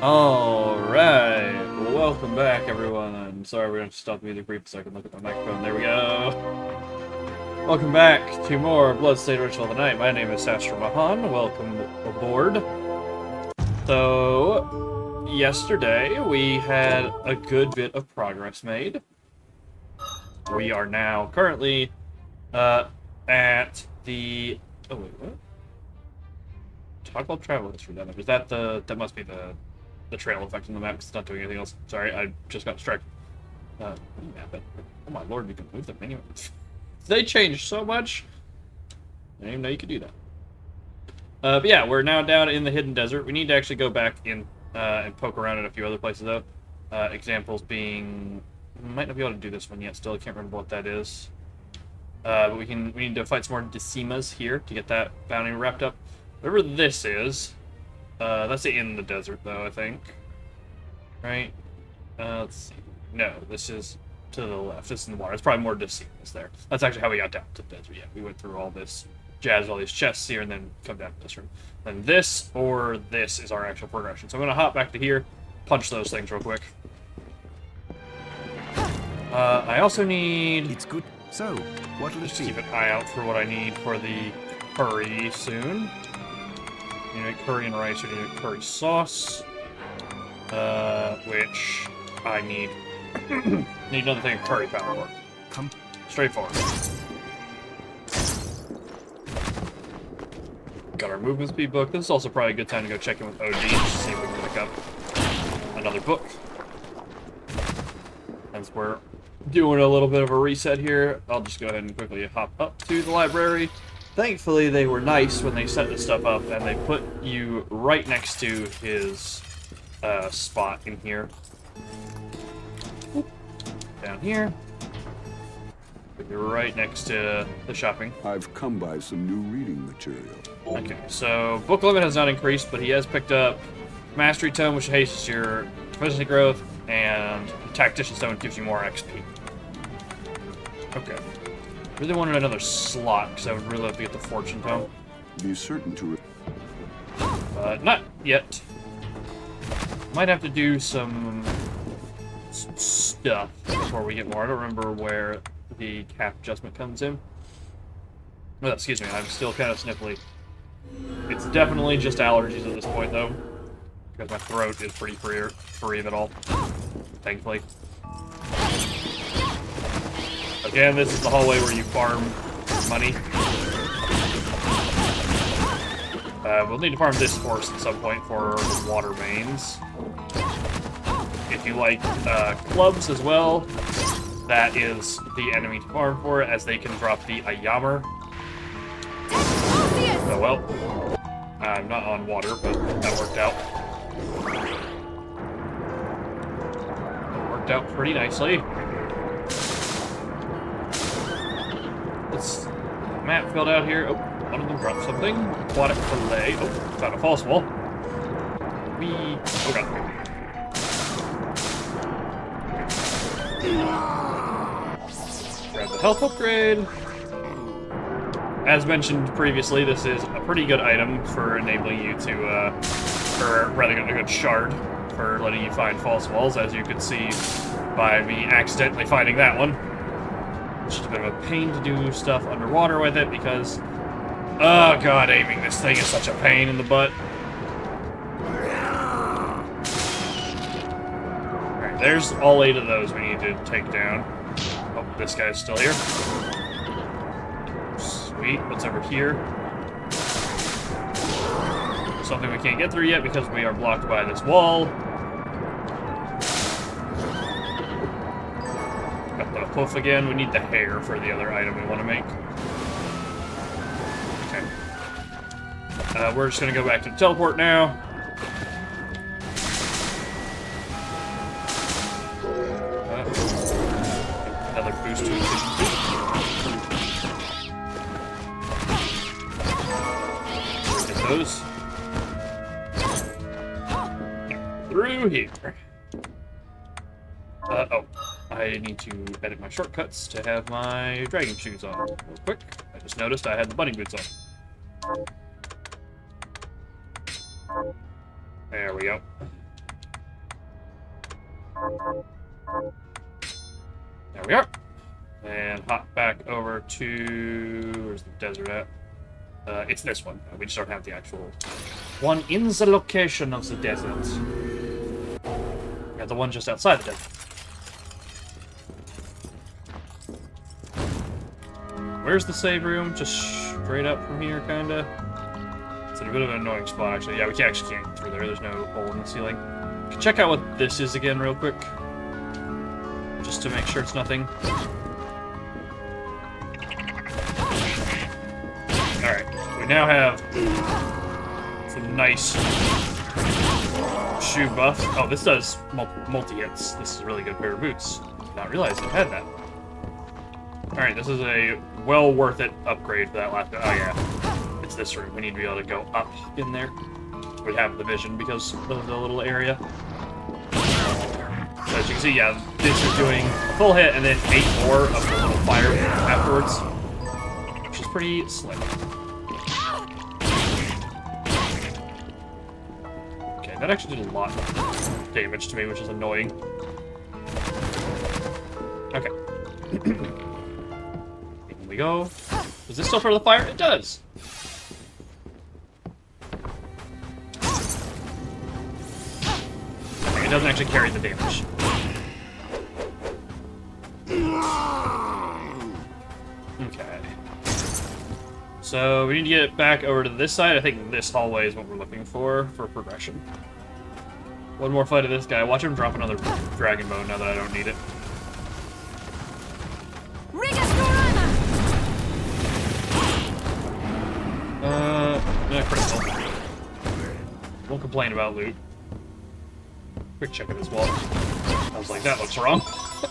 Alright, welcome back everyone. I'm sorry we're going to stop the music brief so I can look at my microphone. There we go. Welcome back to more Bloodstained Ritual of the Night. My name is Sastra Mahan. Welcome aboard. So, yesterday we had a good bit of progress made. We are now currently at the... Oh wait, what? Talk about travel history down there. Is that the... That must be the trail effect on the map because it's not doing anything else. Sorry, I just got distracted. Map it. Oh my lord, you can move them anyway. They changed so much. I didn't even know you could do that. But yeah, we're now down in the hidden desert. We need to actually go back in and poke around in a few other places though. Examples being, might not be able to do this one yet. Still, I can't remember what that is. But we need to fight some more Decimas here to get that bounty wrapped up. Whatever this is. That's in the desert, though, I think. Right? Let's see. No, this is to the left. This is in the water. It's probably more Decimas there. That's actually how we got down to the desert. Yeah, we went through all this, jazzed all these chests here, and then come down to this room. Then this or this is our actual progression. So I'm going to hop back to here, punch those things real quick. I also need... It's good. So, what'll it just be? keep an eye out for what I need for the curry soon. You need curry and rice, you need curry sauce, which I need. Need another thing of curry powder for. Come. Straightforward. Got our movement speed book. This is also probably a good time to go check in with OD just to see if we can pick up another book. As we're doing a little bit of a reset here, I'll just go ahead and quickly hop up to the library. Thankfully, they were nice when they set this stuff up, and they put you right next to his spot in here. Down here. Put you right next to the shopping. I've come by some new reading material. Okay, so book limit has not increased, but he has picked up Mastery Tome, which hastens your proficiency growth, and Tactician Stone gives you more XP. Okay. Really wanted another slot because I would really love to get the Fortune Tome. Be certain to... Not yet. Might have to do some stuff before we get more. I don't remember where the cap adjustment comes in. Oh, excuse me, I'm still kind of sniffly. It's definitely just allergies at this point, though. Because my throat is pretty free of it all. Thankfully. Again, this is the hallway where you farm money. We'll need to farm this horse at some point for the water mains. If you like clubs as well, that is the enemy to farm for, as they can drop the Ayamer. Oh well. I'm not on water, but that worked out. That worked out pretty nicely. The map filled out here. Oh, one of them dropped something. Aquatic fillet. Oh, found a false wall. Oh god. Grab the health upgrade. As mentioned previously, this is a pretty good item for enabling you to, or rather a good shard for letting you find false walls, as you could see by me accidentally finding that one. It's just a bit of a pain to do stuff underwater with it because, oh god, aiming this thing is such a pain in the butt. Alright, there's all 8 of those we need to take down. Oh, this guy's still here. Sweet, what's over here? Something we can't get through yet because we are blocked by this wall. Got the hoof again. We need the hair for the other item we want to make. Okay. We're just going to go back to the teleport now. Another boost to efficiency. Get those. Through here. Oh. I need to edit my shortcuts to have my dragon shoes on real quick. I just noticed I had the bunny boots on. There we go. There we are. And hop back over to... Where's the desert at? It's this one. We just don't have the actual one in the location of the desert. Yeah, the one just outside the desert. Where's the save room? Just straight up from here, kinda. It's in a bit of an annoying spot, actually. Yeah, we actually can't get through there. There's no hole in the ceiling. Check out what this is again, real quick. Just to make sure it's nothing. Alright, we now have some nice shoe buff. Oh, this does multi-hits. This is a really good pair of boots. Did not realize it had that. Alright, this is a well worth it upgrade for that last bit. Oh yeah, it's this room. We need to be able to go up in there. We have the vision because of the little area. So as you can see, yeah, this is doing a full hit and then 8 more of the little fire afterwards. Which is pretty slick. Okay, that actually did a lot of damage to me, which is annoying. Okay. Here we go. Does this still throw the fire? It does! It doesn't actually carry the damage. Okay. So we need to get back over to this side. I think this hallway is what we're looking for progression. One more fight of this guy. Watch him drop another dragon bone now that I don't need it. No critical. Won't complain about loot. Quick check of this wall. I was like, that looks wrong.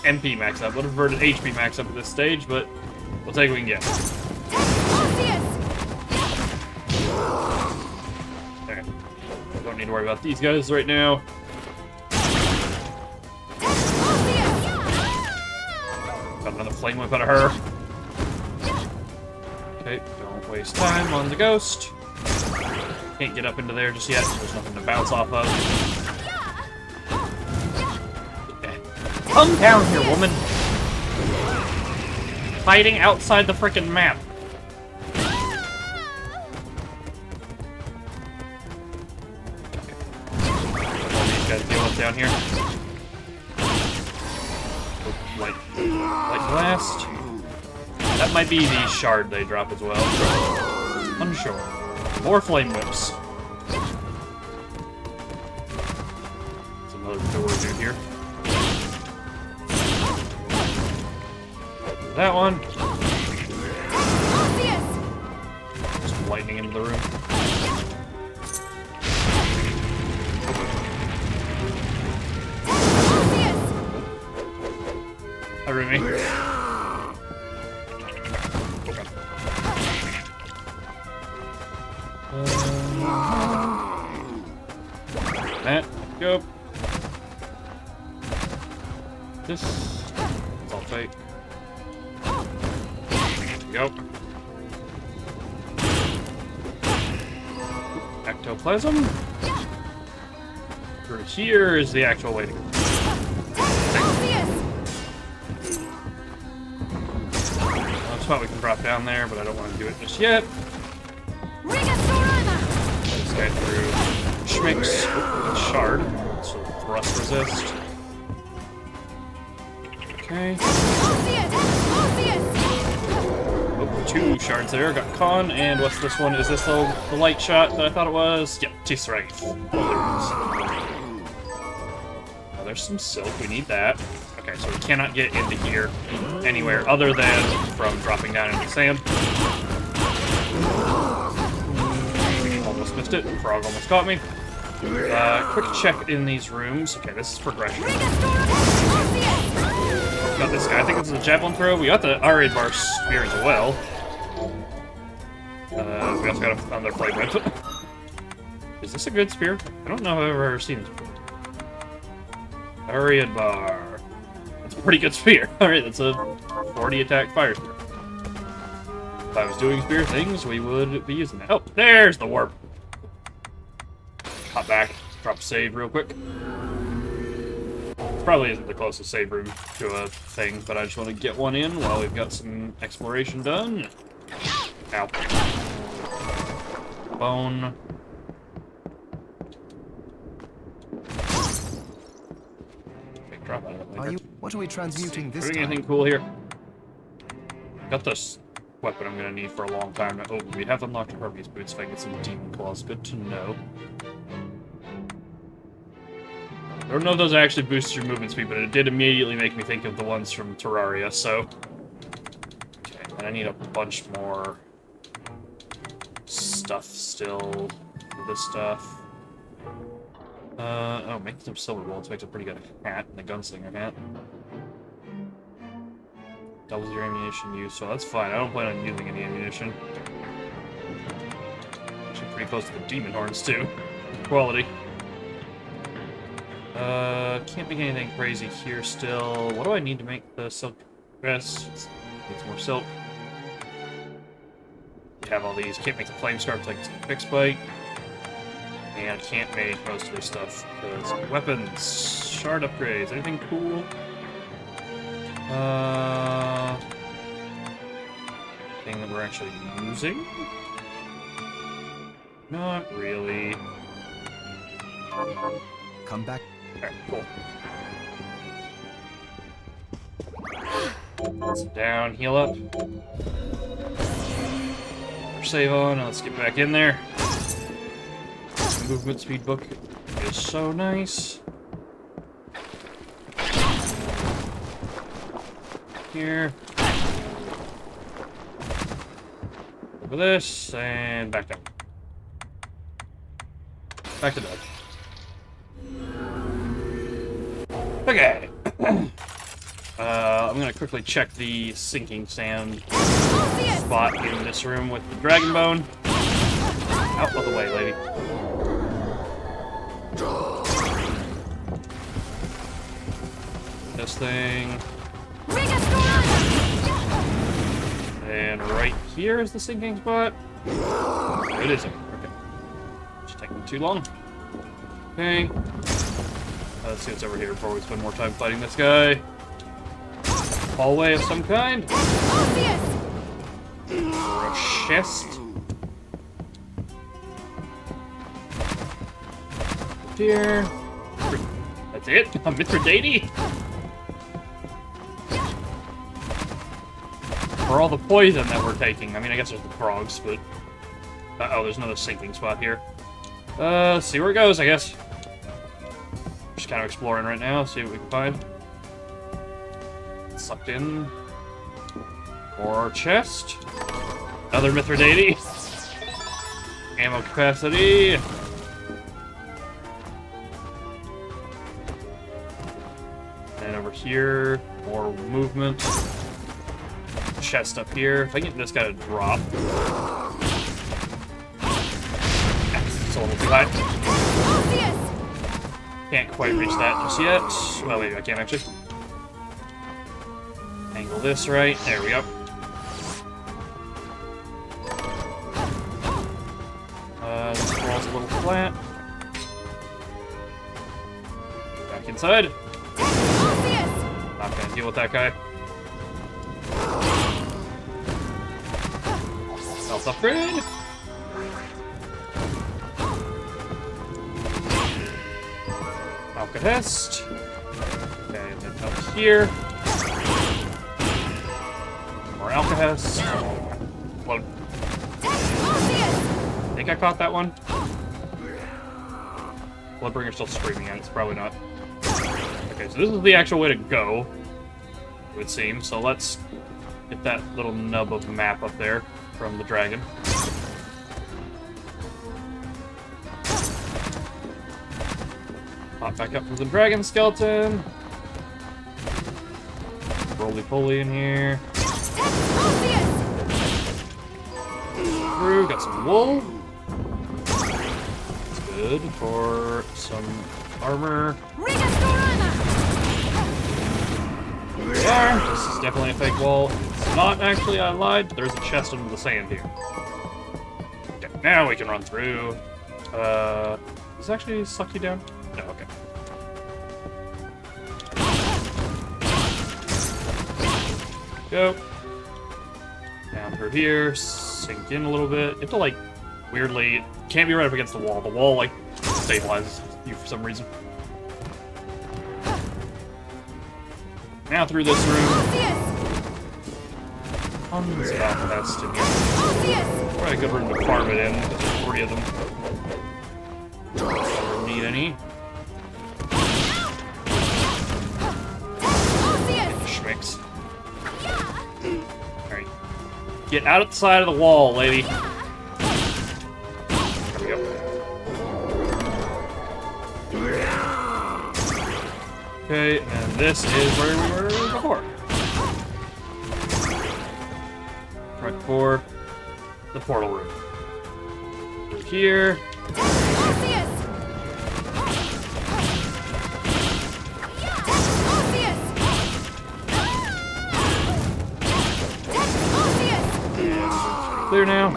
MP max up. Would have preferred an HP max up at this stage, but we'll take what we can get. Okay. Don't need to worry about these guys right now. Got another flame whip out of her. Okay, don't waste time on the ghost. Can't get up into there just yet. There's nothing to bounce off of. Come down here, woman! Hiding outside the frickin' map. All these guys deal with down here. Light blast. That might be the shard they drop as well. Unsure. More flame whips. There's another door dude here. That one. Just lightning into the room. Hi, Rumi. That. Go. This. It's all fake. Go. Ectoplasm. Through here is the actual way to go. That's spot we can drop down there, but I don't want to do it just yet. This guy through Schmicks. Shard. So thrust resist. Okay. Oh, 2 shards there. Got Con, and what's this one? Is this the light shot that I thought it was? Yep, T-Strength. Oh, there's some silk. We need that. Okay, so we cannot get into here anywhere other than from dropping down into the sand. Almost missed it. Frog almost caught me. Quick check in these rooms. Okay, this is progression. Got this guy. I think this is a javelin throw. We got the Arid Bar spear as well. We also got another flame whip. Is this a good spear? I don't know if I've ever seen this before. Arid Bar. That's a pretty good spear. Alright, that's a 40 attack fire spear. If I was doing spear things, we would be using that. Oh, there's the warp. Hop back. Drop save real quick. probably isn't the closest save room to a thing, but I just want to get one in while we've got some exploration done. Ow. Bone. Big drop out of it. What are we transmuting this Doing time? anything cool here? Got this weapon I'm gonna need for a long time. Oh, we have unlocked Hermes boots if I get some demon claws. Good to know. I don't know if those actually boost your movement speed, but it did immediately make me think of the ones from Terraria, so... Okay, and I need a bunch more stuff still for this stuff. Oh, making some silver bullets makes a pretty good hat, and the gunslinger hat. Doubles your ammunition use, so that's fine. I don't plan on using any ammunition. Actually pretty close to the demon horns, too. Quality. Can't make anything crazy here still. What do I need to make the silk dress? Need some more silk. Have all these. Can't make the flame scarf like Fix Bite. And can't make most of this stuff because weapons, shard upgrades, anything cool? Thing that we're actually using? Not really. Come back. Alright, cool. Sit down, heal up. Save on, let's get back in there. Movement speed book is so nice. Here. Over this, and back down. Back to bed. Okay. I'm gonna quickly check the sinking sand spot in this room with the dragon bone. Out of the way, lady. This thing. And right here is the sinking spot. It isn't. Okay. Just taking too long. Okay. Let's see what's over here before we spend more time fighting this guy. Hallway of some kind. Or a chest. Here. That's it? A Mithridate? For all the poison that we're taking. I mean, I guess there's the frogs, but... Uh-oh, there's another sinking spot here. See where it goes, I guess. Just kind of exploring right now, see what we can find. Sucked in. More chest. Another Mithridate. Ammo capacity. And over here, more movement. Chest up here. If I can get this guy to drop. It's a little too high. Can't quite reach that just yet. Well, maybe I can actually. Angle this right. There we go. This wall's a little flat. Back inside. Not gonna deal with that guy. Health upgrade. Alcatest. Okay, and then up here. More Alcatest. Well, I think I caught that one. Bloodbringer's still screaming at it, it's probably not. Okay, so this is the actual way to go, it would seem. So let's get that little nub of map up there from the dragon. Pop back up from the dragon skeleton. Roly-poly in here. Through, got some wool. That's good for some armor. Here we are. This is definitely a fake wall. It's not actually, I lied. There's a chest under the sand here. Okay, now we can run through. Does it actually suck you down? No, okay. Go. Down through here, sink in a little bit. You have to, like, weirdly... Can't be right up against the wall. The wall, like, stabilizes you for some reason. Now through this room. Tons of alphabets in here. Probably a good room to farm it in. There's 40 of them. Don't need any. Schmicks. Alright. Get out of the side of the wall, lady. There we go. Okay, and this is where we were before. Right before the portal room. Through here. Clear now.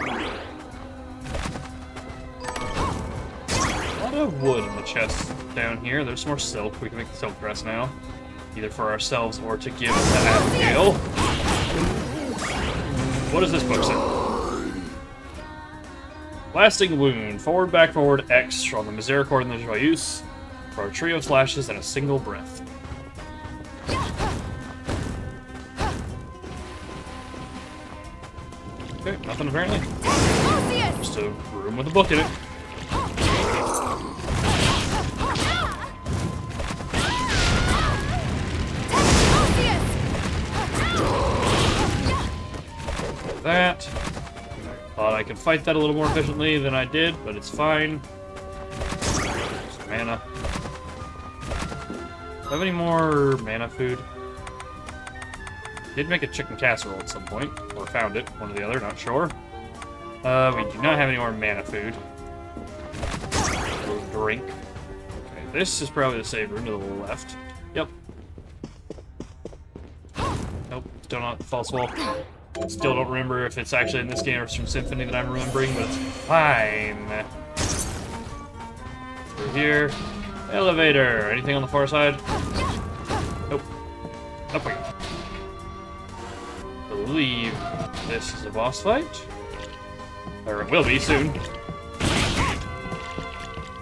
A lot of wood in the chest down here. There's some more silk. We can make the silk dress now. Either for ourselves or to give to Abigail. What does this book say? Lasting wound. Forward, back, forward, X. On the Misericord and the Joyeuse. For a trio of slashes and a single breath. Okay, nothing apparently. Just a room with a book in it. That. Thought I could fight that a little more efficiently than I did, but it's fine. Some mana. Do I have any more mana food? Did make a chicken casserole at some point, or found it, one or the other, not sure. We do not have any more mana food. Drink. Okay, this is probably the save room to the left. Yep. Nope, still not false wall. Still don't remember if it's actually in this game or it's from Symphony that I'm remembering, but it's fine. Through here. Elevator. Anything on the far side? Nope. Up we go. I believe this is a boss fight. Or it will be soon.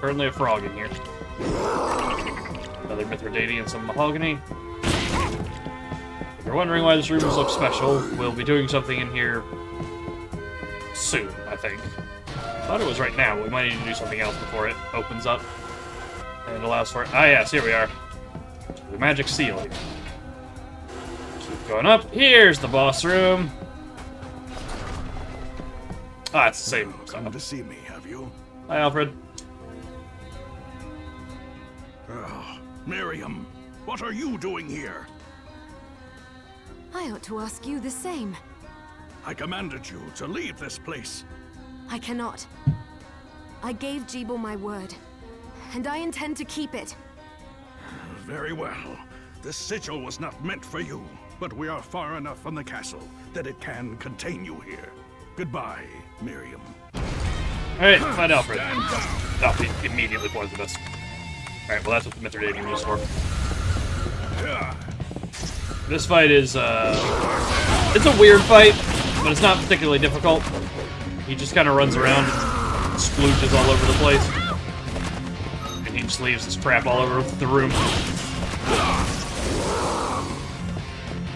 Currently a frog in here. Another Mithridate and some mahogany. If you're wondering why this room looks special, we'll be doing something in here soon, I think. Thought it was right now, but we might need to do something else before it opens up and allows for it. Ah yes, here we are. The magic ceiling. Keep going up. Here's the boss room. Ah, it's the same. Come to see me, have you? Hi, Alfred. Miriam, what are you doing here? I ought to ask you the same. I commanded you to leave this place. I cannot. I gave Jeeble my word, and I intend to keep it. Very well. This sigil was not meant for you, but we are far enough from the castle that it can contain you here. Goodbye, Miriam. Alright, find Alfred. Oh, he immediately poisoned us. Alright, well that's what the Mithridate is used for. This fight is, it's a weird fight, but it's not particularly difficult. He just kind of runs around and splooges all over the place. And he just leaves this crap all over the room.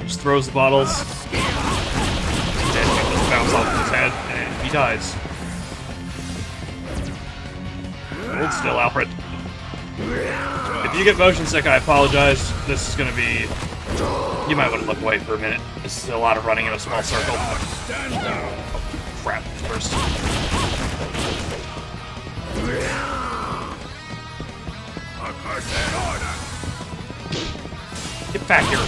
Just throws the bottles. And it just bounce off his head, and he dies. Hold still, Alfred. If you get motion sick, I apologize. This is gonna be... You might want to look away for a minute. This is a lot of running in a small circle. Oh, crap, first. Get back here.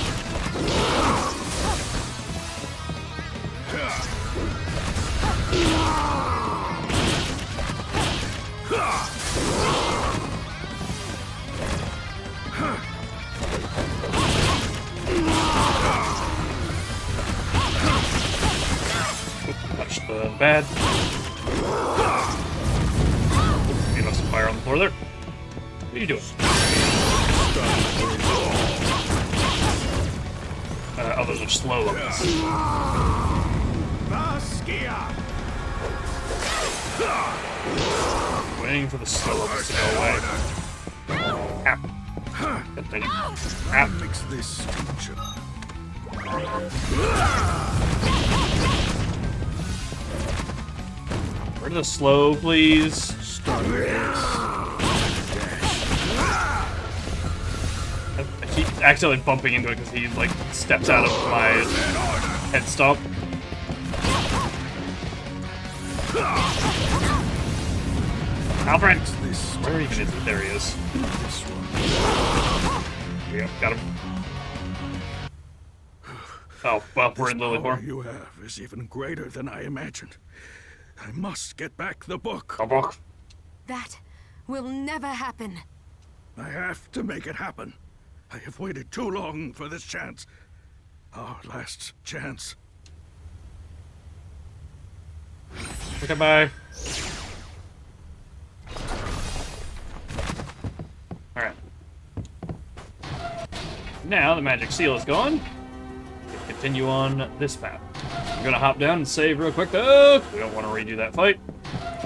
Touch the bad. You know, some fire on the floor there. What are you doing? Oh, those are slow ones. Waiting for the slow ones to go away. Ow. Good thing. Ow. Mix this stitch. Where to the slow, please? Start this. I keep accidentally bumping into it because he, like, steps out of my head stomp. Alfred! Where even is he? There he is. Yep, got him. Oh, well, we're in The Lilyhorn. power you have is even greater than I imagined. I must get back the book. Come on. That will never happen. I have to make it happen. I have waited too long for this chance. Our last chance. Okay, bye. Alright. Now the magic seal is gone. We can continue on this path. I'm gonna hop down and save real quick though. We don't want to redo that fight.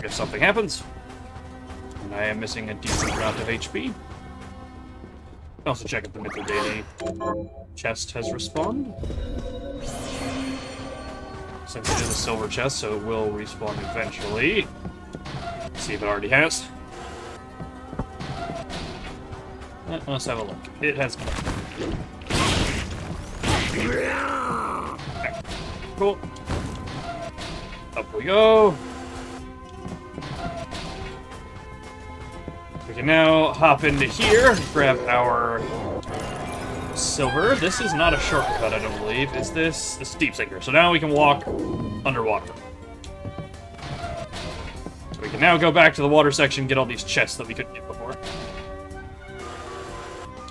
If something happens. And I am missing a decent amount of HP. Also check if the Mythic Deity chest has respawned. Since it is a silver chest, so it will respawn eventually. See if it already has. Let's have a look. It has. Okay. Cool. Up we go. We can now hop into here, grab our silver. This is not a shortcut, I don't believe. Is this? This is deep sinker. So now we can walk underwater. So we can now go back to the water section, get all these chests that we couldn't get before.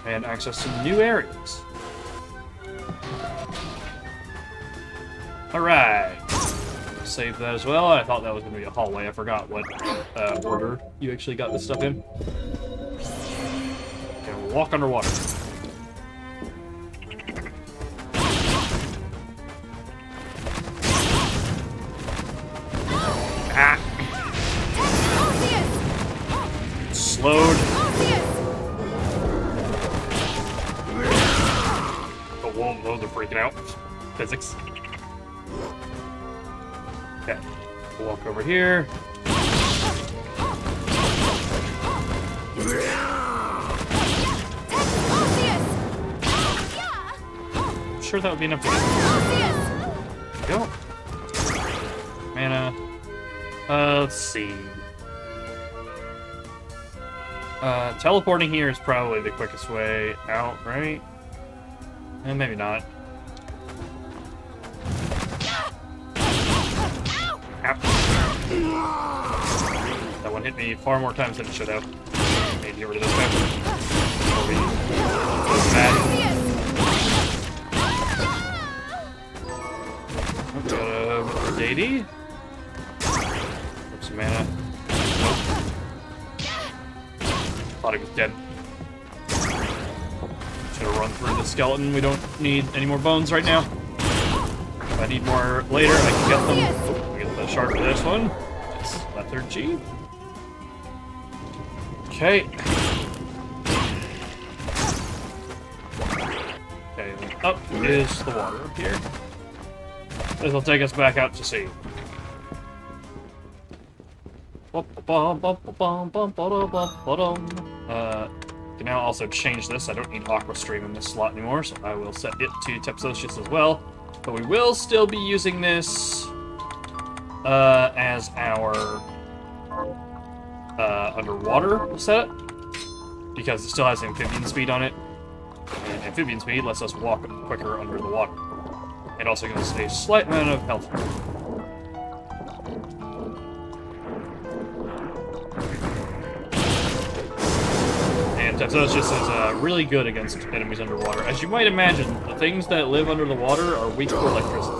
And access some new areas. Alright. Save that as well. I thought that was going to be a hallway. I forgot what order you actually got this stuff in. Okay, we'll walk underwater. Ah! Slowed. Oh, whoa, those are freaking out. Physics. Okay, we'll walk over here. I'm sure that would be enough to get. Go. Mana. Let's see. Teleporting here is probably the quickest way out, right? And maybe not. That one hit me far more times than it should have. Need to get rid of this guy. Got a deity. Some mana. Thought he was dead. Should have run through the skeleton. We don't need any more bones right now. If I need more later, I can get them. Oh, we get the shard for this one. It's lethargy. Okay. Okay, then up is the water up here. This will take us back out to sea. Can now also change this. I don't need Aqua Stream in this slot anymore, so I will set it to Tepsocius as well. But we will still be using this as our underwater set, because it still has amphibian speed on it. And amphibian speed lets us walk quicker under the water. It also gives us a slight amount of health. And Tepsocius is really good against enemies underwater. As you might imagine, the things that live under the water are weak to electricity.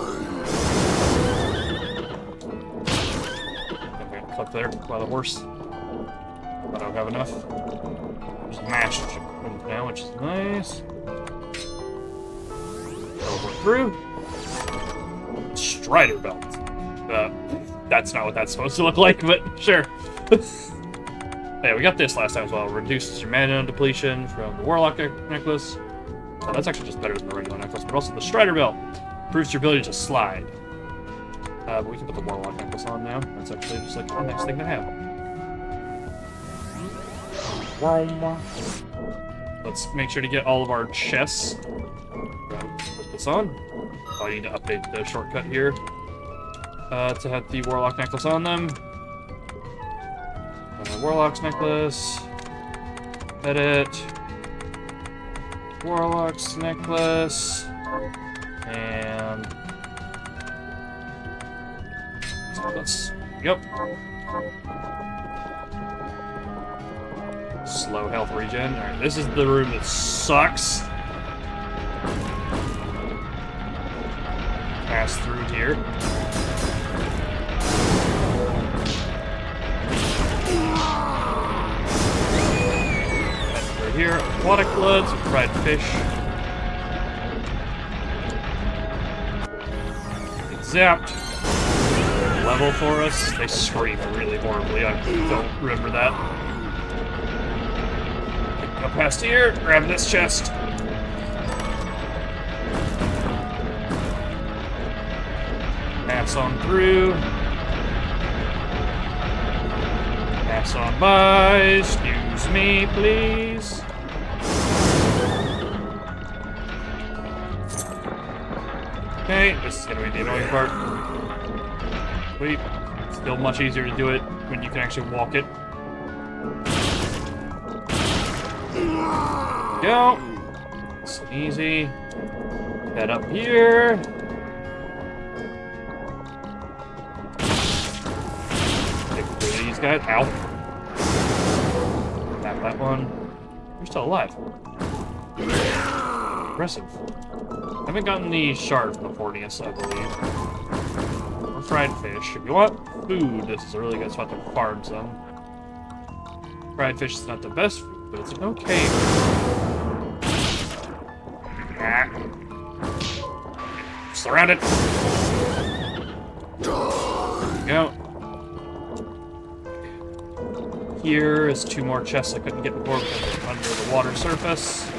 I'm gonna clip there by the horse. I don't have enough. There's a mashed now, which is nice. Teleport through. Strider belt. That's not what that's supposed to look like, but sure. Yeah, we got this last time as well. Reduces your mana depletion from the Warlock necklace. Oh, that's actually just better than the regular necklace, but also the Strider belt. Improves your ability to slide. But we can put the Warlock necklace on now. That's actually just like a nice thing to have. Let's make sure to get all of our chests. Put this on. I need to update the shortcut here to have the Warlock necklace on them. Warlock's necklace. Edit. Warlock's necklace. And necklace. Yep. Slow health regen. Alright, this is the room that sucks. Pass through here. Pass through here. Aquatic bloods, fried fish. Zapped. Level for us. They scream really horribly. I don't remember that. Go past here, grab this chest. Pass on through. Pass on by. Excuse me, please. Okay, this is gonna be the annoying part. Wait, still much easier to do it when you can actually walk it. Go. It's easy. Head up here. Take through these guys. Ow. Tap that one. You're still alive. Impressive. I haven't gotten the shard from the Fornius, I believe. Or fried fish. If you want food, this is a really good spot to farm some. Fried fish is not the best food, but it's an okay food. Surrounded. Go. Here is 2 more chests I couldn't get before because they're under the water surface.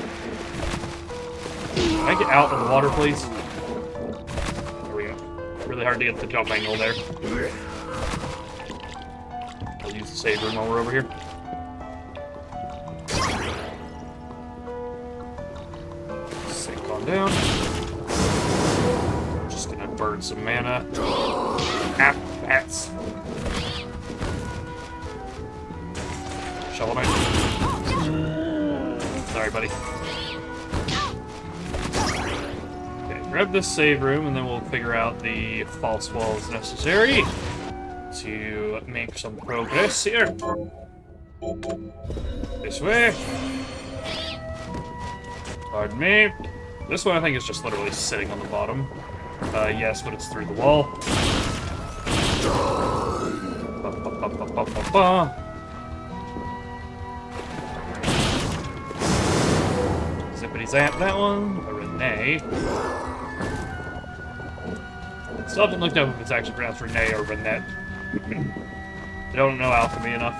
Can I get out of the water, please? There we go. Really hard to get the jump angle there. I'll use the save room while we're over here. Sink on down. Just gonna burn some mana. Ah, bats. Shovel Knight. Sorry, buddy. Okay, grab this save room, and then we'll figure out the false walls necessary to make some progress here. This way. Pardon me. This one I think is just literally sitting on the bottom. Yes, but it's through the wall. Ba, ba, ba, ba, ba, ba, ba. Zippity zap that one. A Renee. Still haven't looked up if it's actually pronounced Renee or Renette. I don't know alchemy enough.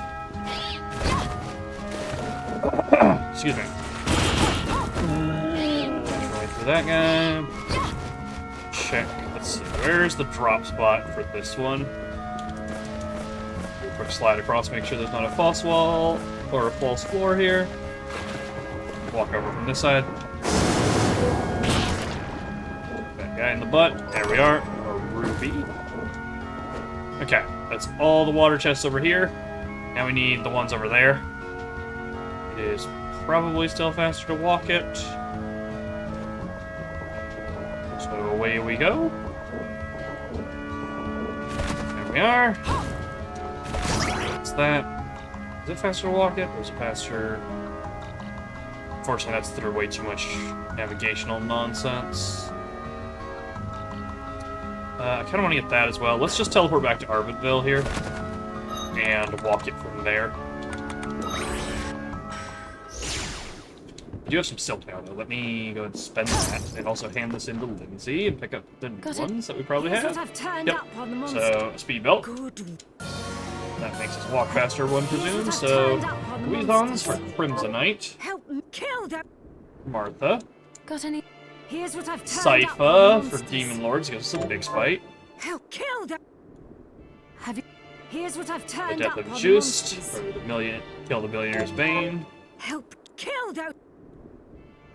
Excuse me. Right through that guy. Check. Let's see. Where's the drop spot for this one? Do a quick slide across, make sure there's not a false wall or a false floor here. Walk over from this side. That guy in the butt. There we are. A ruby. Okay, that's all the water chests over here. Now we need the ones over there. It is probably still faster to walk it. So away we go. There we are. What's that? Is it faster to walk it, or is it faster? Unfortunately, that's through way too much navigational nonsense. I kind of want to get that as well. Let's just teleport back to Arvidville here and walk it from there. I do have some silk now, though. Let me go and spend that, and also hand this into Lindsay and pick up the new ones that we probably Here's have. what I've turned up on the monster. So, a speed belt. Good. That makes us walk faster, one presumes. I've So, turned up on the Weezons for monsters. Crimsonite. Help me kill them. Martha. Got any? Here's what I've turned up Sypha on the for monsters. Demon Lords, gives us a big spite. Help kill them. Have you? Here's what I've turned Adept up of on the Juiced monsters. for Kill the Billionaire's Bane. Help kill them.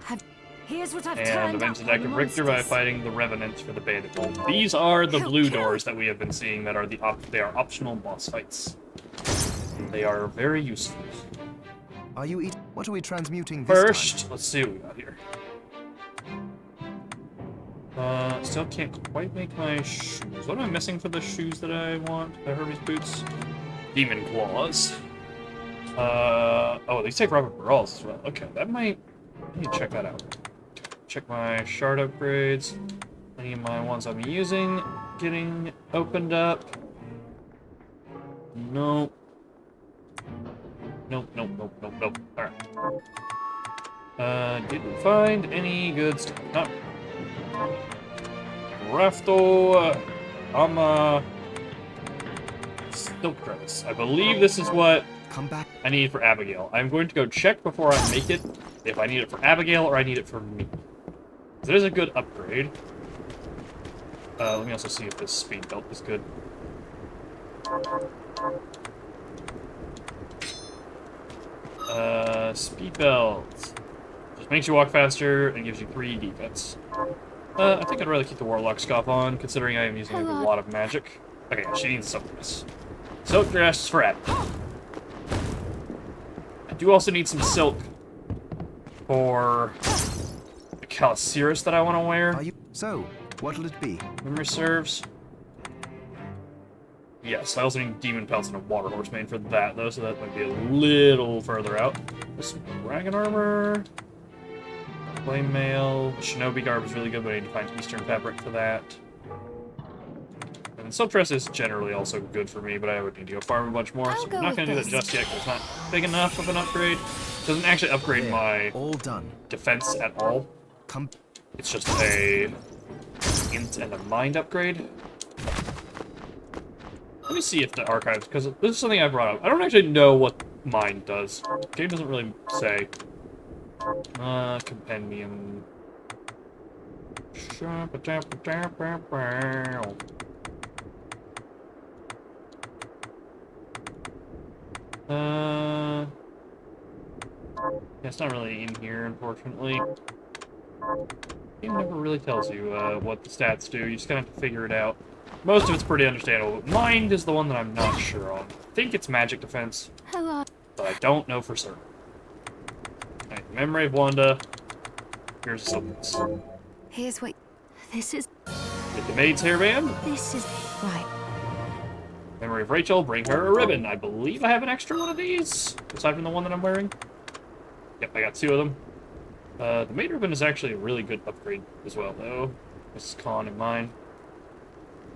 Have. Here's what I've And turned avenge up the on deck the of Richter by monsters. fighting the Revenant for the Bandit Gold. These are the Help blue kill. doors that we have been seeing that are they are optional boss fights. They are very useful. Are you eat? What are we transmuting this First, let's see what we got here. Still can't quite make my shoes. What am I missing for the shoes that I want? The Hermes boots? Demon Claws. Oh, these take rubber barrels as well. Okay, that might... I need to check that out. Check my shard upgrades. Any of my ones I'm using getting opened up? Nope. Nope, nope, nope, nope, nope. Alright. Didn't find any good stuff. No. Rafto, Silk Dress. I believe this is what time? Come back. I need for Abigail. I'm going to go check before I make it if I need it for Abigail or I need it for me. It is a good upgrade. Let me also see if this speed belt is good. Speed belt. Just makes you walk faster and gives you 3 defense. I think I'd rather keep the Warlock Scoff on, considering I am using a lot of magic. Okay, she needs Silk Dress. Silk Dress for Abby. I do also need some silk for the Calasiris that I want to wear. Are you? So, what'll it be? Memory serves. Yes, I also need Demon Pelts and a Water Horse Mane for that, though, so that might be a little further out. This Dragon Armor. Flame Mail. Shinobi Garb is really good, but I need to find Eastern Fabric for that. And Silk Dress is generally also good for me, but I would need to go farm a bunch more, so I'll go I'm not going to do with that this. just yet, because it's not big enough of an upgrade. It doesn't actually upgrade There, my all done. defense at all. Come. It's just a int and a mind upgrade. Let me see if the archives, because this is something I brought up. I don't actually know what mind does. The game doesn't really say. Compendium. Yeah, it's not really in here, unfortunately. It never really tells you what the stats do. You just kind of have to figure it out. Most of it's pretty understandable, but mind is the one that I'm not sure on. I think it's magic defense, Hello. but I don't know for certain. Alright, Memory of Wanda. Here's a Silkness. Here's what. This is. Get the Maid's Hairband. This is. Right. Memory of Rachel, bring her a ribbon. I believe I have an extra one of these, aside from the one that I'm wearing. Yep, I got 2 of them. The Maid Ribbon is actually a really good upgrade as well, though. This is Con and mine.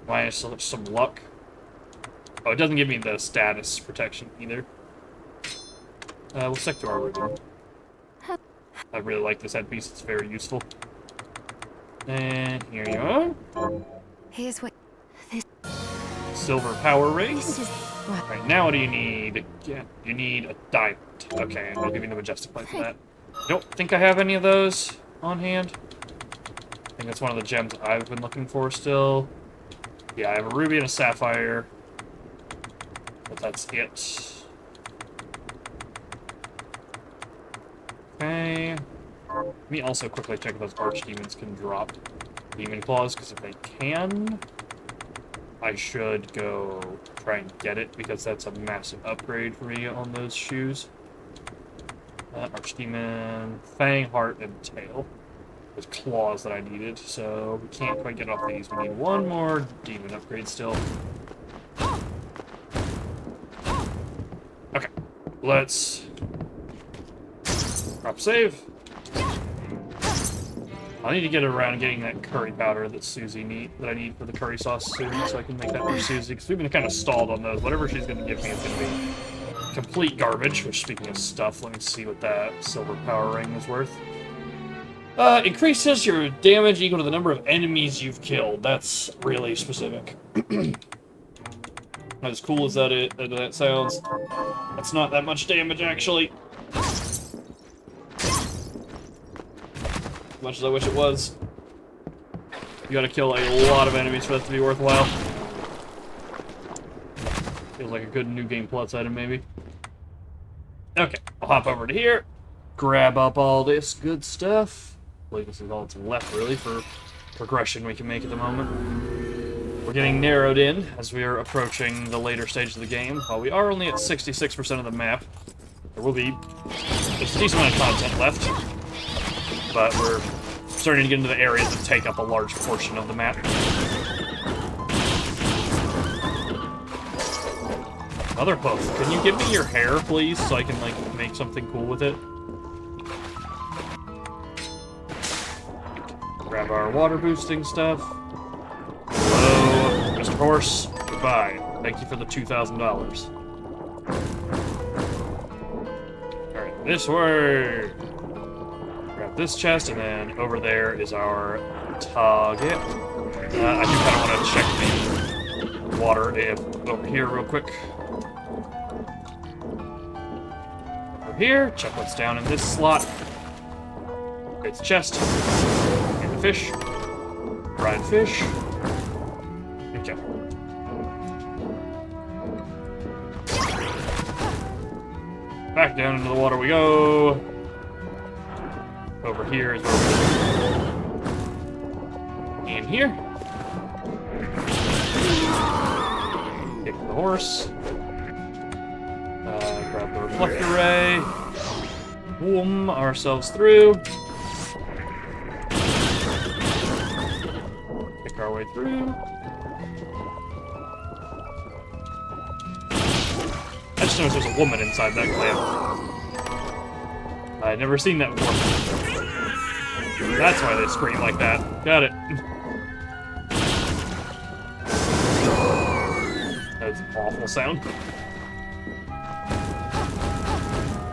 Minus some luck. Oh, it doesn't give me the status protection either. We'll stick to our ribbon. I really like this headpiece, it's very useful. And here you are. Here's what. Silver power ring. This is. Right. Alright, now what do you need? Yeah, you need a diamond. Okay, and I'll give you the Majestic Plate for that. I don't think I have any of those on hand. I think that's one of the gems I've been looking for still. Yeah, I have a ruby and a sapphire. But that's it. Okay. Let me also quickly check if those archdemons can drop demon claws, because if they can, I should go try and get it, because that's a massive upgrade for me on those shoes. Archdemon, Fang, Heart, and Tail. Those claws that I needed, so we can't quite get off these. We need one more demon upgrade still. Okay, let's drop save. I need to get around getting that curry powder that I need for the curry sauce soon, so I can make that for Susie, because we've been kind of stalled on those. Whatever she's going to give me is going to be complete garbage, which, speaking of stuff, let me see what that silver power ring is worth. Increases your damage equal to the number of enemies you've killed. That's really specific. As cool as that sounds, that's not that much damage, actually. As much as I wish it was. You gotta kill a lot of enemies for that to be worthwhile. Feels like a good New Game Plus item, maybe. Okay, I'll hop over to here, grab up all this good stuff. I believe this is all that's left, really, for progression we can make at the moment. We're getting narrowed in as we are approaching the later stages of the game. While we are only at 66% of the map, there will be a decent amount of content left, but we're starting to get into the areas that take up a large portion of the map. Mother Puff, can you give me your hair, please, so I can, like, make something cool with it? Grab our water boosting stuff. Hello, Mr. Horse. Goodbye. Thank you for the $2,000. Alright, this way! Grab this chest, and then over there is our target. I do kind of want to check the water over here real quick. Over here, check what's down in this slot. It's a chest. And a fish. Fried fish. Okay. Back down into the water we go. Over here is where we're in here. Kick the horse. Grab the reflector ray. Boom ourselves through. Kick our way through. I just noticed there's a woman inside that clamp. I'd never seen that before. That's why they scream like that. Got it. That was an awful sound.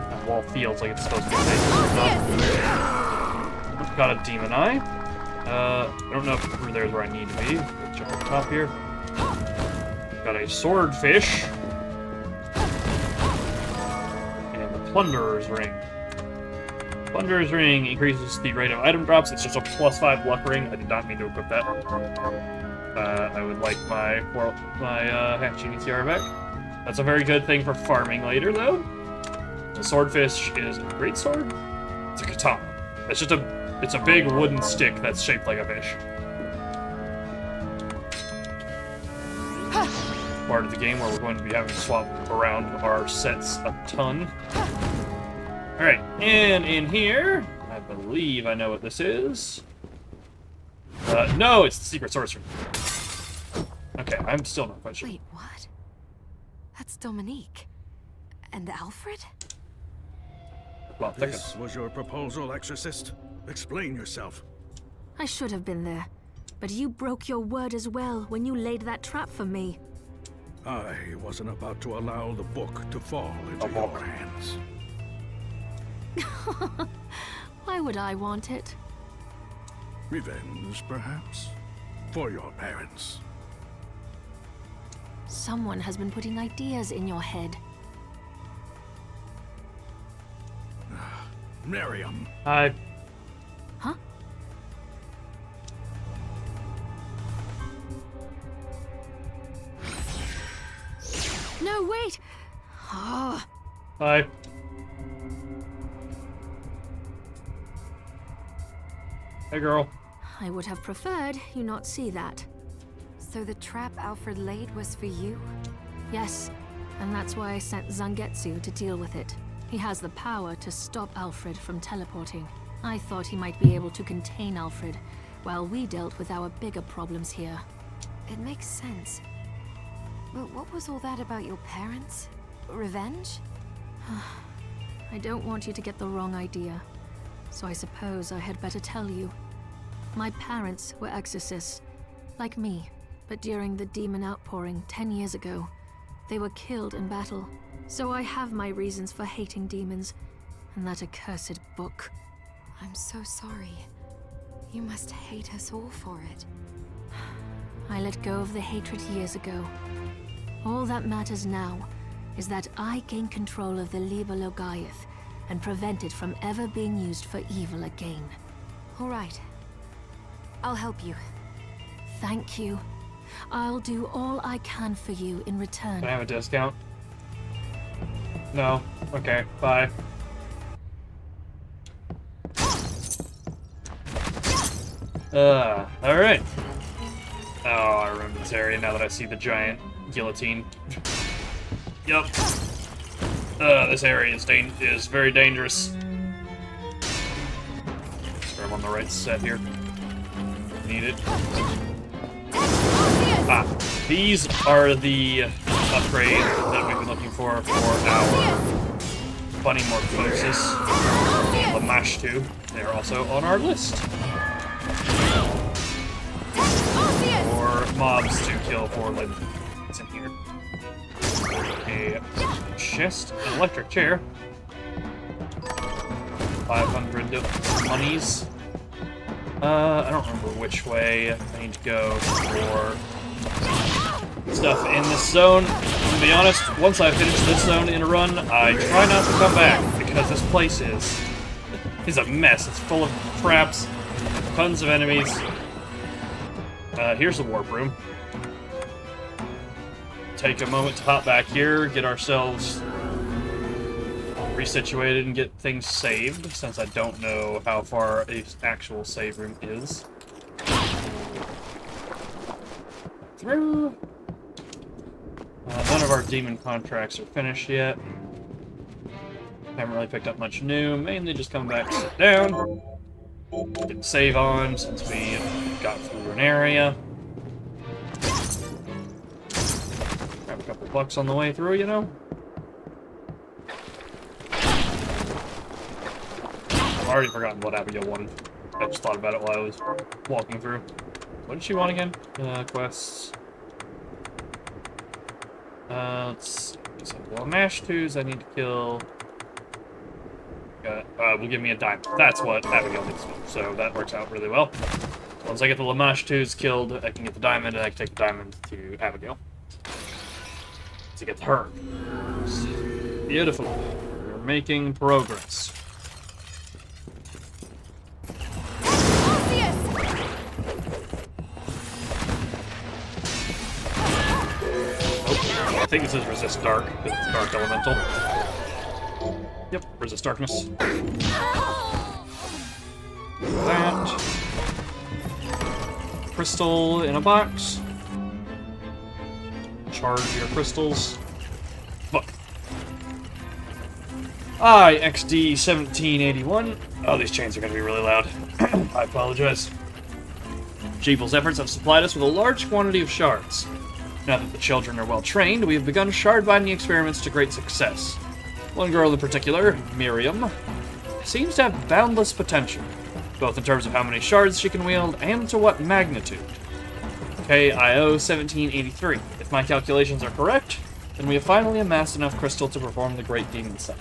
That wall feels like it's supposed to be safe. Got a demon eye. I don't know if through there is where I need to be. Let's check the top here. Got a swordfish. And the plunderer's ring. Plunderer's ring increases the rate of item drops. It's just a +5 luck ring. I did not mean to equip that. I would like my half genie tiara back. That's a very good thing for farming later, though. The swordfish is a great sword. It's a katana. It's just it's a big wooden stick that's shaped like a fish. Part of the game where we're going to be having to swap around our sets a ton. Alright, and in here, I believe I know what this is. No, it's the secret sorcery. Okay, I'm still not quite sure. Wait, what? That's Dominique. And Alfred? Well, This was your proposal, Exorcist? Explain yourself. I should have been there. But you broke your word as well when you laid that trap for me. I wasn't about to allow the book to fall into your hands. Why would I want it? Revenge, perhaps? For your parents. Someone has been putting ideas in your head. Miriam. Hi. Huh? No, wait! Oh. Hi. Hey, girl. I would have preferred you not see that. So the trap Alfred laid was for you? Yes, and that's why I sent Zangetsu to deal with it. He has the power to stop Alfred from teleporting. I thought he might be able to contain Alfred, while we dealt with our bigger problems here. It makes sense. But what was all that about your parents? Revenge? I don't want you to get the wrong idea, so I suppose I had better tell you. My parents were exorcists, like me, but during the demon outpouring 10 years ago, they were killed in battle. So I have my reasons for hating demons, and that accursed book. I'm so sorry. You must hate us all for it. I let go of the hatred years ago. All that matters now is that I gain control of the Liber Logaeth and prevent it from ever being used for evil again. All right. I'll help you. Thank you. I'll do all I can for you in return. Can I have a discount? No. Okay, bye. Alright. Oh, I remember this area now that I see the giant guillotine. Yup. This area is very dangerous. Sure I'm on the right set here. Need it. Ah, these are the upgrade that we've been looking for our Bunny Morphosis. Lamash 2. They are also on our list. Or mobs to kill for like what's in here. A chest, an electric chair. 500 monies. I don't remember which way I need to go for stuff in this zone. To be honest, once I finish this zone in a run, I try not to come back because this place is a mess. It's full of traps, tons of enemies. Here's the warp room. Take a moment to hop back here, get ourselves resituated and get things saved, since I don't know how far a actual save room is. Through. None of our demon contracts are finished yet. Haven't really picked up much new, mainly just come back, sit down, get the save on since we got through an area. Grab a couple bucks on the way through, you know? I've already forgotten what Abigail wanted. I just thought about it while I was walking through. What did she want again? Quests. Let's see. So, well, Mash 2s I need to kill. Will give me a diamond. That's what Abigail needs. So that works out really well. Once I get the Lamash 2s killed, I can get the diamond, and I can take the diamond to Abigail. To get her. Beautiful. We're making progress. I think this is resist dark, because it's dark elemental. Yep, resist darkness. That. Crystal in a box. Charge your crystals. Fuck. XD1781. Oh, these chains are going to be really loud. I apologize. Jeevel's efforts have supplied us with a large quantity of shards. Now that the children are well trained, we have begun shard binding experiments to great success. One girl in particular, Miriam, seems to have boundless potential, both in terms of how many shards she can wield and to what magnitude. KIO 1783. If my calculations are correct, then we have finally amassed enough crystal to perform the Great Demon Sign.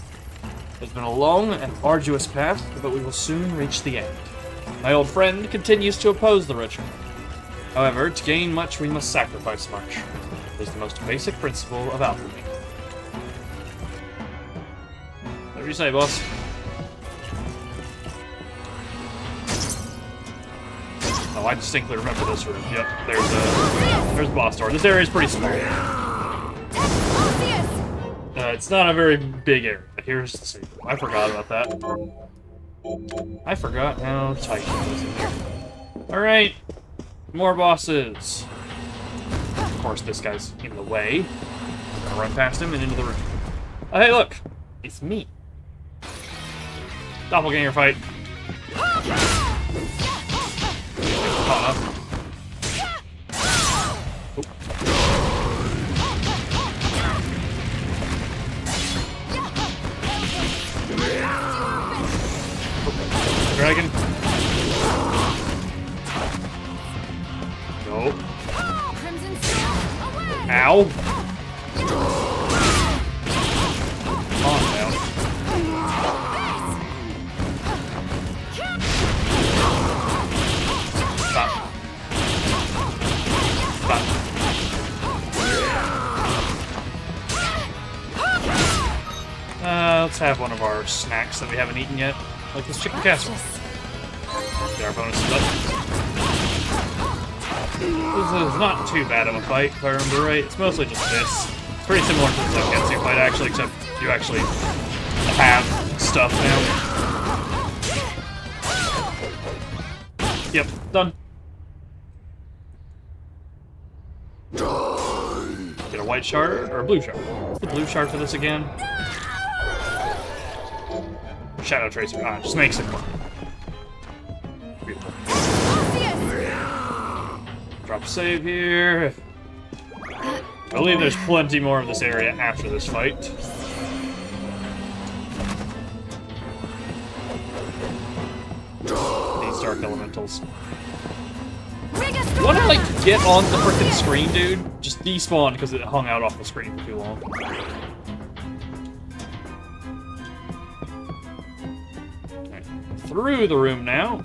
It's been a long and arduous path, but we will soon reach the end. My old friend continues to oppose the ritual. However, to gain much, we must sacrifice much. It is the most basic principle of alchemy. Whatever you say, boss. Oh, I distinctly remember this room. Yep, there's the boss door. This area is pretty small. It's not a very big area. Here's the secret. I forgot about that. I forgot how tight it was in here. Alright. More bosses. Of course, this guy's in the way. I'm gonna run past him and into the room. Oh, hey, look! It's me. Doppelganger fight. Caught up. Dragon. No. Ow. have one of our snacks that we haven't eaten yet, like this chicken casserole. Get our bonuses up. This is not too bad of a fight, if I remember right. It's mostly just this. It's pretty similar to the Zoketsu fight, actually, except you actually have stuff now. Yep, done. Get a white shard, or a blue shard. What's the blue shard for this again? Shadow Tracer. Ah, it just makes it fun. Beautiful. Drop save here. I believe there's plenty more of this area after this fight. These dark elementals. Want to, like, get on the frickin' screen, dude? Just despawn because it hung out off the screen for too long. Right. Through the room now.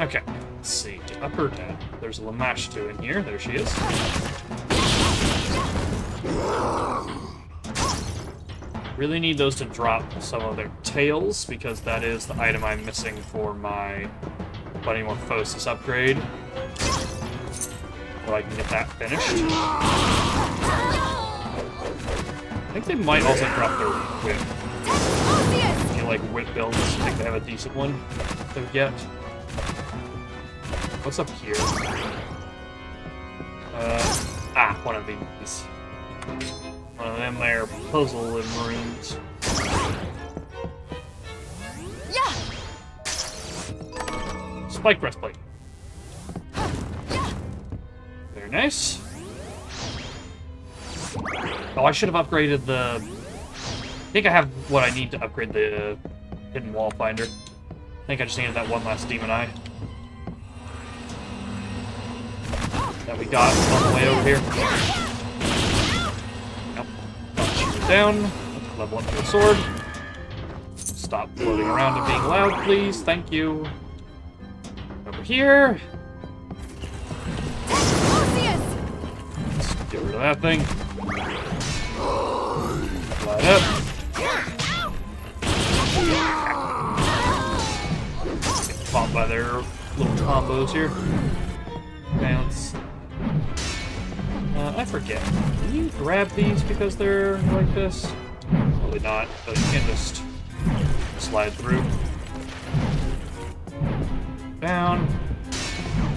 Okay, let's see. Up or down? There's a Lamashtu in here. There she is. Really need those to drop some of their tails, because that is the item I'm missing for my Bunny Morphosis upgrade. So I can get that finished. I think they might also drop their whip. You like whip builds? I think they have a decent one to get. What's up here? One of these. One of them there puzzle in rooms. Yeah. Spike breastplate. Very nice. Oh, I should have upgraded the... I think I have what I need to upgrade the hidden wall finder. I think I just needed that one last demon eye. That we got on the way over here. Nope. Shoot it down. Level up to a sword. Stop floating around and being loud, please. Thank you. Over here. Let's get rid of that thing. Light up. Get popped by their little combos here. Bounce. I forget. Can you grab these because they're like this? Probably not, but you can just slide through. Down.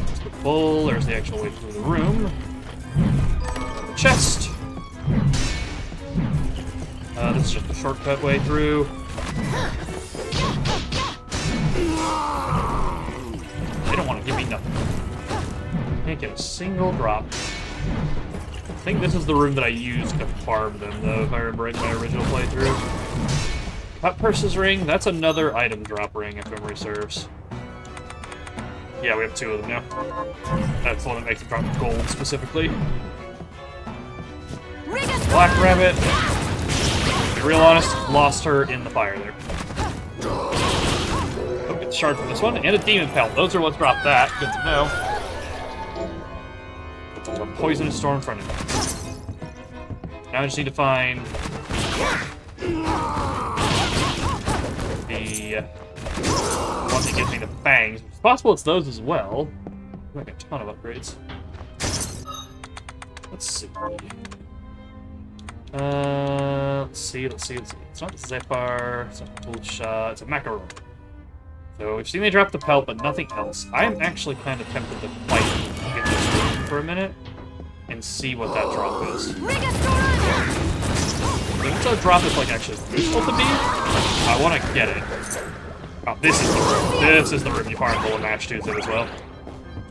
Let's go full. There's the actual way through the room. The chest. This is just a shortcut way through. They don't want to give me nothing. Can't get a single drop. I think this is the room that I used to farm them, though, if I remember right in my original playthrough. Cut Purse's ring, that's another item drop ring, if memory serves. Yeah, we have two of them now. That's the one that makes it drop gold, specifically. Black Rabbit. To be real honest, lost her in the fire there. Oh, get the shard from this one, and a demon pelt. Those are what dropped that. Good to know. There's a poisonous storm in front of me. Now I just need to find the one that gives me the fangs. It's possible it's those as well. I got a ton of upgrades. Let's see. Let's see. It's not the Zephyr, it's not the Bull Shot, it's a Macaron. So we've seen they drop the pelt, but nothing else. I'm actually kind of tempted to fight in this room for a minute and see what that drop is. If it's a drop that's like actually useful to me, I want to get it. Oh, this is the room. This is the room you farm full of match dudes in as well.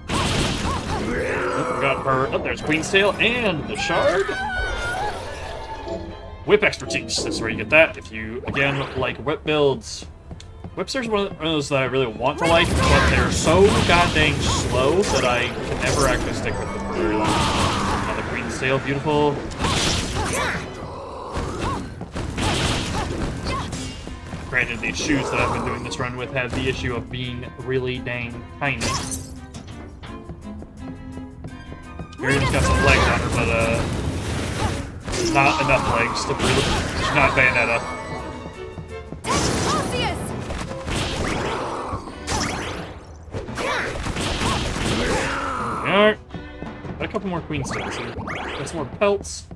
Oh, we got her. Oh, there's Queen's Tail and the shard. Whip expertise. This is where you get that if you, again, like whip builds. Whips are one of those that I really want to like, but they're so goddamn slow that I can never actually stick with them for very long. Now the Queen's Tail, beautiful. Granted, these shoes that I've been doing this run with have the issue of being really dang tiny. Miriam's got some legs on her, but Not enough legs to prove she's not Bayonetta. Alright. Got a couple more queen stones here. Got some more pelts.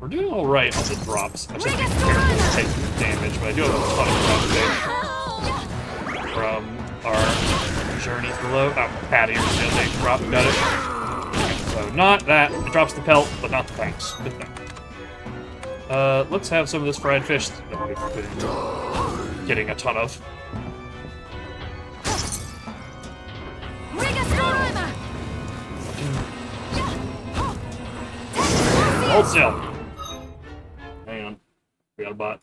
We're doing alright on the drops. I just have to be careful to take damage, but I do have a ton of drops from our journeys below. Oh, patio, they drop, got it. So not that. It drops the pelt, but not the fangs. Good thing. Let's have some of this fried fish that we've been getting a ton of. Hold still. Hang on. We got a bot.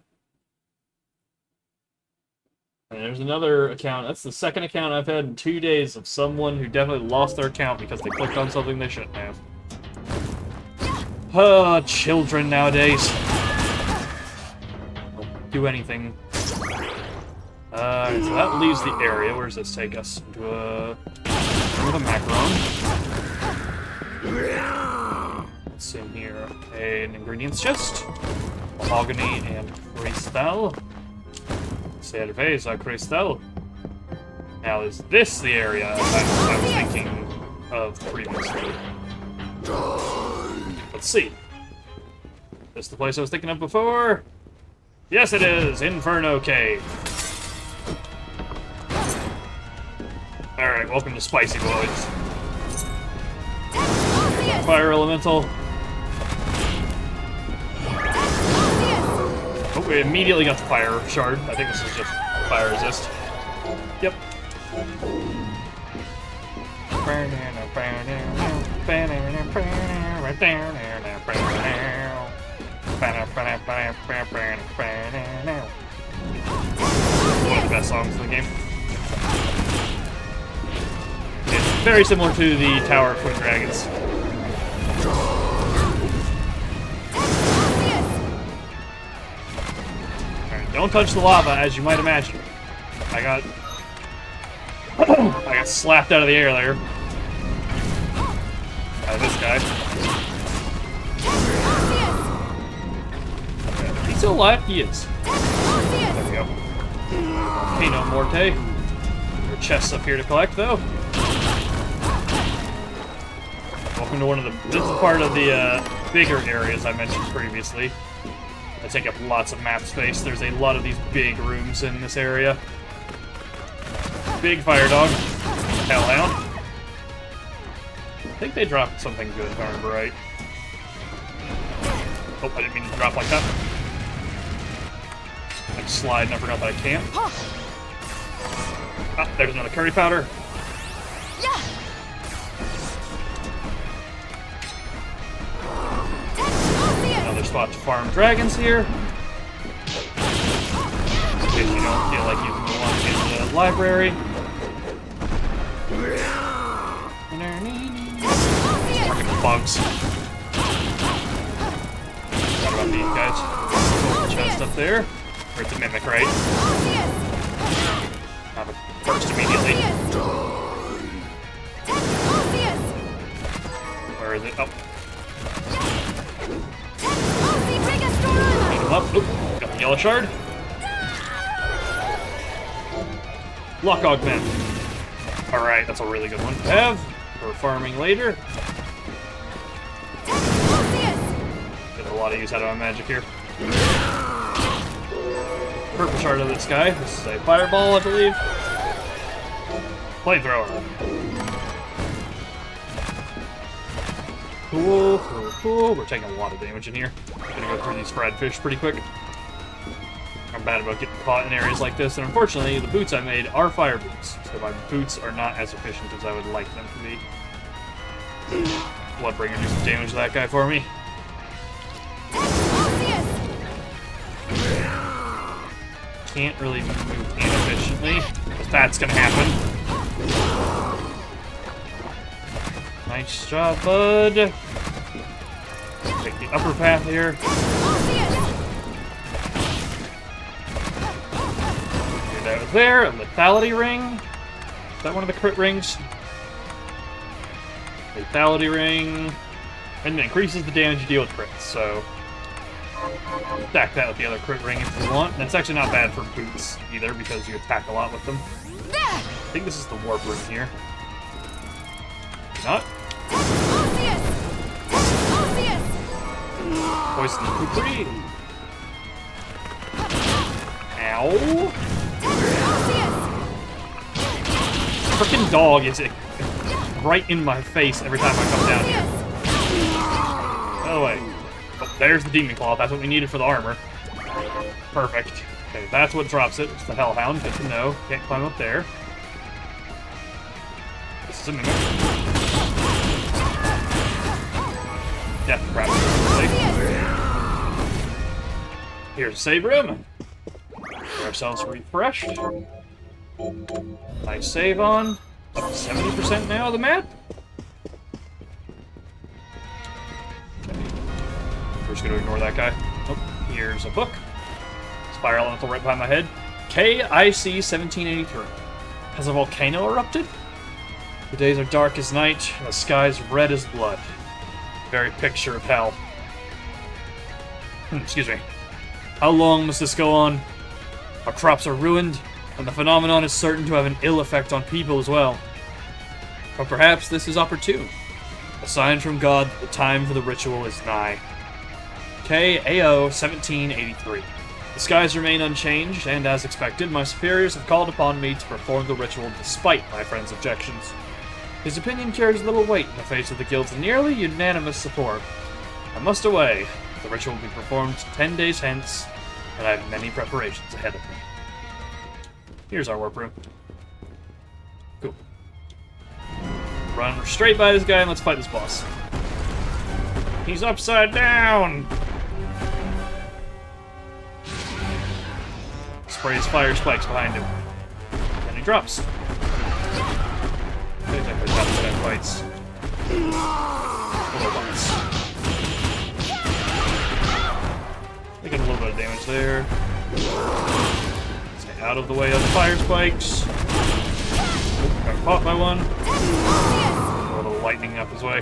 And there's another account. That's the second account I've had in 2 days of someone who definitely lost their account because they clicked on something they shouldn't have. Children nowadays. Don't do anything. So that leaves the area. Where does this take us? Into a macaron. What's in here? An ingredients chest. Mahogany and crystal. Cerveza crystal. Now, is this the area I was thinking of previously? Let's see. Is this the place I was thinking of before? Yes, it is! Inferno Cave. Alright, welcome to Spicy Boys. Fire Elemental. Oh, we immediately got the Fire Shard. I think this is just Fire Resist. Yep. One of the best songs in the game. It's very similar to the Tower of Twin Dragons. Alright, don't touch the lava, as you might imagine. I got slapped out of the air there. By this guy. Okay, he's still alive? He is. There we go. Pino Morte. Your chests up here to collect, though. Welcome to one of the... This is part of the bigger areas I mentioned previously. They take up lots of map space. There's a lot of these big rooms in this area. Big fire dog. Hellhound. I think they dropped something good, if I remember right. Oh, I didn't mean to drop like that. Like slide, and I forgot that I can't. Ah, there's another curry powder. Another spot to farm dragons here. In case you don't feel like you want to get in the library. Fucking bugs. What about these guys? Chest up there. Or it's a mimic, right? Have it burst immediately. Where is it? Oh. Beat him up. Oop. Got the yellow shard. Luck augment. Alright, that's a really good one to have for farming later. Get a lot of use out of my magic here. Purple shard of this guy. This is a fireball, I believe. Flamethrower. Cool, cool, cool. We're taking a lot of damage in here. Gonna go through these fried fish pretty quick. I'm bad about getting caught in areas like this, and unfortunately, the boots I made are fire boots, so my boots are not as efficient as I would like them to be. Bloodbringer, do some damage to that guy for me. Can't really move inefficiently, because that's gonna happen. Nice job, bud. Take the upper path here. Get out there, a lethality ring. Is that one of the crit rings? Lethality ring. And it increases the damage you deal with crits, so Stack that with the other crit ring if you want. And that's actually not bad for boots either, because you attack a lot with them. I think this is the warp room here. Not. Poison Kukri. Ow. Frickin' dog is right in my face every time I come down here. Oh, wait. Oh, there's the Demon Claw. That's what we needed for the armor. Perfect. Okay, that's what drops it. It's the Hellhound. Good to know. Can't climb up there. This is a mimic. Death Trap. Here's a save room. Get ourselves refreshed. Nice save on. Up to 70% now of the map. We're just gonna ignore that guy. Oh, here's a book. Spiral elemental right behind my head. KIC 1783. Has a volcano erupted? The days are dark as night, and the sky's red as blood. Very picture of hell. Excuse me. How long must this go on? Our crops are ruined, and the phenomenon is certain to have an ill effect on people as well. But perhaps this is opportune. A sign from God that the time for the ritual is nigh. KAO 1783. The skies remain unchanged, and as expected, my superiors have called upon me to perform the ritual despite my friend's objections. His opinion carries little weight in the face of the guild's nearly unanimous support. I must away. The ritual will be performed 10 days hence, and I have many preparations ahead of me. Here's our warp room. Cool. Run straight by this guy and let's fight this boss. He's upside down! Sprays fire spikes behind him. And he drops. I think that's how that fights. Taking a little bit of damage there. Stay out of the way of the fire spikes. Oh, got caught by one. A little lightning up his way.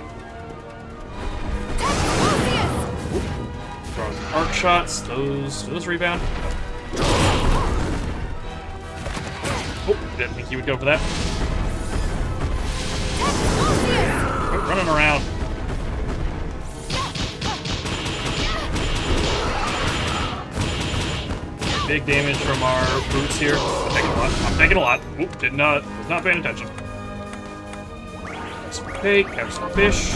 Throwing some arc shots. Those rebound. Oh, didn't think he would go for that. Oh, running around. Big damage from our boots here. I'm taking a lot. I'm taking a lot. Oop, was not paying attention. Have some cake, have some fish.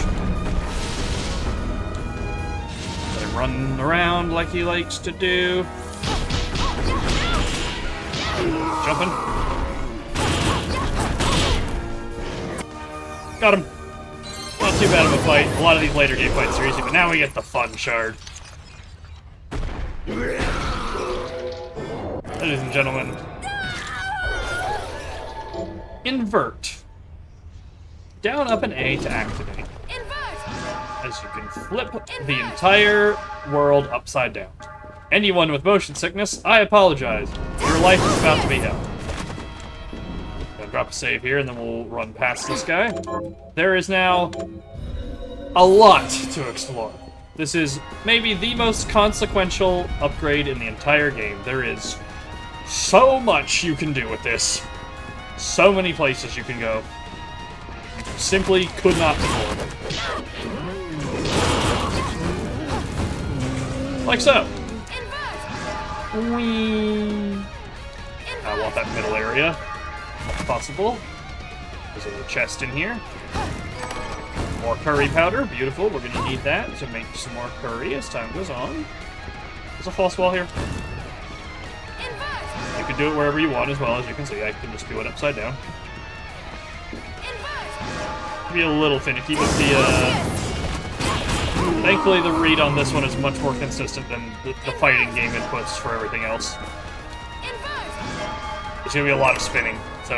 Let him run around like he likes to do. Jumping. Got him. Not too bad of a fight. A lot of these later game fights are easy, but now we get the fun shard. Ladies and gentlemen, invert. Down, up, and A to activate. As you can flip the entire world upside down. Anyone with motion sickness, I apologize. Your life is about to be hell. Gonna drop a save here, and then we'll run past this guy. There is now a lot to explore. This is maybe the most consequential upgrade in the entire game. There is so much you can do with this. So many places you can go. You simply could not before. Like so. Whee. I want that middle area, if possible. There's a little chest in here. More curry powder, beautiful. We're gonna need that to make some more curry as time goes on. There's a false wall here. You can do it wherever you want as well, as you can see. I can just do it upside down. Be a little finicky, but thankfully the read on this one is much more consistent than the fighting game inputs for everything else. There's gonna be a lot of spinning, so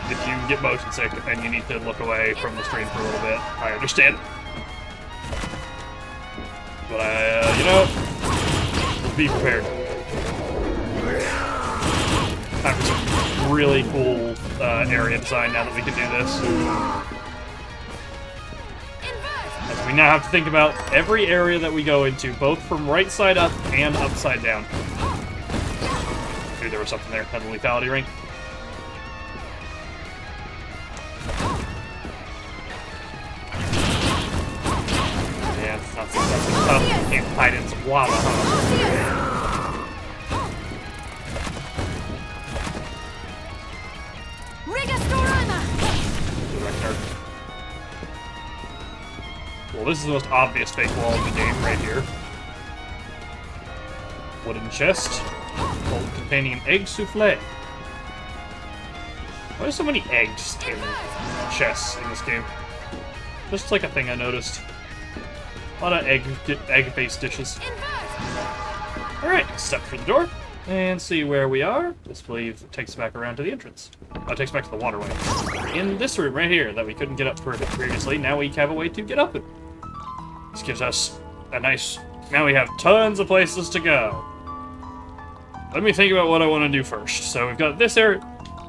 if you get motion sick and you need to look away from the screen for a little bit, I understand. But you know, be prepared. Having some really cool area design now that we can do this. As We now have to think about every area that we go into, both from right side up and upside down. Dude, there was something there. Had the lethality ring. Yeah, it's not so tough. Can't hide in some lava, huh? Well, this is the most obvious fake wall in the game right here. Wooden chest. Containing an egg souffle. Why are so many eggs in chests in this game? Just like a thing I noticed. A lot of egg-based dishes. Alright, step through the door and see where we are. This, I believe, takes us back around to the entrance. Oh, it takes us back to the waterway. In this room right here that we couldn't get up previously, now we have a way to get up it. This gives us a nice... Now we have tons of places to go. Let me think about what I want to do first. So we've got this area...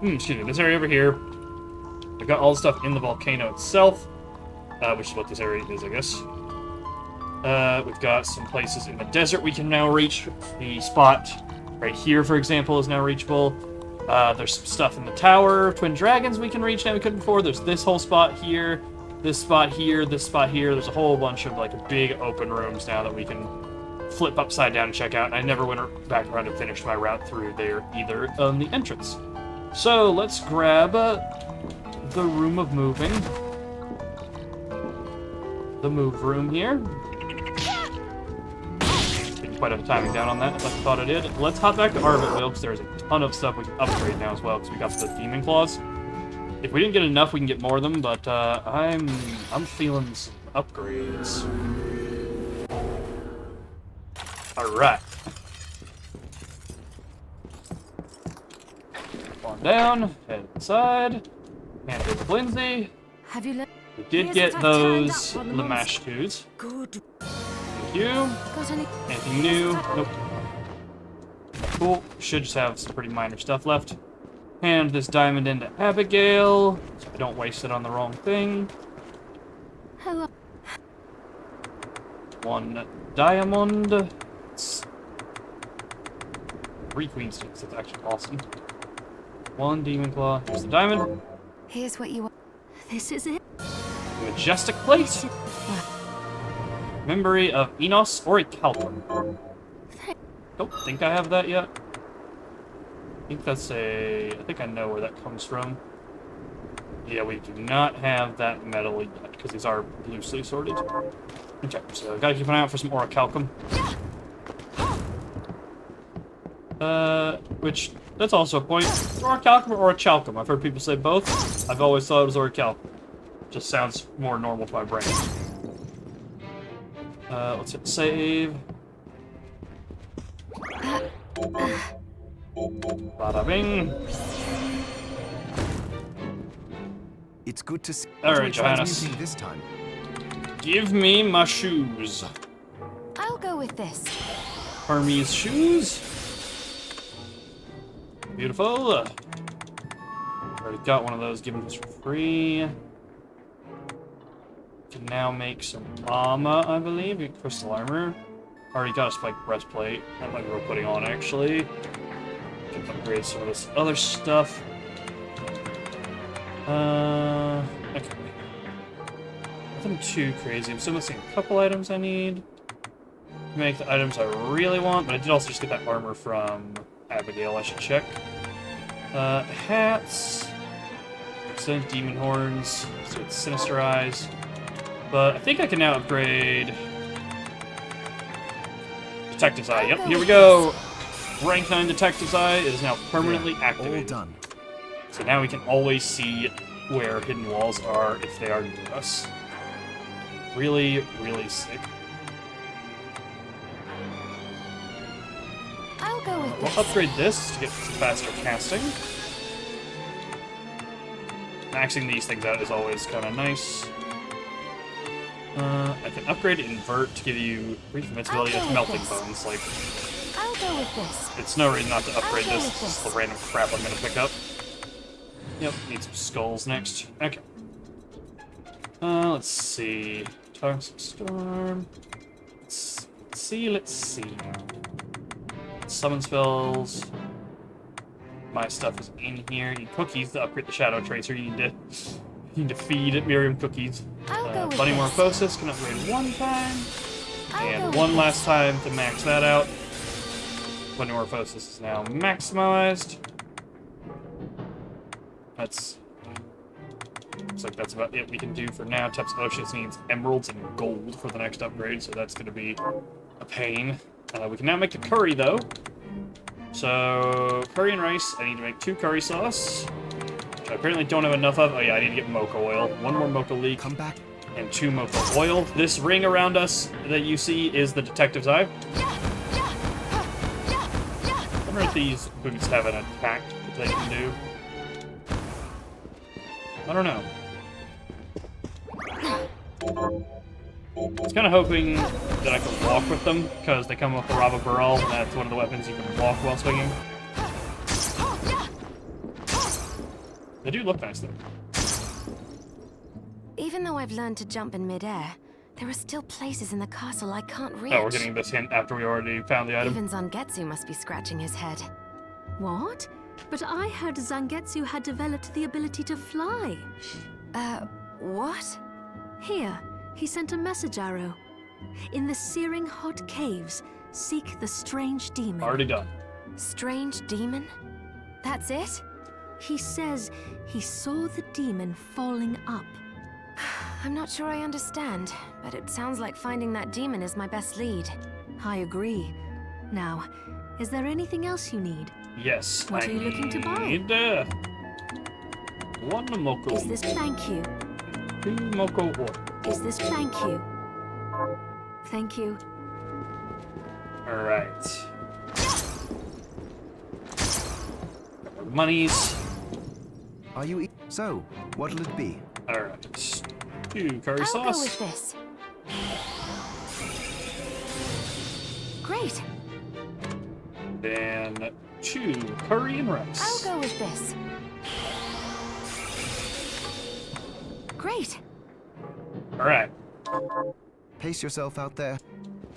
excuse me, this area over here. We've got all the stuff in the volcano itself, which is what this area is, I guess. We've got some places in the desert we can now reach. The spot right here, for example, is now reachable. There's some stuff in the tower. Twin Dragons we can reach now we couldn't before. There's this whole spot here. This spot here, this spot here. There's a whole bunch of like big open rooms now that we can flip upside down and check out. And I never went back around and finished my route through there either on the entrance. So let's grab the room of moving. The move room here. Didn't quite have the timing down on that like I thought I did. Let's hop back to Arvitville because there's a ton of stuff we can upgrade now as well because we got the Demon Claws. If we didn't get enough, we can get more of them, but I'm feeling some upgrades. Alright. On down, head inside, hand it to Lindsay. Have you let? We did get those Lamash 2s. Good. Thank you. Got any? Anything new? Nope. Cool. Should just have some pretty minor stuff left. Hand this diamond into Abigail, so I don't waste it on the wrong thing. Hello. One diamond. It's 3 queen sticks. That's actually awesome. 1 demon claw. Here's the diamond. Here's what you want. This is it. Majestic plate. Memory of Enos or a Calcum. Don't think I have that yet. I think that's a... I think I know where that comes from. Yeah, we do not have that metal yet, because these are loosely sorted. Okay, so gotta keep an eye out for some orichalcum. Which, that's also a point. Orichalcum or orichalcum? I've heard people say both. I've always thought it was orichalcum. Just sounds more normal to my brain. Let's hit save. Bada bing. It's good to see. All right, Johannes. This time. Give me my shoes. I'll go with this. Hermes shoes. Beautiful. Already got one of those given us for free. Can now make some armor, I believe. Get crystal armor. Already got a spiked breastplate. That might be worth putting on, actually. Can upgrade some of this other stuff. Okay. Nothing too crazy. I'm still missing a couple items I need to make the items I really want, but I did also just get that armor from Abigail. I should check. Hats. Excellent demon horns. So it's sinister eyes. But I think I can now upgrade Detective's Eye. Yep, here we go. Rank 9 Detective's Eye is now permanently activated. All done. So now we can always see where hidden walls are if they are near us. Really, really sick. I'll go with We'll this. upgrade this to get some faster casting. Maxing these things out is always kind of nice. I can upgrade Invert to give you brief invincibility of melting bones. Like, I'll go with this. it's no reason not to upgrade this. It's just the random crap I'm gonna pick up. Yep, need some skulls next. Okay. Let's see. Toxic Storm. Let's see. Summon spells. My stuff is in here. You need cookies to upgrade the Shadow Tracer. You need to feed Miriam cookies. I'll go with Bunny this. Morphosis can upgrade one time. I'll And go one with last time to max that out. Bunny Morphosis is now maximized. Looks like that's about it we can do for now. Tep's Oceans needs emeralds and gold for the next upgrade, so that's going to be a pain. We can now make the curry, though. So, curry and rice. I need to make 2 curry sauce, which I apparently don't have enough of. Oh yeah, I need to get mocha oil. 1 more mocha leek. Come back. And 2 mocha oil. This ring around us that you see is the detective's eye. I wonder if these boots have an attack that they can do. I don't know. I was kind of hoping that I could walk with them, because they come with the Rava Burl, and that's one of the weapons you can walk while swinging. They do look nice, though. Even though I've learned to jump in midair, there are still places in the castle I can't reach. Oh, we're getting this hint after we already found the item. Even Zangetsu must be scratching his head. What? But I heard Zangetsu had developed the ability to fly. What? Here, he sent a message arrow. In the searing hot caves, seek the strange demon. Already done. Strange demon? That's it? He says he saw the demon falling up. I'm not sure I understand, but it sounds like finding that demon is my best lead. I agree. Now, is there anything else you need? Yes, What are you looking to buy? need, 1 mocha Is leek, this thank you? 2 mocha oil. Is this thank you? Thank you. Alright. Monies. Are you so, what'll it be? Alright. 2 curry I'll sauce. go with this. Great. Then 2 curry and rice. I'll go with this. Great. Alright. Pace yourself out there.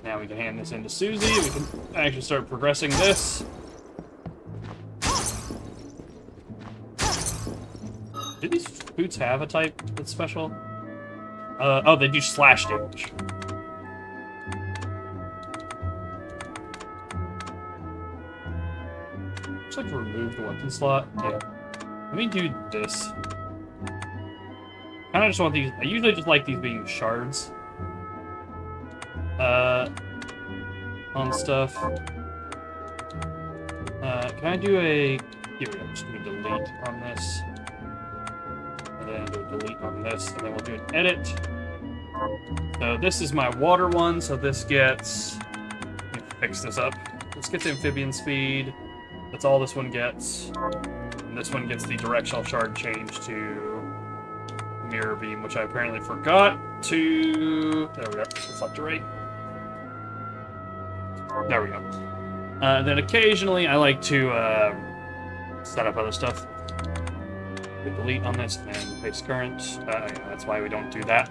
Now we can hand this in to Susie. We can actually start progressing this. Do these boots have a type that's special? Oh, they do slash damage. Looks like remove the weapon slot. Yeah. Let me do this. Kinda just want these. I usually just like these being shards. On stuff. Can I do a... Here we go, I'm just gonna delete on this. And then do a delete on this, and then we'll do an edit. So this is my water one, so this gets... Let me fix this up. This gets amphibian speed. That's all this one gets. And this one gets the directional shard change to mirror beam, which I apparently forgot to... There we go, reflect array. There we go. Then occasionally I like to set up other stuff. We delete on this and paste current. Yeah, that's why we don't do that.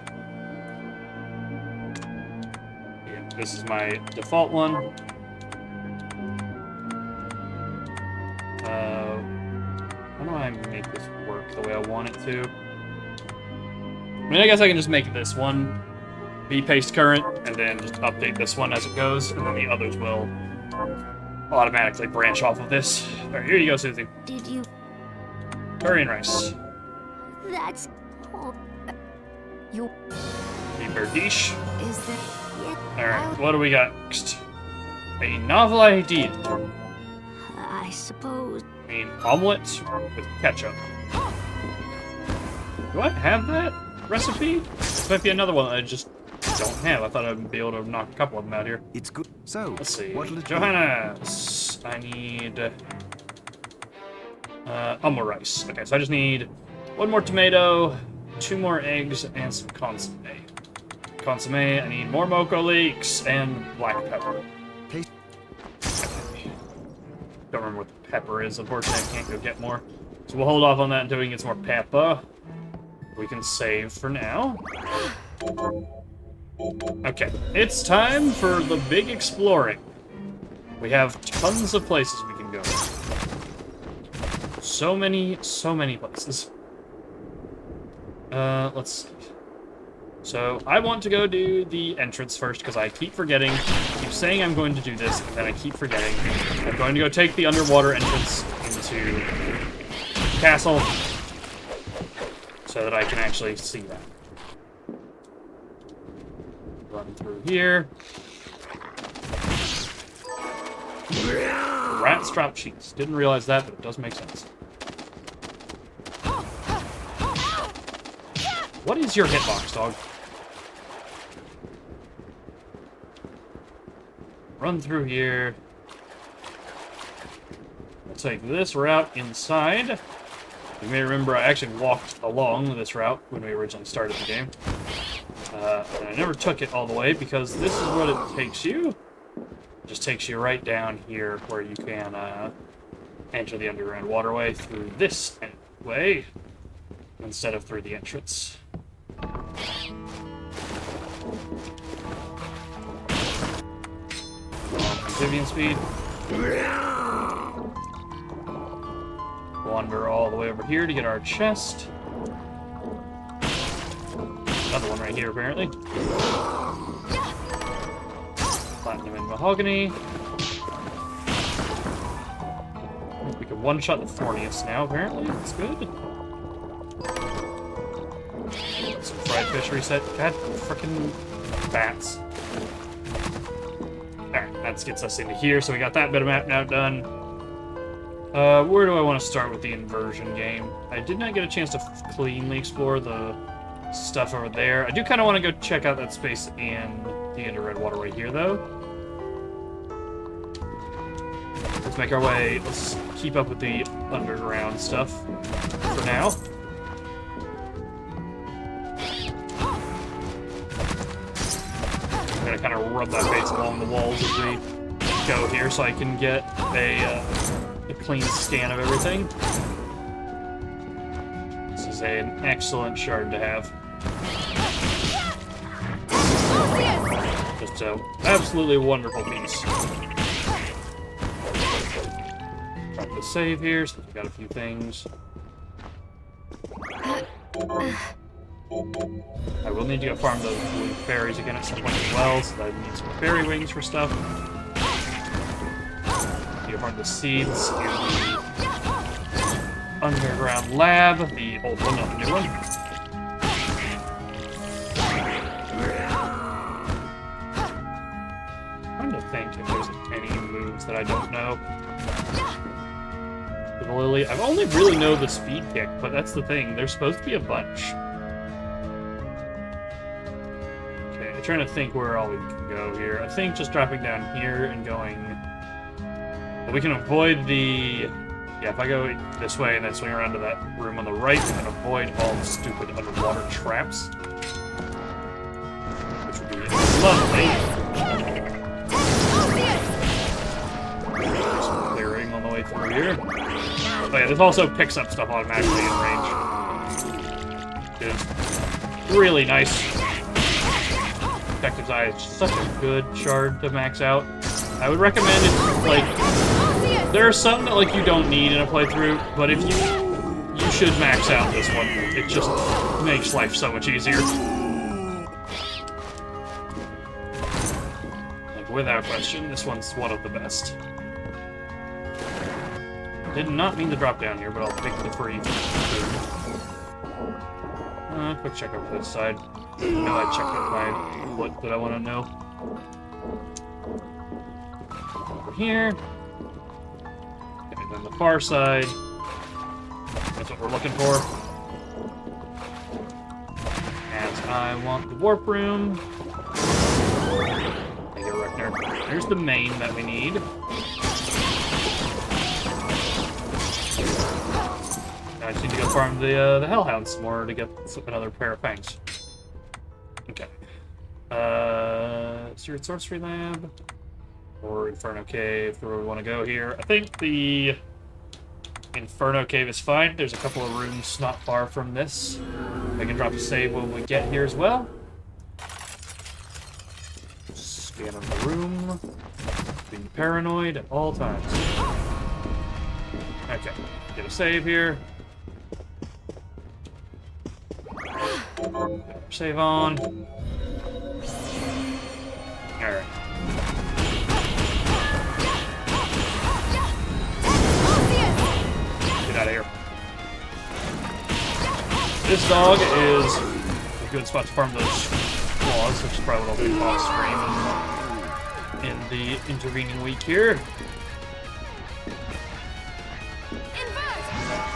Yeah, this is my default one. How do I make this work the way I want it to? I mean, I guess I can just make this one be paste current, and then just update this one as it goes, and then the others will automatically branch off of this. Alright, here you go, Susie. Did you... Curry and rice. That's... Oh, you... Keeper dish. Is that... Alright, what do we got next? A novel idea. I suppose. I mean, omelet with ketchup. Do I have that recipe? This might be another one that I just don't have. I thought I'd be able to knock a couple of them out here. It's good. So, Let's see. what'll it be? Johannes, I need omelet rice. Okay, so I just need 1 more tomato, 2 more eggs, and some consomme. Consomme, I need more mocha leeks and black pepper. Paste. Don't remember what the pepper is, unfortunately. I can't go get more. So we'll hold off on that until we can get some more pepper. We can save for now. Okay, it's time for the big exploring. We have tons of places we can go. So many places. Let's see. So, I want to go do the entrance first, because I keep forgetting. I keep saying I'm going to do this, and then I keep forgetting. I'm going to go take the underwater entrance into the castle, so that I can actually see that. Run through here. Rats drop cheese. Didn't realize that, but it does make sense. What is your hitbox, dog? Run through here. I'll take this route inside. You may remember I actually walked along this route when we originally started the game. And I never took it all the way because this is what it takes you. It just takes you right down here where you can enter the underground waterway through this way instead of through the entrance. Amphibian speed. Wander all the way over here to get our chest. Another one right here, apparently. Platinum and mahogany. We can one-shot the thorniest now, apparently. That's good. Some fried fish reset. God, frickin' bats. Alright, that gets us into here, so we got that bit of map now done. Where do I want to start with the inversion game? I did not get a chance to cleanly explore the stuff over there. I do kind of want to go check out that space in the Under-Red Waterway here, though. Let's make our way. Let's keep up with the underground stuff for now. I'm gonna kind of rub that base along the walls as we go here, so I can get a clean scan of everything. This is an excellent shard to have. Just an absolutely wonderful piece. Drop the save here, since we got a few things. I will need to go farm those blue fairies again at some point as well, so I need some fairy wings for stuff. Need to farm the seeds in the underground lab, the old one, not the new one. I'm trying to think if there's any moves that I don't know. For the Lily, I've only really know the speed kick, but that's the thing. There's supposed to be a bunch. Okay, I'm trying to think where all we can go here. I think just dropping down here and going... Well, we can avoid the... Yeah, if I go this way and then swing around to that room on the right, we can avoid all the stupid underwater traps. Which would be lovely. Some clearing on the way through here. Oh yeah, this also picks up stuff automatically in range. It is really nice. Detective's Eye is such a good shard to max out. I would recommend it, like... There are some that like you don't need in a playthrough, but if you should max out this one. It just makes life so much easier. Like without question, this one's one of the best. Did not mean to drop down here, but I'll pick the free food. Quick check over this side. No, I checked out my what that I want to know. Over here. And then the far side. That's what we're looking for. As I want the warp room. Thank you, Reckner. There's the main that we need. Now I just need to go farm the Hellhounds some more to get another pair of fangs. Okay. Secret Sorcery Lab. Or Inferno Cave, where we want to go here. I think the Inferno Cave is fine. There's a couple of rooms not far from this. I can drop a save when we get here as well. Scan of the room. Being paranoid at all times. Okay, get a save here. Save on. Alright. Get out of here. This dog is a good spot to farm those claws, which is probably what I'll do off screen in the intervening week here.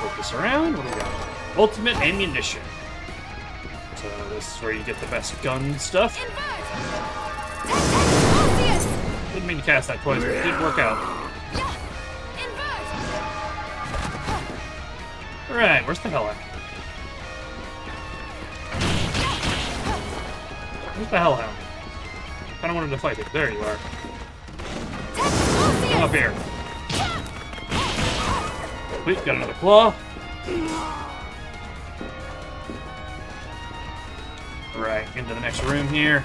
Focus around. What do we got? Ultimate ammunition. So this is where you get the best gun stuff. Didn't mean to cast that twice, but it did work out. Alright, where's the hell at? Where's the hellhound? I kinda wanted to fight it. There you are. Come up here. Wait, got another claw. Right, into the next room here.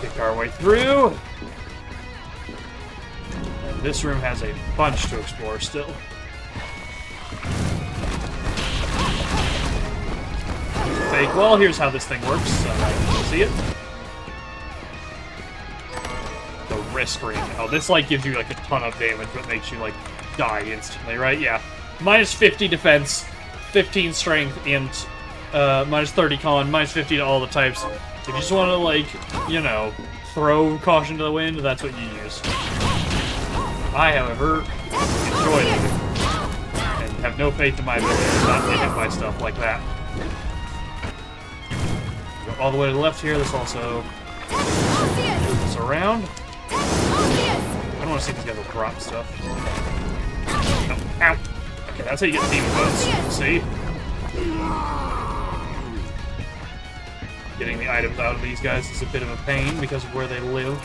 Pick our way through. And this room has a bunch to explore still. Fake wall, here's how this thing works. See it? The risk ring. Oh, this like gives you like a ton of damage, but makes you like die instantly, right? Yeah. Minus 50 defense, 15 strength, and minus 30 con, minus 50 to all the types. If you just want to like, you know, throw caution to the wind, that's what you use. I, however, enjoy it and have no faith in my ability to not get hit by stuff like that. Go all the way to the left here. This also moves around. I don't want to see these guys will drop stuff. No. Ow! Okay, that's how you get demon bones. See? Getting the items out of these guys is a bit of a pain because of where they live.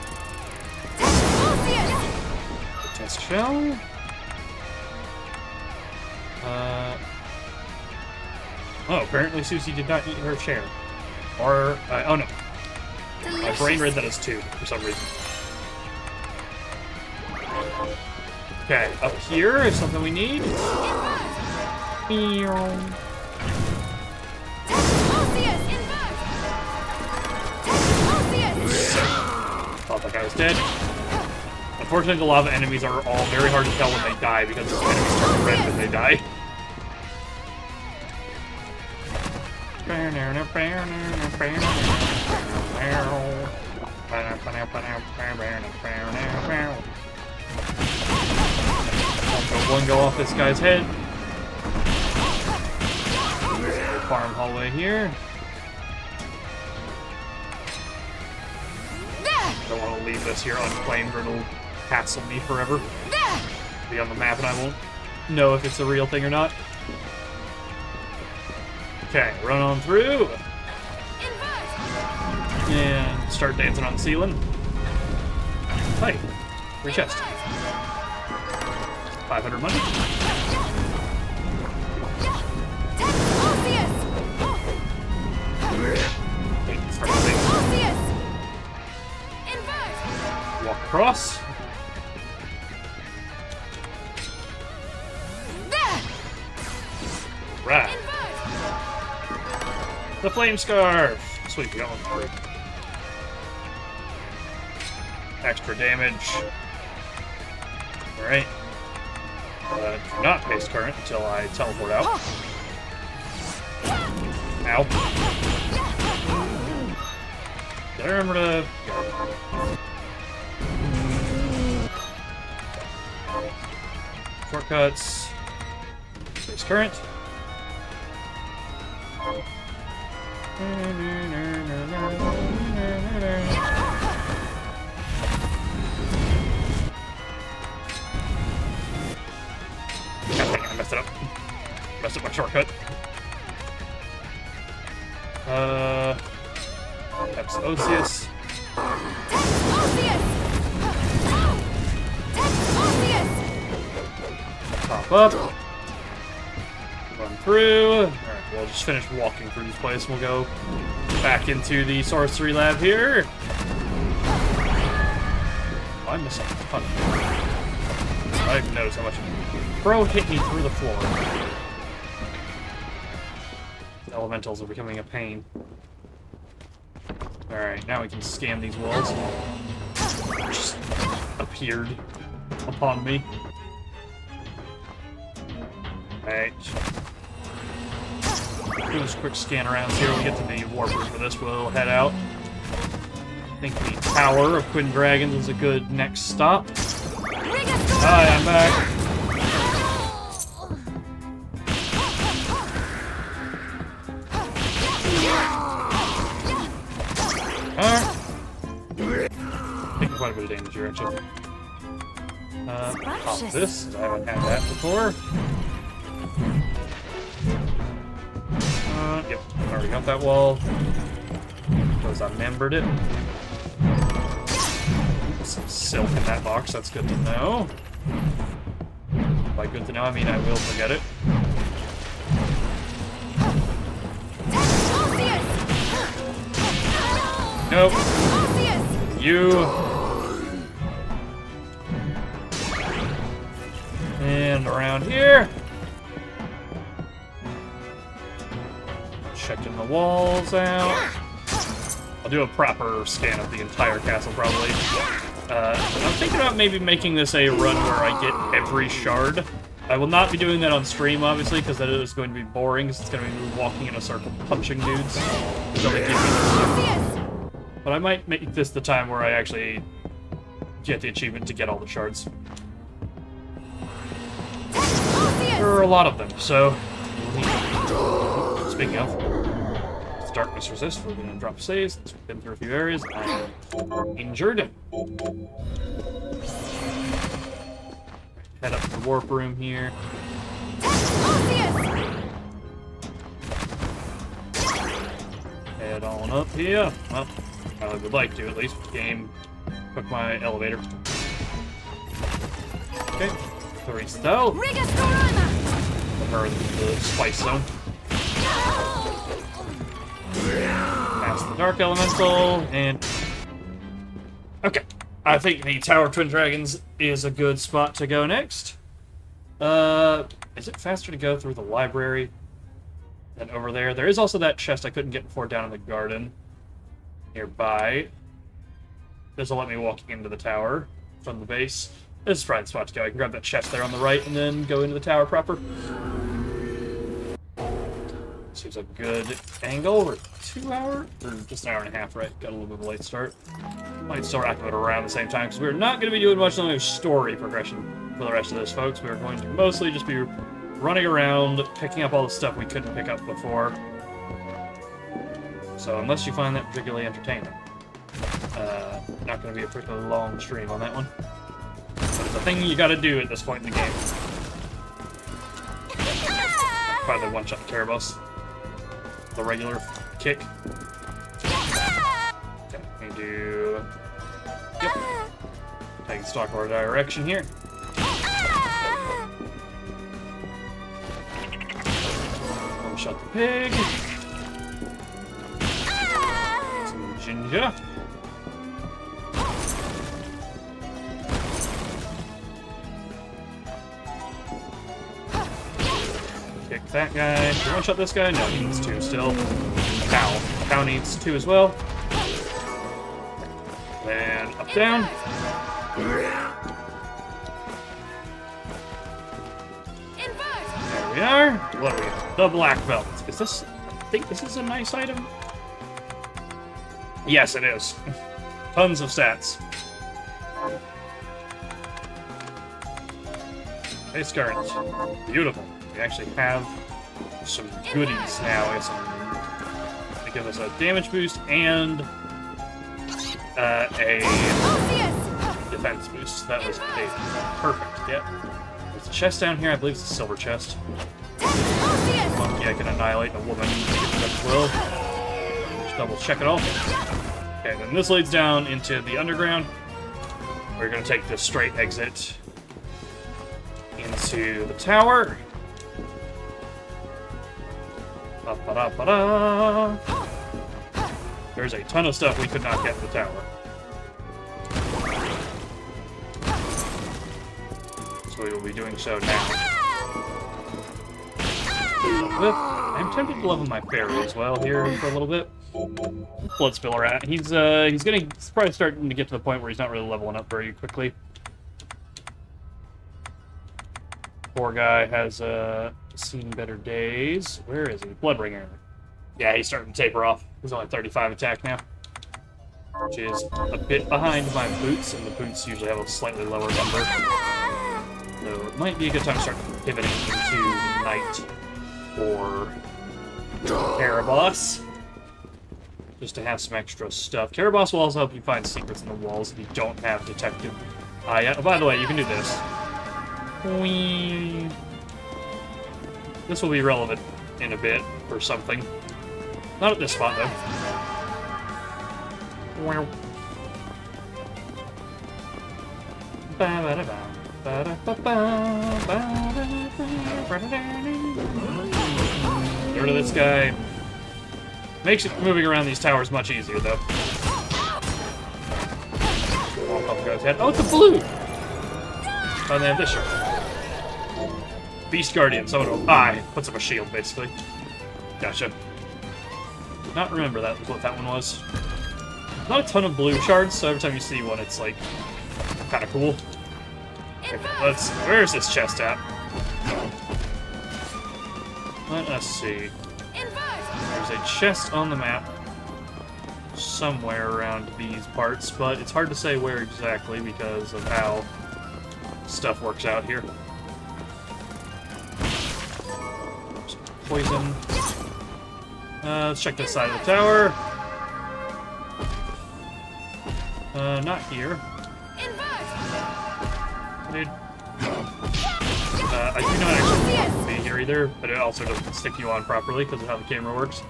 Test shell. Oh, apparently Susie did not eat her share. Or, oh no. My brain read that as 2 for some reason. Okay, up here is something we need. Thought that guy was dead. Unfortunately, the lava enemies are all very hard to tell when they die because the enemies turn red when they die. One go off this guy's head. Farm hallway here. I don't want to leave this here unclaimed or it'll hassle me forever. Be on the map and I won't know if it's a real thing or not. Okay, run on through. And start dancing on the ceiling. Hey, free chest. 500 money. Start the thing. Walk across. Right. The flame scarf. Sweet, we got one free. Extra damage. Alright. Do not paste current until I teleport out. Ow. Did I remember to... Shortcuts. Paste current. I messed it up. Messed up my shortcut. That's Osius. Pop up. Run through. Alright, we'll just finish walking through this place. We'll go back into the sorcery lab here. Oh, I'm missing a ton. I didn't notice how much Bro hit me through the floor. The elementals are becoming a pain. Alright, now we can scan these walls. Just appeared upon me. Alright. Do this quick scan around here. When we get to the warp room for this, we'll head out. I think the Tower of Twin Dragons is a good next stop. Hi, I'm back. Alright. Taking quite a bit of damage here, actually. Pop this, I haven't had that before. Yep, already got that wall. Because I remembered it. Some silk in that box, that's good to know. By good to know, I mean I will forget it. Nope. You. And around here. Checking the walls out. I'll do a proper scan of the entire castle, probably. I'm thinking about maybe making this a run where I get every shard. I will not be doing that on stream, obviously, because that is going to be boring, because it's going to be me walking in a circle punching dudes. So they give me but I might make this the time where I actually get the achievement to get all the shards. There are a lot of them, so... Speaking of, it's darkness resist, we're going to drop saves. Let's been through a few areas. I'm injured. Head up to the warp room here. Head on up here. Well, I would like to, at least. Game. Took my elevator. Okay. 3 stealth. Or the spice zone. Mask the Dark Elemental, and... Okay. I think the Tower of Twin Dragons is a good spot to go next. Is it faster to go through the library than over there? There is also that chest I couldn't get before down in the garden nearby. This will let me walk into the tower from the base. This is probably the spot to go. I can grab that chest there on the right and then go into the tower proper. Seems like a good angle. We're 2 hours, or just an hour and a half, right? Got a little bit of a late start. Might still rack it around the same time, because we're not going to be doing much on story progression for the rest of this, folks. We're going to mostly just be running around, picking up all the stuff we couldn't pick up before. So unless you find that particularly entertaining, not going to be a particularly long stream on that one. But it's a thing you got to do at this point in the game. Finally one-shot the Terabos. The regular kick. Okay, we do... Yep. Take stock our direction here. One-shot the pig. Some ginger. Kick that guy. Do you one-shot this guy? No, he needs 2 still. Cow. Cow needs 2 as well. Then up, down. There we are. What do we have? The black belt. Is this... I think this is a nice item. Yes, it is. Tons of stats. Face current. Beautiful. We actually have some goodies now. They give us a damage boost and a defense boost. That was perfect. Yep. There's a chest down here. I believe it's a silver chest. Monkey, I can annihilate a woman as well. Just double check it all. Okay, then this leads down into the underground. We're going to take the straight exit into the tower. Ba-ba-da-ba-da. There's a ton of stuff we could not get in the tower. So we will be doing so now. I'm tempted to level my fairy as well here for a little bit. Bloodspiller rat. He's probably starting to get to the point where he's not really leveling up very quickly. Poor guy has seen better days. Where is he? Bloodbringer. Yeah, he's starting to taper off. He's only 35 attack now, which is a bit behind my boots, and the boots usually have a slightly lower number. So it might be a good time to start pivoting into Knight or Caraboss, just to have some extra stuff. Caraboss will also help you find secrets in the walls if you don't have detective eye yet. Oh, by the way, you can do this. Whee. This will be relevant in a bit for something. Not at this spot, though. Wow. Get rid of this guy. Makes it moving around these towers much easier, though. Oh, it's a blue! Oh, they have this shirt. Beast Guardian, someone will puts up a shield, basically. Gotcha. Did not remember that was what that one was. Not a ton of blue shards, so every time you see one, it's like kind of cool. Okay, where's this chest at? Let us see. There's a chest on the map somewhere around these parts, but it's hard to say where exactly because of how stuff works out here. Poison. Let's check this side of the tower. Not here. Dude. I do not actually be here either, but it also doesn't stick you on properly because of how the camera works.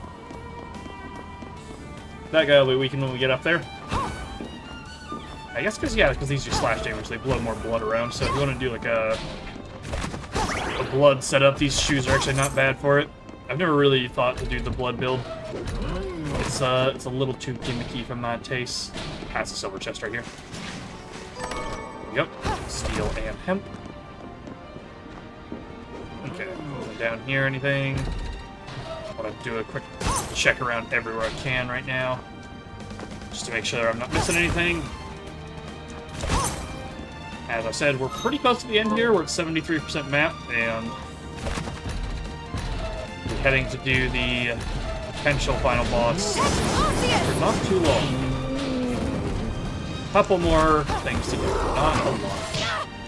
That guy will be weakened when we get up there. I guess because these do slash damage, they blow more blood around, so if you want to do like a blood setup, these shoes are actually not bad for it. I've never really thought to do the blood build. It's a little too gimmicky for my taste. That's a silver chest right here. Yep, steel and hemp. Okay, going down here, anything? I want to do a quick check around everywhere I can right now, just to make sure I'm not missing anything. As I said, we're pretty close to the end here. We're at 73% map, and we're heading to do the potential final boss for not too long. Couple more things to do, not a lot.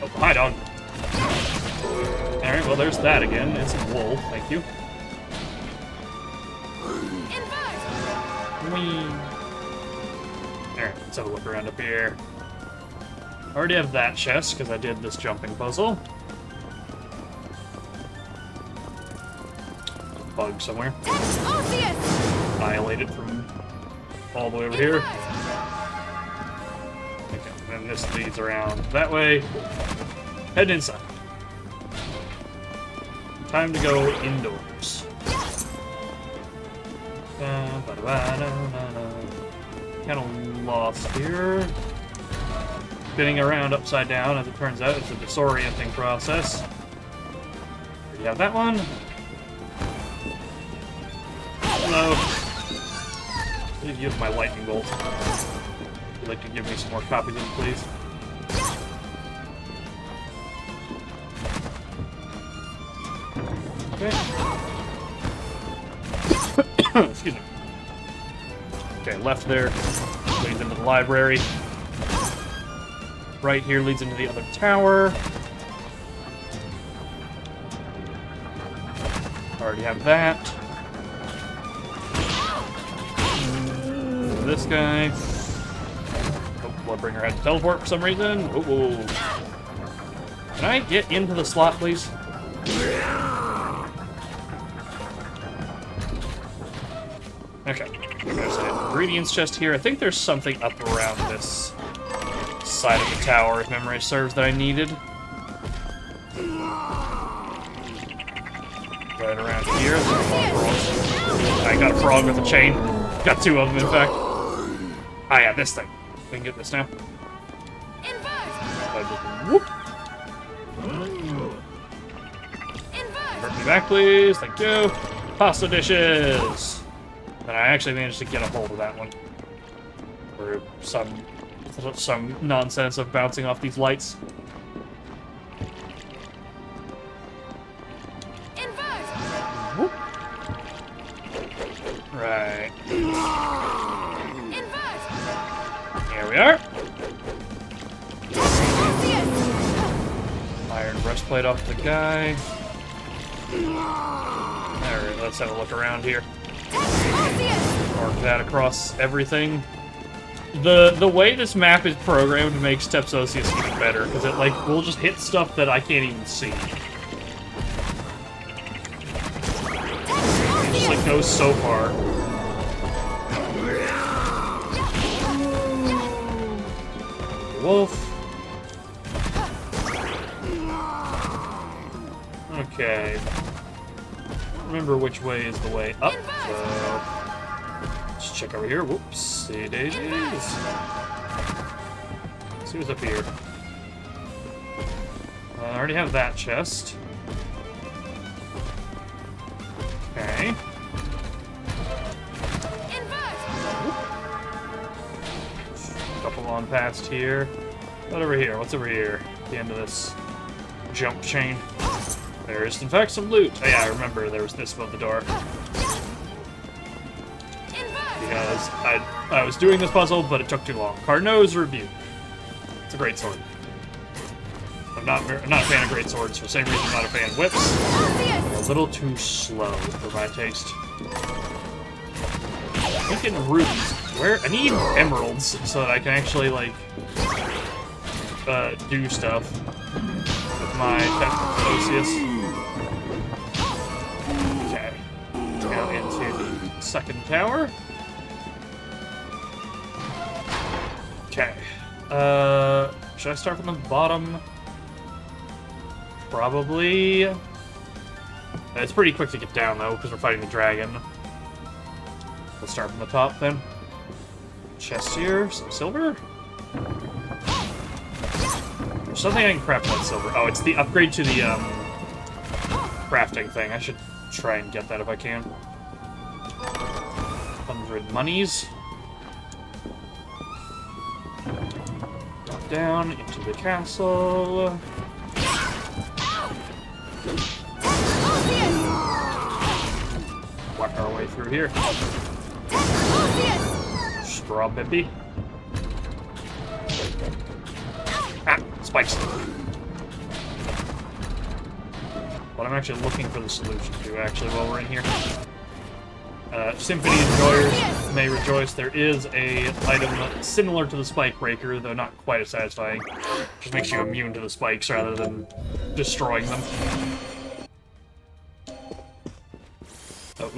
Oh, hi, dog. Alright, well, there's that again. It's a wool, thank you. Whee. Alright, let's have a look around up here. I already have that chest, because I did this jumping puzzle. Bug somewhere. Annihilate it from all the way over here. Okay, and this leads around that way. Head inside. Time to go indoors. Kind of lost here. Spinning around upside down, as it turns out, it's a disorienting process. You have that one. Hello. Please use my lightning bolt. Would you like to give me some more copies of it, please? Okay. Excuse me. Okay, left there leads into the library. Right here leads into the other tower. Already have that. This guy. Oh, Bloodbringer had to teleport for some reason. Oh. Can I get into the slot, please? Okay. There's an ingredients chest here. I think there's something up around this side of the tower, if memory serves, that I needed. Right around here. I got a frog with a chain. Got two of them, in fact. Ah, yeah, this thing. We can get this now. Whoop. Hurt me back, please. Thank you. Pasta dishes. And I actually managed to get a hold of that one. For some nonsense of bouncing off these lights. Whoop. Right. Here we are. Iron breastplate off the guy. Alright, let's have a look around here. Mark that across everything. The way this map is programmed makes Tepsosius even better, because it like will just hit stuff that I can't even see. It just like goes so far. Wolf. Okay. Remember which way is the way up, so let's check over here. Whoopsie daisies. See what's up here. I already have that chest. Okay. Couple on past here. What over here? What's over here? At the end of this jump chain. There is, in fact, some loot. Oh, yeah, I remember there was this above the door. Because I was doing this puzzle, but it took too long. Carnot's Rebuke. It's a great sword. I'm not a fan of great swords. For the same reason I'm not a fan of whips. They're a little too slow for my taste. I'm getting rubies. Where? I need emeralds so that I can actually, like, do stuff with my Tepsosius. Okay. Go into the second tower. Okay. Should I start from the bottom? Probably. It's pretty quick to get down, though, because we're fighting the dragon. Let's start from the top, then. Chest here. Some silver? There's something I can craft with silver. Oh, it's the upgrade to the, crafting thing. I should try and get that if I can. 100 monies. Drop down into the castle. Work our way through here. Straw Bippy. Ah, spikes. But I'm actually looking for the solution to, actually, while we're in here. Symphony enjoyers may rejoice. There is a item similar to the Spike Breaker, though not quite as satisfying. Just makes you immune to the spikes rather than destroying them. Oh.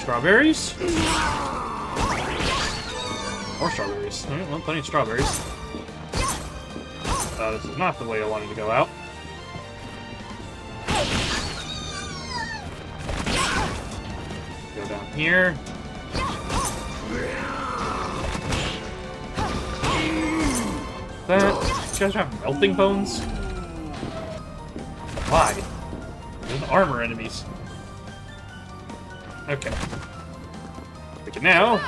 Strawberries? More strawberries. Alright, well, plenty of strawberries. This is not the way I wanted to go out. Go down here. That. You guys have melting bones? Why? There's armor enemies. Okay. We can now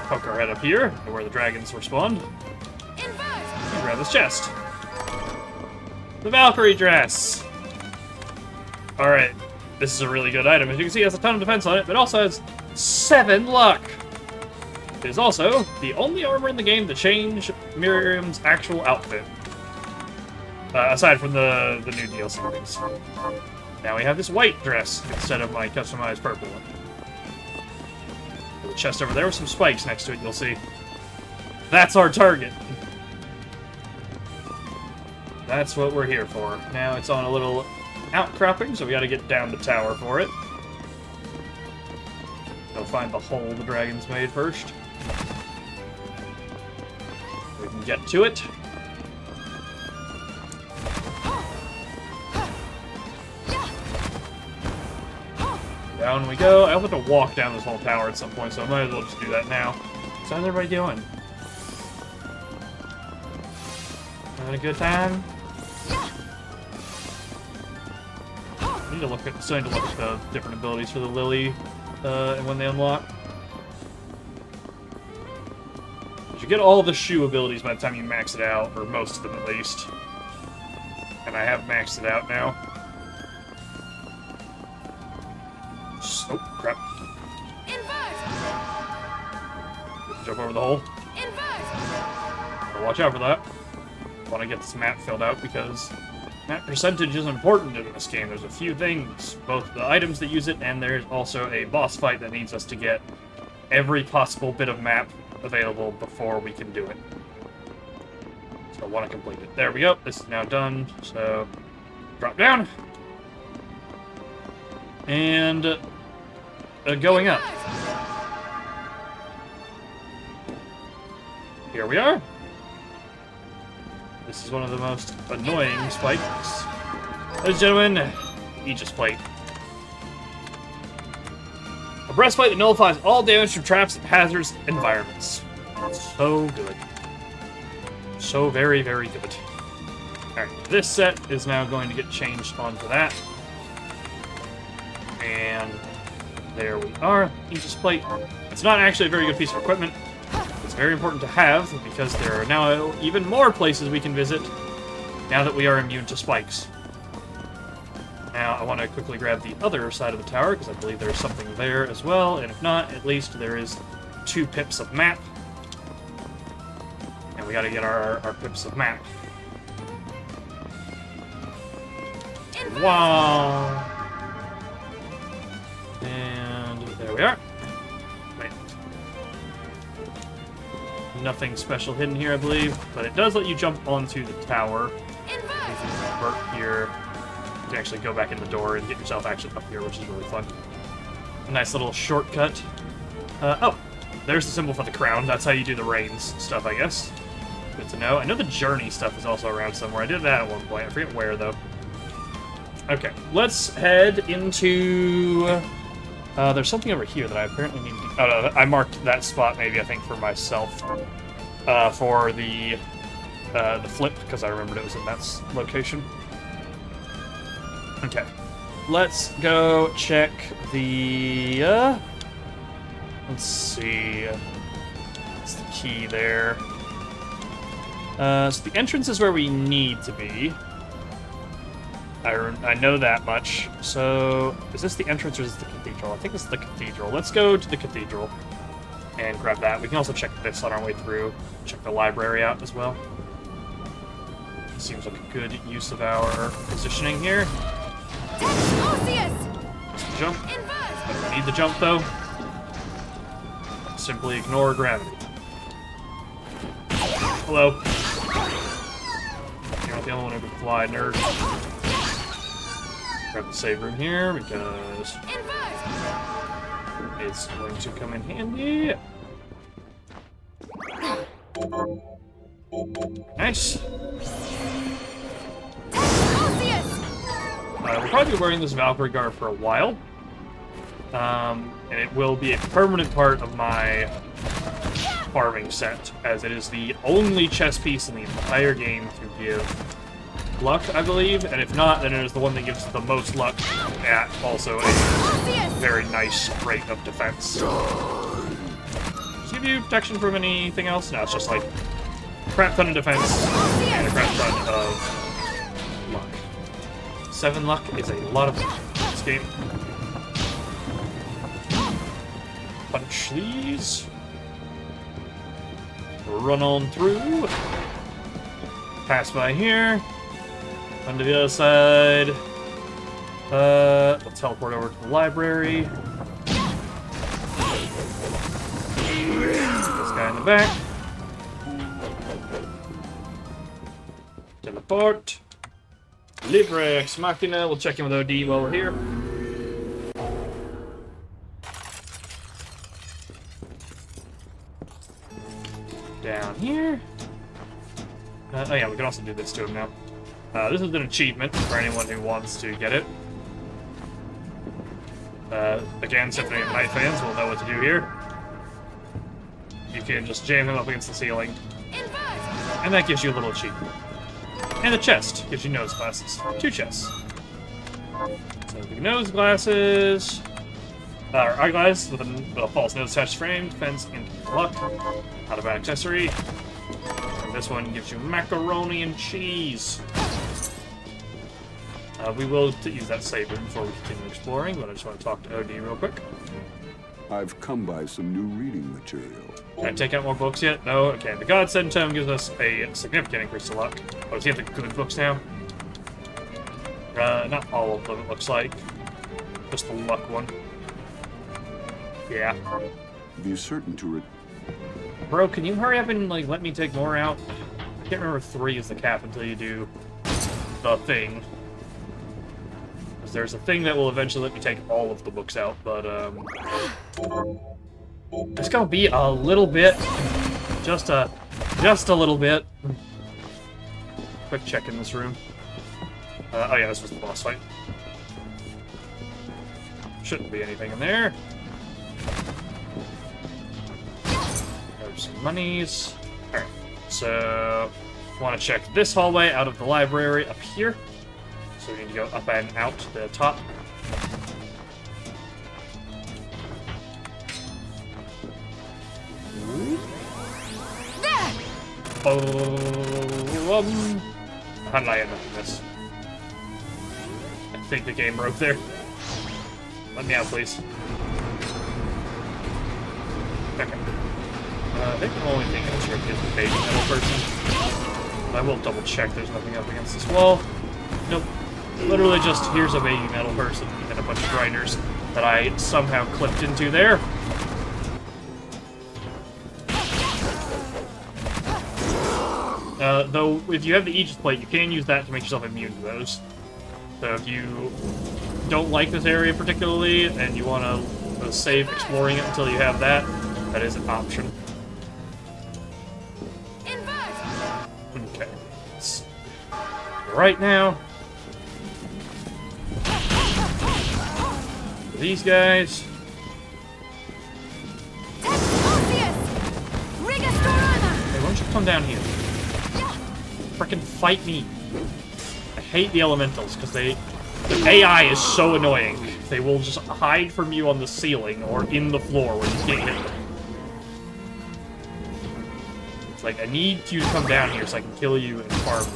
poke our head up here, to where the dragons were spawned, and grab this chest. The Valkyrie dress! Alright, this is a really good item. As you can see, it has a ton of defense on it, but it also has 7 luck! It is also the only armor in the game to change Miriam's actual outfit. Aside from the new DLC things. Now we have this white dress instead of my customized purple one. The chest over there with some spikes next to it, you'll see. That's our target. That's what we're here for. Now it's on a little outcropping, so we gotta get down the tower for it. Go find the hole the dragon's made first. We can get to it. Down we go. I have to walk down this whole tower at some point, so I might as well just do that now. So how's everybody doing? Having a good time? I need to look at, starting to look at the different abilities for the Lily, and when they unlock. You get all the shoe abilities by the time you max it out, or most of them at least. And I have maxed it out now. Oh, crap. Jump over the hole. Gotta watch out for that. I want to get this map filled out because map percentage is important in this game. There's a few things, both the items that use it, and there's also a boss fight that needs us to get every possible bit of map available before we can do it. So I want to complete it. There we go. This is now done. So drop down. And going up. Here we are. This is one of the most annoying spikes. Ladies and gentlemen, Aegis Plate. A breastplate that nullifies all damage from traps and hazardous environments. So good. So very, very good. Alright, this set is now going to get changed onto that. And there we are. Aegis Plate. It's not actually a very good piece of equipment. It's very important to have, because there are now even more places we can visit now that we are immune to spikes. Now, I want to quickly grab the other side of the tower, because I believe there's something there as well, and if not, at least there is 2 pips of map. And we gotta get our pips of map. Wow! And there we are. Wait. Nothing special hidden here, I believe, but it does let you jump onto the tower. If you convert here, you can actually go back in the door and get yourself actually up here, which is really fun. A nice little shortcut. Oh, there's the symbol for the crown. That's how you do the reigns stuff, I guess. Good to know. I know the journey stuff is also around somewhere. I did that at one point. I forget where, though. Okay, let's head into... there's something over here that I apparently need to... Oh, no, I marked that spot, maybe, I think, for myself. For the flip, because I remembered it was in that location. Okay. Let's go check the... let's see... What's the key there? So the entrance is where we need to be. I know that much. So, is this the entrance or is this the cathedral? I think this is the cathedral. Let's go to the cathedral and grab that. We can also check this on our way through. Check the library out as well. Seems like a good use of our positioning here. Jump. I don't need the jump, though. Simply ignore gravity. Hello. You're not the only one who can fly, nerd. Grab the save room here, because it's going to come in handy. Nice. We'll probably be wearing this Valkyrie garb for a while. And it will be a permanent part of my farming set, as it is the only chess piece in the entire game to give luck, I believe, and if not, then it is the one that gives the most luck at also a very nice rate of defense. Does it give you protection from anything else? No, it's just like a crap ton of defense and a crap ton of luck. 7 luck is a lot of luck in this game. Punch these. Run on through. Pass by here. On to the other side. We'll teleport over to the library. This guy in the back. Teleport. Libre Ex Machina. We'll check in with OD while we're here. Down here. Oh yeah, we can also do this to him now. This is an achievement for anyone who wants to get it. Again, Symphony of the Night fans will know what to do here. You can just jam him up against the ceiling, and that gives you a little achievement. And the chest gives you nose glasses. 2 chests. So the nose glasses, or eyeglasses with a false nose attached frame, defense, and luck. Out of an accessory. And this one gives you macaroni and cheese. We will use that save room before we continue exploring, but I just want to talk to OD real quick. I've come by some new reading material. Can I take out more books yet? No? Okay, the Godsend Tome gives us a significant increase to luck. Oh, does he have the good books now? Not all of them, it looks like. Just the luck one. Yeah. Be certain to Bro, can you hurry up and, like, let me take more out? I can't remember if 3 is the cap until you do the thing. Because there's a thing that will eventually let me take all of the books out, but, it's gonna be a little bit. Just a little bit. Quick check in this room. Oh yeah, this was the boss fight. Shouldn't be anything in there. There's some monies. Alright, so want to check this hallway out of the library up here. So we need to go up and out the top. How did I end up in this? I think the game broke there. Let me out, please. Okay. I think the only thing in this room is the baby metal person. I will double check there's nothing up against this wall. Nope. Literally just, here's a baby metal person and a bunch of grinders that I somehow clipped into there. Though, if you have the Aegis plate, you can use that to make yourself immune to those. So if you don't like this area particularly, and you want to save exploring it until you have that, that is an option. Okay. Right now, these guys. Hey, why don't you come down here? Frickin' fight me. I hate the elementals because the AI is so annoying. They will just hide from you on the ceiling or in the floor when you can't hit them. It's like, I need you to come down here so I can kill you and farm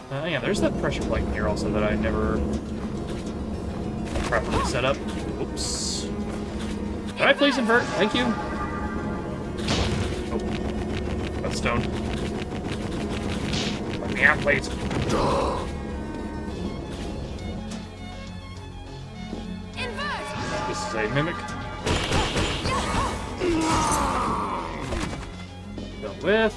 you. Yeah, there's that pressure plate in here also that I never properly set up. Oops. Can I please invert? Thank you. Stone. Let me out, please. This is a mimic. Dealt with.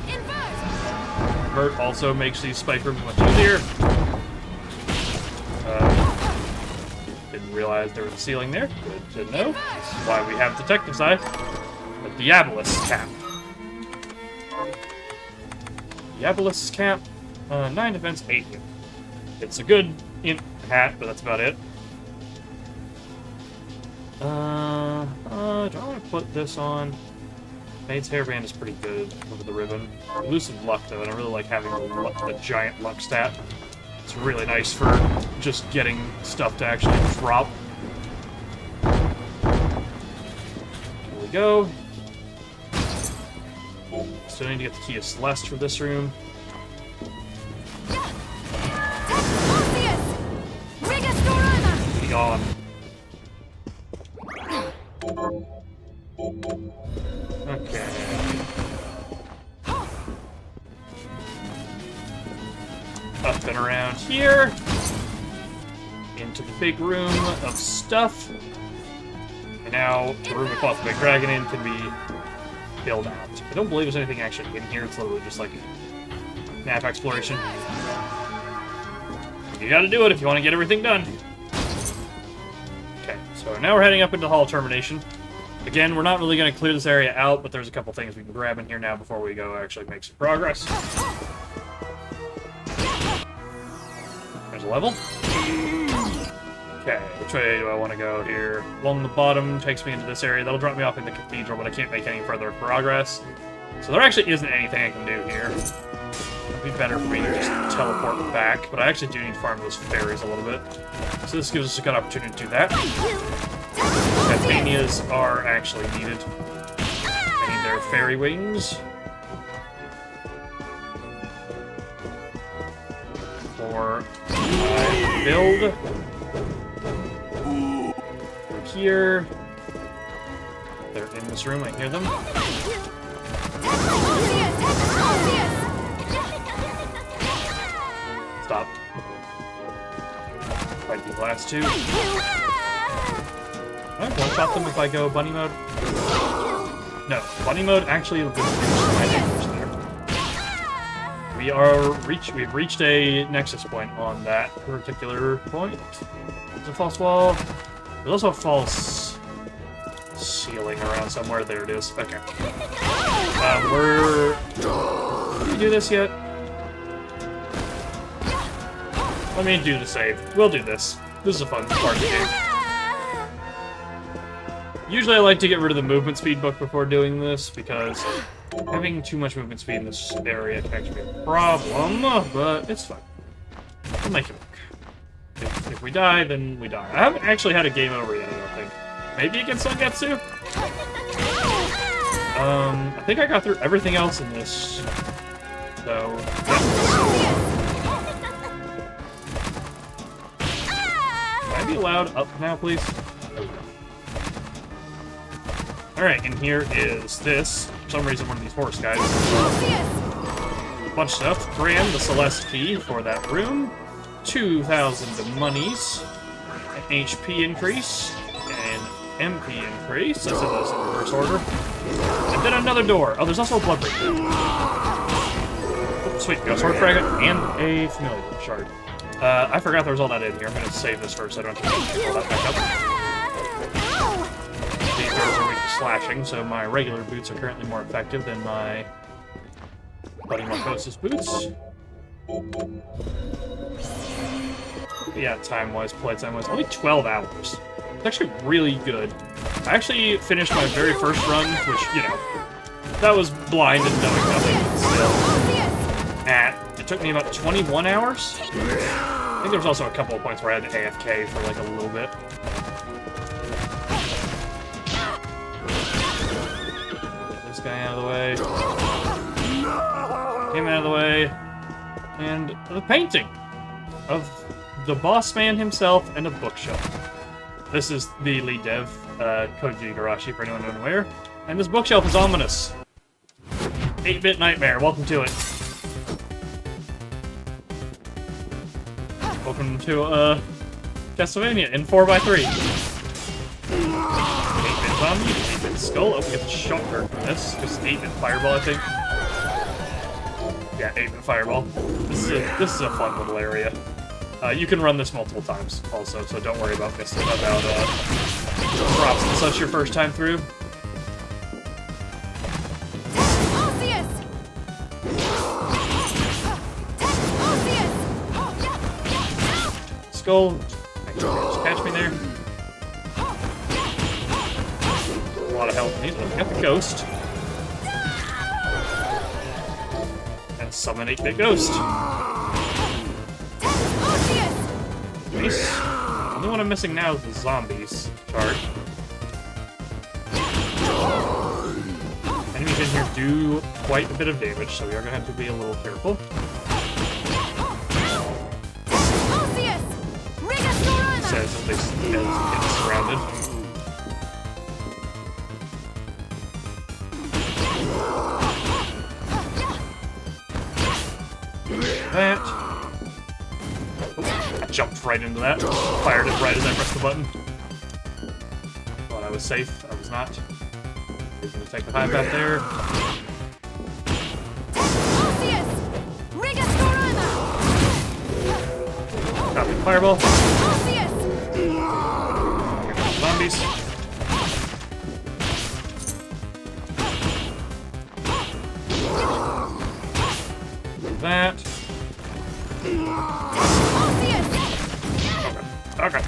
Invert also makes these spike rooms much easier. Didn't realize there was a ceiling there. Good to know. That's why we have detective side. Diabolus cap. Diabolus cap. 9 defense, 8 hit. It's a good int hat, but that's about it. Do I want to put this on? Maid's hairband is pretty good over the ribbon. Elusive luck, though, and I really like having the giant luck stat. It's really nice for just getting stuff to actually drop. Here we go. Still need to get the key of Celeste for this room. Be gone. Okay. Up and around here. Into the big room of stuff. And now the room we fought the big dragon in can be filled out. I don't believe there's anything actually in here. It's literally just like map exploration. You gotta do it if you want to get everything done. Okay, so now we're heading up into Hall of Termination. Again, we're not really going to clear this area out, but there's a couple things we can grab in here now before we go actually make some progress. There's a level. Okay, which way do I want to go here? Along the bottom takes me into this area. That'll drop me off in the cathedral, but I can't make any further progress. So there actually isn't anything I can do here. It'd be better for me to just teleport back, but I actually do need to farm those fairies a little bit. So this gives us a good opportunity to do that. Cathanias are actually needed. I need their fairy wings. For my build. Through here. They're in this room, I hear them. Stop. Fight these last two. I one-shot them if I go bunny mode? No, bunny mode actually reduces my damage there. We've reached a nexus point on that particular point. There's a false wall. There's also a false ceiling around somewhere. There it is. Okay. Did we do this yet? Let me do the save. We'll do this. This is a fun part of the game. Usually I like to get rid of the movement speed book before doing this, because having too much movement speed in this area can actually be a problem, but it's fine. We'll make it work. If we die, then we die. I haven't actually had a game over yet, I don't think. Maybe against Zangetsu? I think I got through everything else in this, so... Can I be allowed up now, please? There we go. Alright, and here is this. For some reason, one of these horse guys. A bunch of stuff. Grand, the Celeste key for that room. 2,000 monies. An HP increase. An MP increase. I said those in reverse order. And then another door. Oh, there's also a blood break. Oh, sweet, got a sword fragment and a familiar shard. I forgot there was all that in here. I'm gonna save this first so I don't have to pull that back up. These girls are weak to slashing, so my regular boots are currently more effective than my Buddy Marcosis boots. Yeah, time-wise, playtime-wise, only 12 hours. It's actually really good. I actually finished my very first run, which, you know, that was blind and knowing nothing still. It took me about 21 hours. I think there was also a couple of points where I had to AFK for like a little bit. Get this guy out of the way. Him out of the way. And the painting of the boss man himself and a bookshelf. This is the lead dev, Koji Igarashi, for anyone unaware. And this bookshelf is ominous. 8-bit nightmare, welcome to it. Welcome to, Castlevania in 4x3. 8-bit zombie, 8-bit skull. Oh, we get the shotgun from this. Just 8-bit fireball, I think. Yeah, 8-bit fireball. This is a fun little area. You can run this multiple times, also, so don't worry about missing about props and such your first time through. Skull. Just catch me there. A lot of health in these. Oh, we got the ghost. And summon 8-bit ghost. Nice. The only one I'm missing now is the zombies chart. Enemies in here do quite a bit of damage, so we are going to have to be a little careful. Says as it gets surrounded. That. I jumped right into that. Fired it right as I pressed the button. Thought I was safe. I was not. He's gonna take the high path there. Copy the fireball. Zombies. That. Okay.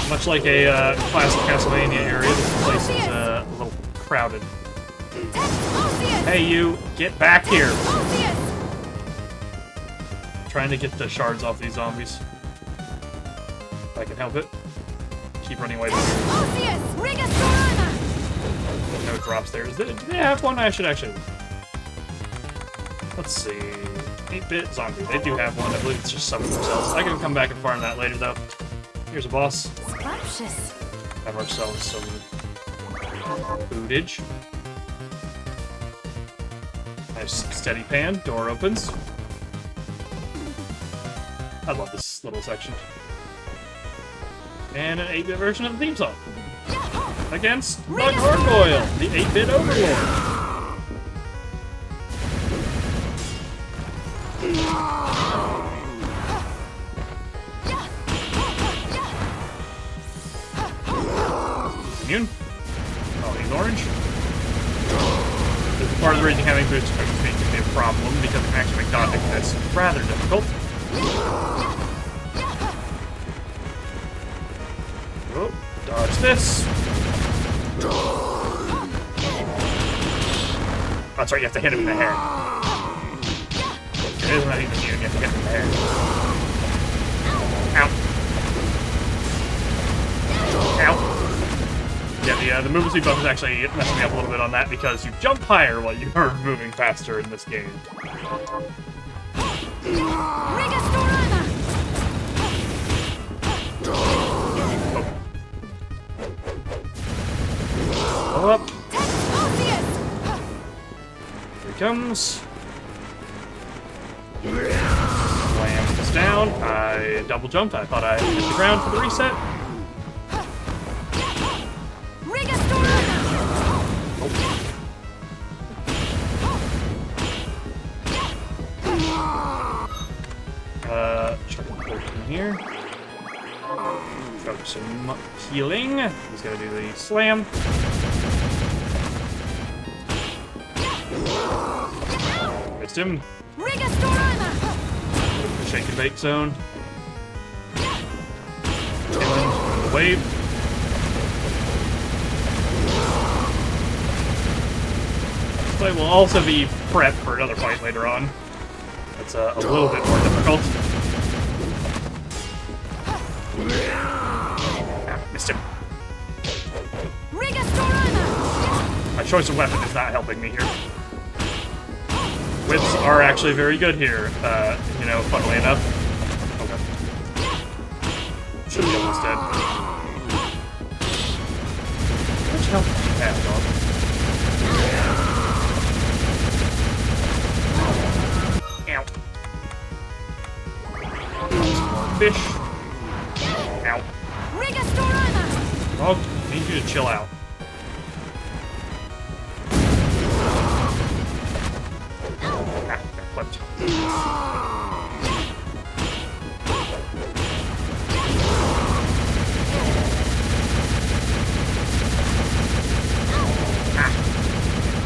Much like a classic Castlevania area, this place is a little crowded. Hey, you! Get back here! Trying to get the shards off these zombies. If I can help it. Keep running away. No drops there. Do they have one? I should actually... Let's see... 8-bit zombie. They do have one. I believe it's just some of themselves. I can come back and farm that later, though. Here's a boss. Scrumptious. Have ourselves some... footage. Nice steady pan. Door opens. I love this little section. And an 8-bit version of the theme song. Against the Gargoyle, the 8-bit overlord. Immune? Oh, he's orange? This is part of the reason having boots can be a problem, because it can actually make dodging this rather difficult. Oh, dodge this. That's right, you have to hit him in the head. It isn't that even immune, you have to hit him in the head. Ow. Ow. Yeah, the movement speed buff is actually messing me up a little bit on that because you jump higher while you are moving faster in this game. Blow up. Here he comes. Slam this down. I double jumped. I thought I hit the ground for the reset. Chuck a 13 here. Chuck some healing. He's gonna do the slam. Missed him. Shake and bake zone. Killing the wave. This fight will also be prep for another fight later on. That's a little bit more difficult. Ah, missed him. My choice of weapon is not helping me here. Whips are actually very good here, you know, funnily enough. Okay. Should be almost dead. How much health do you have, dog? Ow. Some more fish. Ow. Dog, I need you to chill out. Flipped.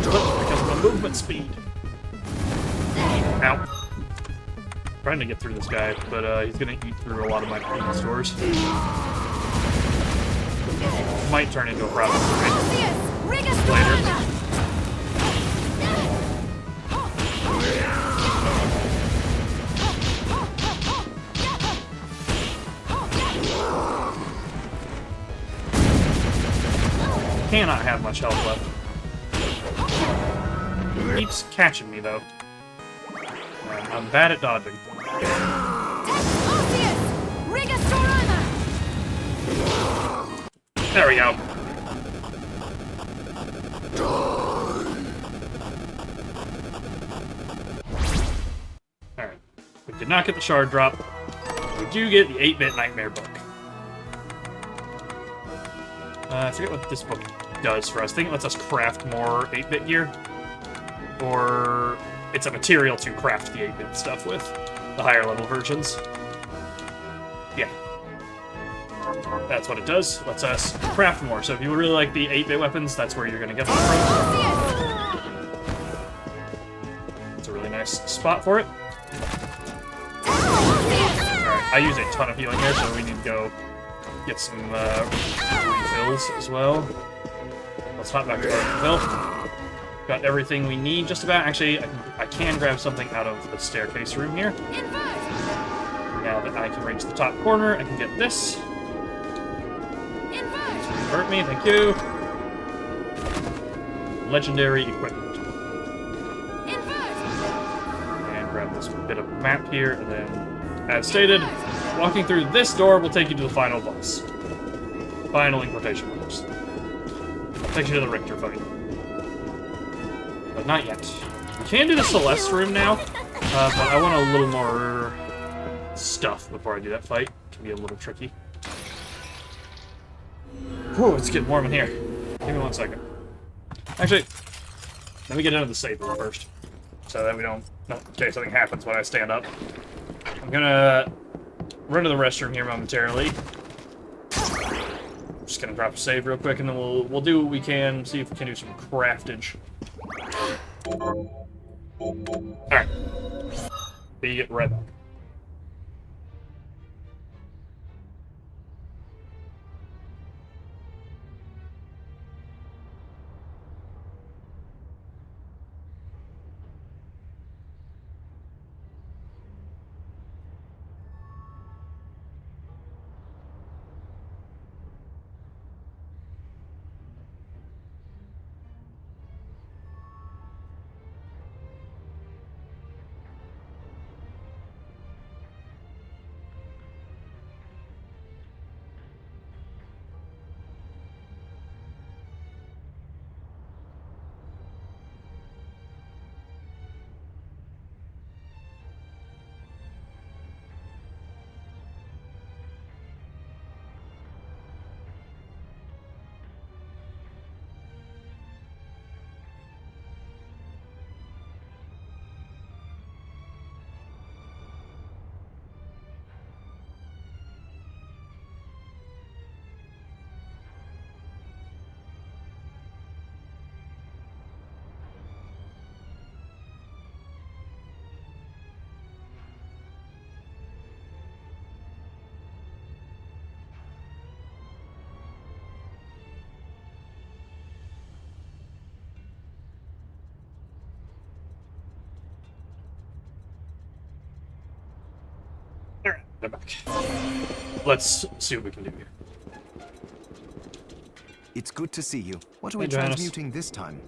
Because of my movement speed. Ow. Trying to get through this guy, but he's gonna eat through a lot of my food stores. Might turn into a problem for me later. Cannot have much health left. Keeps catching me though. I'm bad at dodging. There we go. Alright. We did not get the shard drop. We do get the 8-bit Nightmare book. I forget what this book does for us. I think it lets us craft more 8-bit gear. Or it's a material to craft the 8-bit stuff with. The higher level versions. Yeah. That's what it does. Lets us craft more. So if you really like the 8-bit weapons, that's where you're going to get them from. It's a really nice spot for it. Alright. I use a ton of healing here, so we need to go get some refills as well. Let's hop back to our refill. Got everything we need just about. Actually, I can grab something out of the staircase room here. Now that I can reach the top corner, I can get this. Hurt me, thank you. Legendary equipment. And grab this bit of map here, and then, as stated, walking through this door will take you to the final boss. Final in quotation marks. Takes you to the Richter fight. But not yet. We can do the Celeste room now, but I want a little more stuff before I do that fight. It can be a little tricky. Whew, it's getting warm in here. Give me 1 second. Actually, let me get into the safe room first, so that we don't, in case something happens when I stand up. I'm gonna run to the restroom here momentarily. Just gonna drop a save real quick, and then we'll do what we can, see if we can do some craftage. Alright. Be right back. Alright, they're back. Let's see what we can do here. It's good to see you. What are we Hey, Johannes. transmuting this time?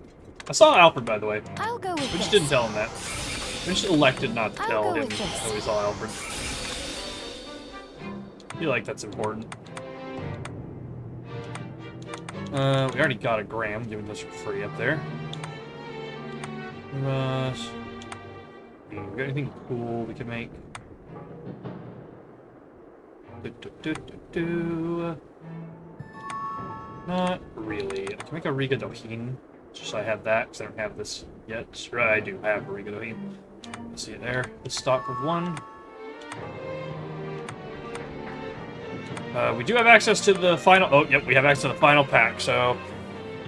I saw Alfred, by the way. I'll go with We just this. didn't tell him that. We just elected not to I'll tell go him with this. that we saw Alfred. I feel like that's important. We already got a gram, doing this for free up there. We got anything cool we can make? Not really. I can make a Riga Dohin, just so I have that, because I don't have this yet. Right, I do have a Riga Dohin. See it there. The stock of 1. We do have access to the final... Oh, yep, we have access to the final pack, so...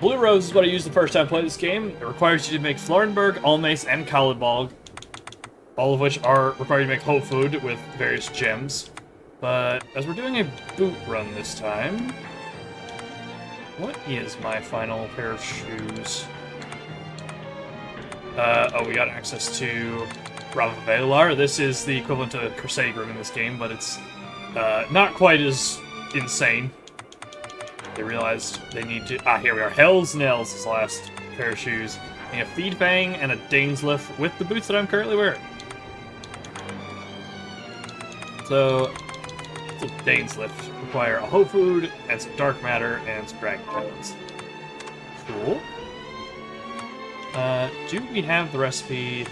Blue Rose is what I used the first time I played this game. It requires you to make Florenberg, Almace, and Kalidbolg, all of which are required to make whole food with various gems. But as we're doing a boot run this time... What is my final pair of shoes? Oh, we got access to Rava Velar. This is the equivalent to Crusade Room in this game, but it's not quite as insane. They realized they need to... Ah, here we are. Hell's Nails is the last pair of shoes. And a Feed Fang and a Dainsliff with the boots that I'm currently wearing. So, the Dainsliff require a whole food and some dark matter and some dragon talons. Cool. Do we have the recipe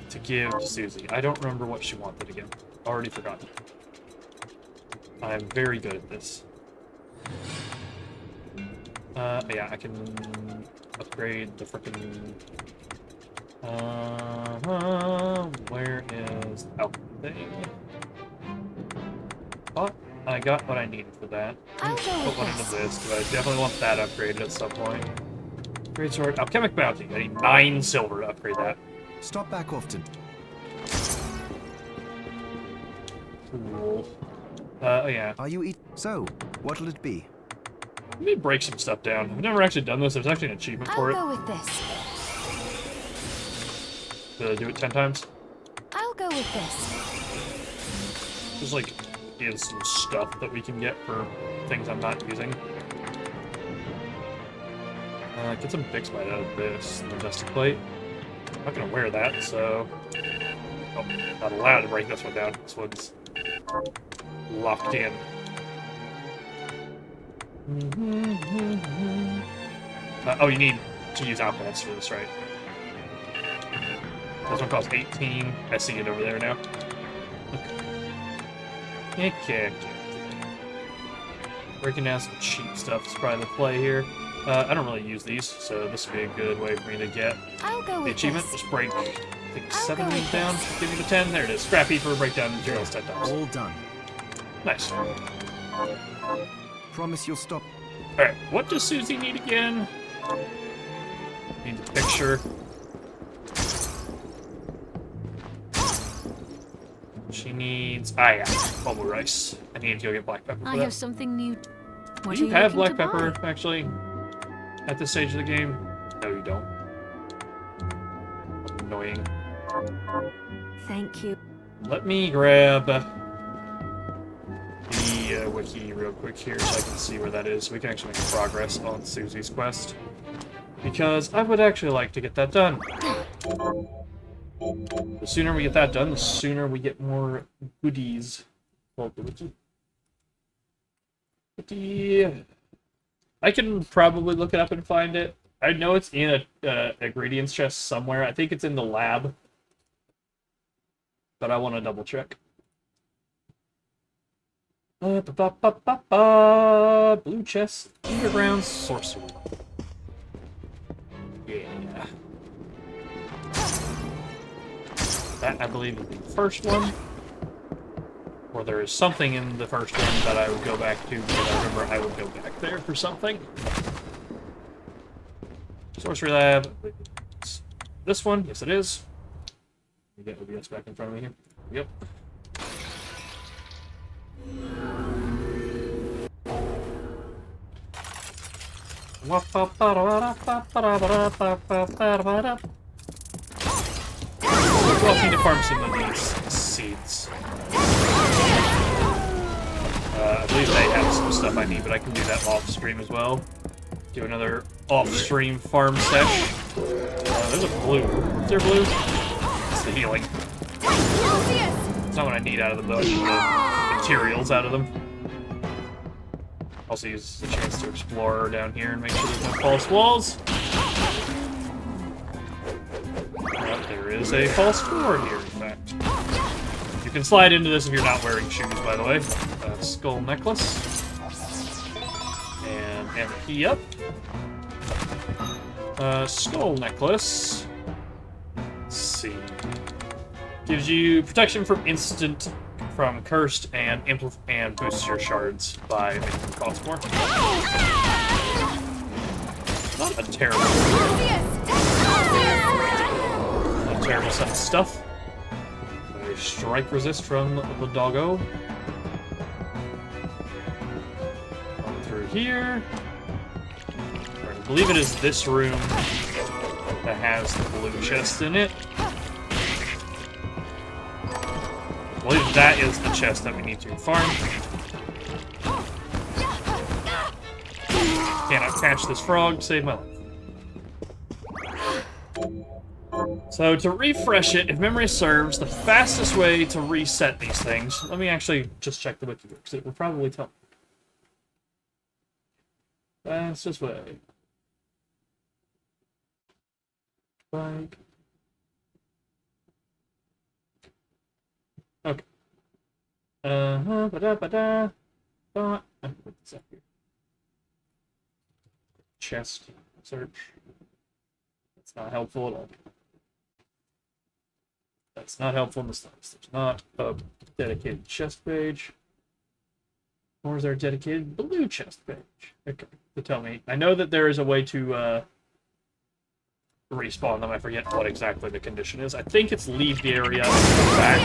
to give to Susie? I don't remember what she wanted again. Already forgotten. I'm very good at this. Yeah, I can upgrade the frickin'... where is the alchemy thing? Oh, I got what I needed for that. I'll Put go with one into this. this, because I definitely want that upgraded at some point. Great sword. Alchemic Bounty. I need 9 silver to upgrade that. Stop back often. Cool. Oh yeah. Are you So, what'll it be? Let me break some stuff down. I've never actually done this. There's actually an achievement for I'll it. go with this. Did I do it 10 times? I'll go with this. There's like is some stuff that we can get for things I'm not using. Get some big spite out of this. The dusty plate. I'm not gonna wear that, so... Oh, not allowed to break this one down. This one's locked in. Oh, you need to use alcohols for this, right? This one costs 18. I see it over there now. Okay. Breaking down some cheap stuff is probably the play here. I don't really use these, so this would be a good way for me to get I'll go the with achievement. this. Just break, I think, I'll 7 go of these with down. this. Give me the 10. There it is. Scrap heap for breakdown materials 10 times. All done. Nice. Promise you'll stop. Alright, what does Susie need again? Need the picture. She needs... Ah, yeah. Bubble rice. I need to go get black pepper for I that. have something new. What Do are you you have looking black to pepper, buy? actually, at this stage of the game? No, you don't. Annoying. Thank you. Let me grab the wiki real quick here so I can see where that is. We can actually make progress on Susie's quest. Because I would actually like to get that done. The sooner we get that done, the sooner we get more goodies. Well, the wiki. I can probably look it up and find it. I know it's in a ingredients chest somewhere. I think it's in the lab. But I want to double check. Blue chest, underground sorcery. Yeah. That, I believe, is the first one. Or there is something in the first one that I would go back to, because I remember I would go back there for something. Sorcery Lab. It's this one? Yes, it is. Let me get OBS back in front of me here. Yep. We'll need to farm some of these seeds. I believe they have some stuff I need, but I can do that off stream as well. Do another off-stream farm sesh. There's a blue. Is there blue? It's the healing. It's not what I need out of them, though. I need the materials out of them. Also use the chance to explore down here and make sure there's no false walls. There is a false floor here, in fact. You can slide into this if you're not wearing shoes, by the way. Skull necklace. And hammer key up. Skull necklace. Let's see. Gives you protection from cursed and boosts your shards by making them cost more. Not a terrible set of stuff. A strike resist from the doggo. Come through here. I believe it is this room that has the blue chest in it. I believe that is the chest that we need to farm. Cannot catch this frog to save my life. So to refresh it, if memory serves, the fastest way to reset these things... Let me actually just check the wiki, because it will probably tell me. Fastest way. Like... Okay. Ba-da-ba-da. Put this up here. Chest search. That's not helpful at all. That's not helpful in the slightest. There's not a dedicated chest page. Nor is there a dedicated blue chest page. Okay, to tell me. I know that there is a way to respawn them. I forget what exactly the condition is. I think it's leave the area and come back.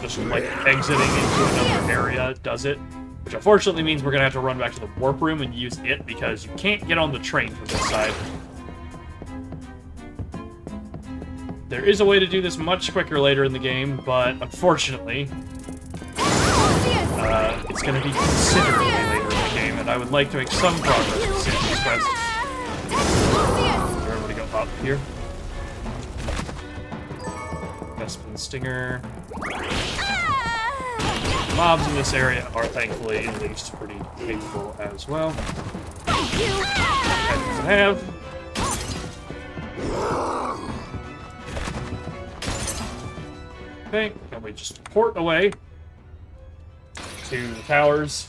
just like exiting into another area does it. Which unfortunately means we're gonna have to run back to the warp room and use it because you can't get on the train from this side. There is a way to do this much quicker later in the game, but unfortunately, it's going to be considerably later in the game, and I would like to make some progress in this quest. Remember to go up here. Bespin Stinger. Mobs in this area are thankfully at least pretty capable as well. As I have. Okay, and we just port away to the towers.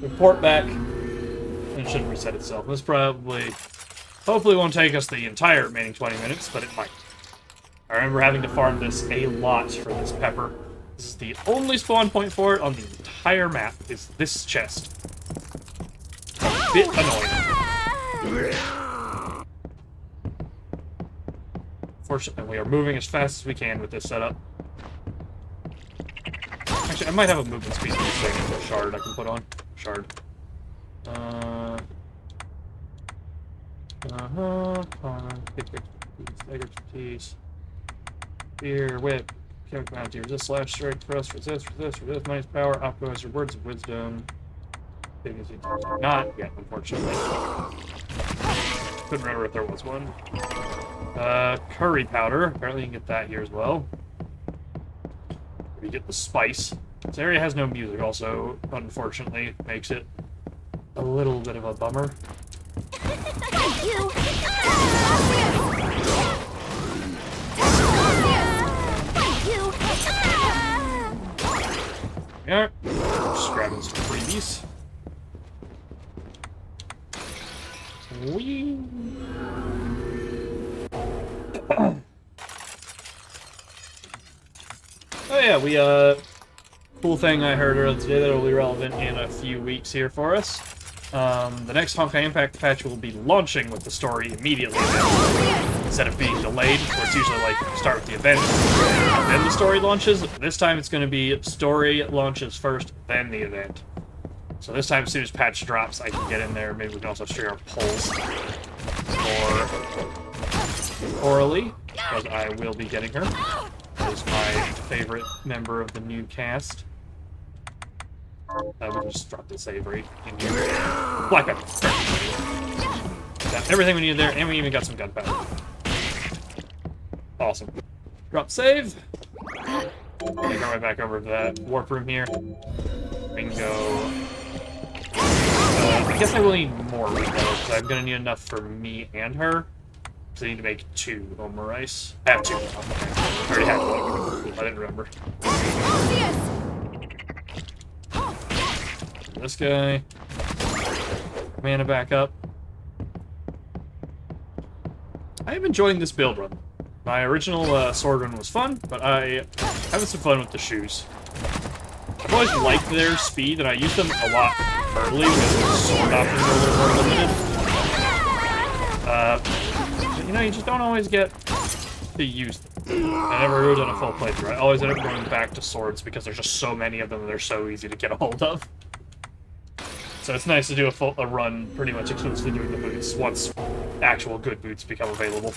We port back, and it should reset itself. This hopefully won't take us the entire remaining 20 minutes, but it might. I remember having to farm this a lot for this pepper. This is the only spawn point for it on the entire map, is this chest. A bit annoying. Fortunately, we are moving as fast as we can with this setup. Actually, I might have a movement speed for this thing. A shard I can put on. Shard. Pick expertise. Fear, whip. Chemical bounty. Resist, slash, strike, thrust, resist, minus power, optimizer, words of wisdom. Not yet, unfortunately. Couldn't remember if there was one. Curry powder. Apparently you can get that here as well. You get the spice. This area has no music also, unfortunately, makes it a little bit of a bummer. Yeah, just grabbing some freebies. Whee! Oh yeah, cool thing I heard earlier today that will be relevant in a few weeks here for us. The next Honkai Impact patch will be launching with the story immediately instead of being delayed, where it's usually like start with the event, and then the story launches. This time it's going to be story launches first, then the event. So this time, as soon as patch drops, I can get in there. Maybe we can also stream our polls for Coralie, because I will be getting her. Is my favorite member of the new cast. We can just drop the save rate in here. Black pepper. Got everything we needed there, and we even got some gunpowder. Awesome. Drop save. Make our way back over to that warp room here. Bingo. I guess I will need more though, because I'm gonna need enough for me and her. So I need to make 2 Oma rice. I have 2. Okay. I already had 1. I didn't remember. This guy. Mana back up. I am enjoying this build run. My original sword run was fun, but I having some fun with the shoes. I've always liked their speed, and I use them a lot early because the sword options are a little more limited. But, you know, you just don't always get to use them. I never really done a full playthrough. I always end up going back to swords because there's just so many of them and they're so easy to get a hold of. So it's nice to do a run pretty much exclusively doing the boots once actual good boots become available.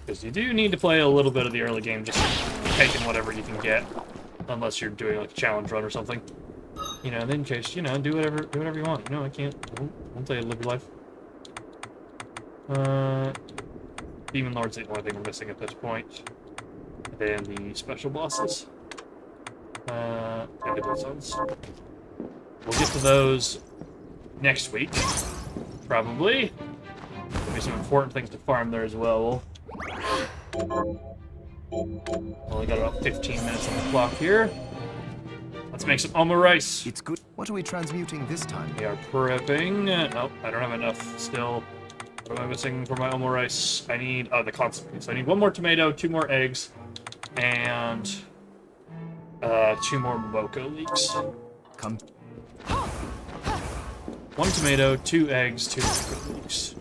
Because you do need to play a little bit of the early game, just taking whatever you can get, unless you're doing like a challenge run or something. You know, then in case, you know, do whatever you want. You know, I won't tell you to live your life. Demon Lord's the only thing we're missing at this point. And then the special bosses. And the bossons. We'll get to those next week, probably. There'll be some important things to farm there as well. Only got about 15 minutes on the clock here. Let's make some Oma rice. It's good. What are we transmuting this time? We are prepping. Nope, I don't have enough still. What am I missing for my Oma rice? I need the concentrate. So I need 1 more tomato, 2 more eggs, and 2 more Mocha leeks. Come. 1 tomato, 2 eggs, 2 Mocha leeks.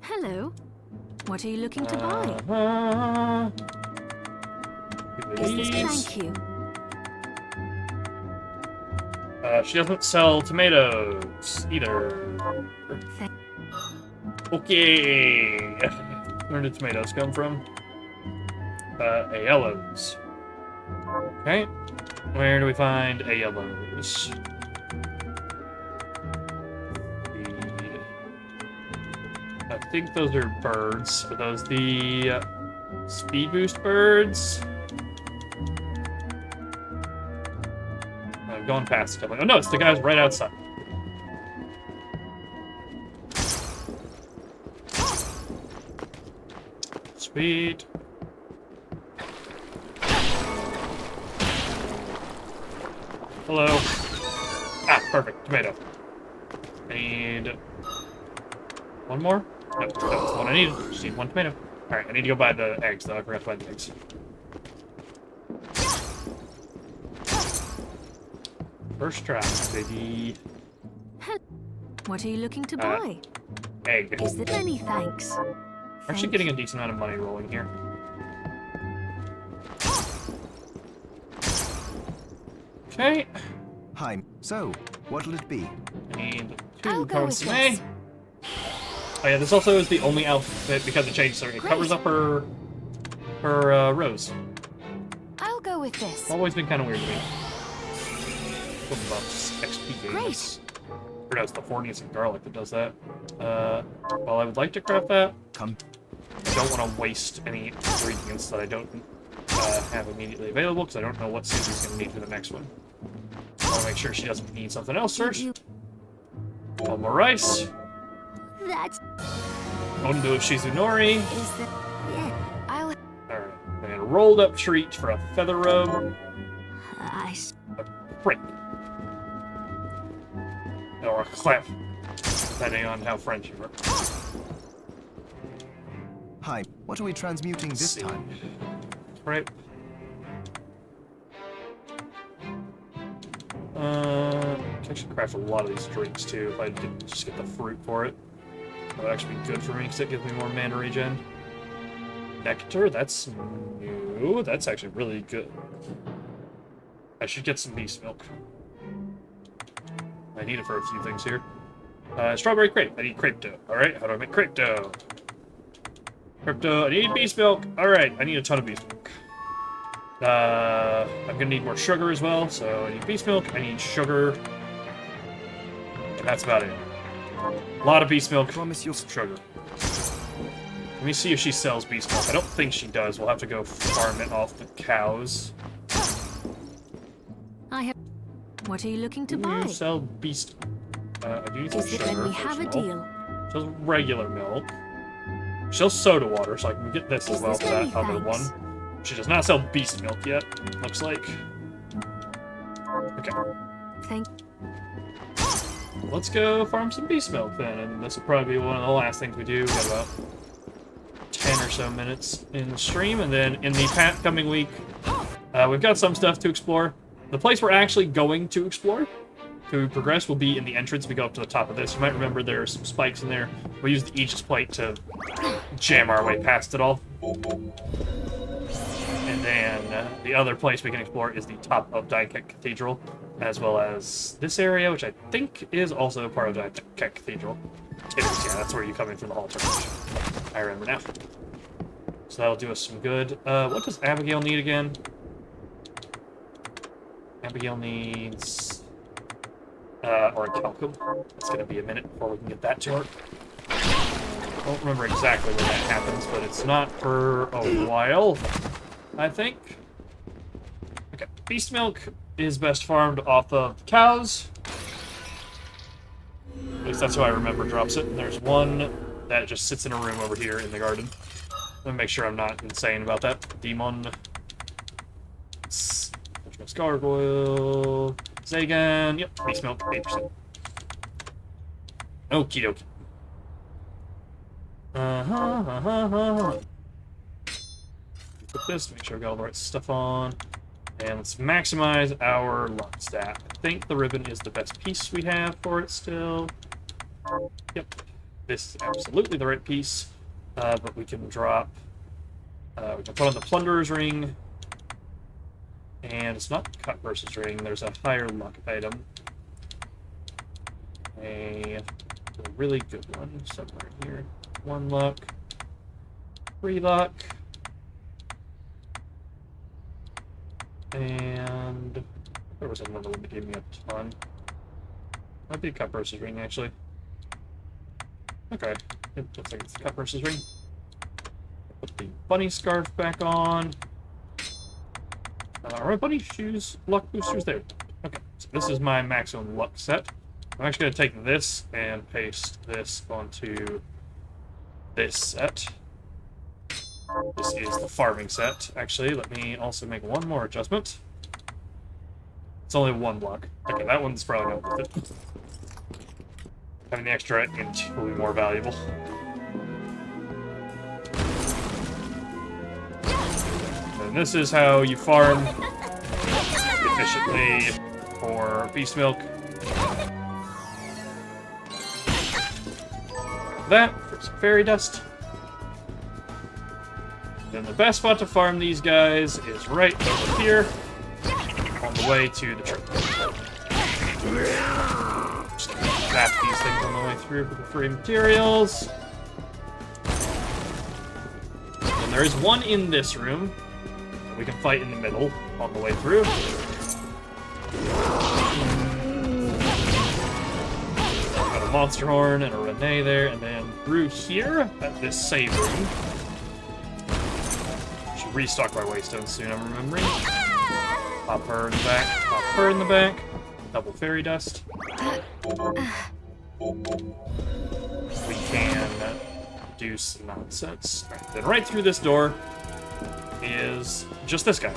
Hello. What are you looking to buy? Is this thank you? She doesn't sell tomatoes either. Okay. Where did tomatoes come from? Aiellos. Okay. Where do we find Aiellos? I think those are birds. Are those the speed boost birds? I'm going past it. Oh no, it's the guys right outside. Sweet. Hello. Ah, perfect. Tomato. I need one more? Nope, that was the one I needed. Just need one tomato. Alright, I need to go buy the eggs, though. I forgot to buy the eggs. First try, baby. What are you looking to buy? Egg. Is there any thanks? Actually getting a decent amount of money rolling here. Okay. Hi. So, what'll it be? I need I'll two go with consomme. this. Oh yeah, this also is the only outfit because it changed, so it covers up her rose. I'll go with this. Always been kind of weird to me. What buffs? XP gains. Or no, it's the Fornius and Garlic that does that. Well, I would like to craft that. Come. I don't want to waste any ingredients that I don't have immediately available, because I don't know what Susie's going to need for the next one. I want to make sure she doesn't need something else first. One more rice. That's... Ondo Shizunori. Is that... Yeah, I'll... Alright. And a rolled up treat for a feather robe. A prick. Or a clef. Depending on how French you are. Hi. What are we transmuting this time? Right. I can actually craft a lot of these drinks too if I didn't just get the fruit for it. That would actually be good for me because it gives me more mana regen. Nectar, that's new. That's actually really good. I should get some beast milk. I need it for a few things here. Strawberry crepe. I need crepe dough. Alright, how do I make crepe dough? Crepe dough. I need beast milk. Alright, I need a ton of beast milk. I'm gonna need more sugar as well, so I need beast milk, I need sugar. And that's about it. A lot of beast milk, Promise you'll... sugar. Let me see if she sells beast milk. I don't think she does. We'll have to go farm it off the cows. I have... What are you looking to Do buy? you sell beast... I do need some Is it sugar. when we have a first of all. deal? She sells regular milk. She sells soda water, so I can get this as Is well this for that any other thanks? one. She does not sell beast milk yet, looks like. Okay. Thank... Let's go farm some beast milk then, and this will probably be one of the last things we do. We got about 10 or so minutes in the stream, and then in the coming week, we've got some stuff to explore. The place we're actually going to explore to progress will be in the entrance. We go up to the top of this. You might remember there are some spikes in there. We use the Aegis plate to jam our way past it all. And then the other place we can explore is the top of Daikek Cathedral, as well as this area, which I think is also part of Daikek Cathedral. It is, yeah, that's where you come in for the altar. I remember now. So that'll do us some good. What does Abigail need again? Abigail needs... Orichalcum. It's gonna be a minute before we can get that to her. I don't remember exactly when that happens, but it's not for a while, I think. Okay, beast milk is best farmed off of cows. At least that's how I remember drops it. And there's one that just sits in a room over here in the garden. Let me make sure I'm not insane about that. Demon. Gargoyle. Zagan. Yep, beast milk, 8%. Okie dokie. Put this, make sure we got all the right stuff on. And let's maximize our luck stat. I think the ribbon is the best piece we have for it still. Yep. This is absolutely the right piece. But we can drop... we can put on the Plunderer's Ring. And it's not Cut versus Ring. There's a higher luck item. A really good one somewhere here. 1 luck. 3 luck. And there was another one that gave me a ton. Might be a Cut versus Ring, actually. Okay. It looks like it's the Cut versus Ring. Put the bunny scarf back on. Are my bunny shoes luck boosters there? Okay, so this is my maximum luck set. I'm actually going to take this and paste this onto this set. This is the farming set. Actually, let me also make one more adjustment. It's only 1 luck. Okay, that one's probably not worth it. Having the extra int will be more valuable. And this is how you farm efficiently for beast milk. That for some fairy dust. Then the best spot to farm these guys is right over here on the way to the trip. Just zap these things on the way through for the free materials. And there is one in this room that we can fight in the middle on the way through. Got a Monster Horn and a Renee there, and then through here at this save room. Should restock my Waystone soon, I'm remembering. Pop her in the back, pop her in the back. Double fairy dust. We can do some nonsense. Right, then right through this door is just this guy.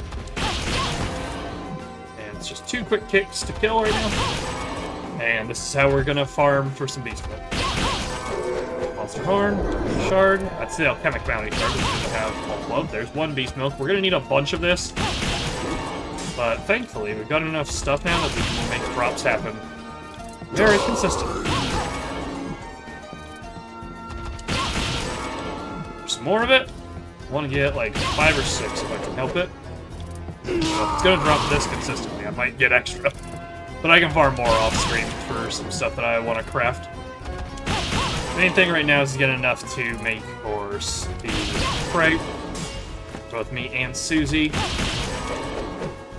And it's just 2 quick kicks to kill right now. And this is how we're gonna farm for some beast milk. Monster Horn, Shard. That's the Alchemic Bounty Shard, which we have all of. There's 1 beast milk. We're gonna need a bunch of this. But thankfully, we've got enough stuff now that we can make drops happen very consistently. Some more of it. I want to get like 5 or 6 if I can help it. So if it's going to drop this consistently, I might get extra. But I can farm more off stream for some stuff that I want to craft. Main thing right now is to get enough to make, of course, the crate. Both me and Susie.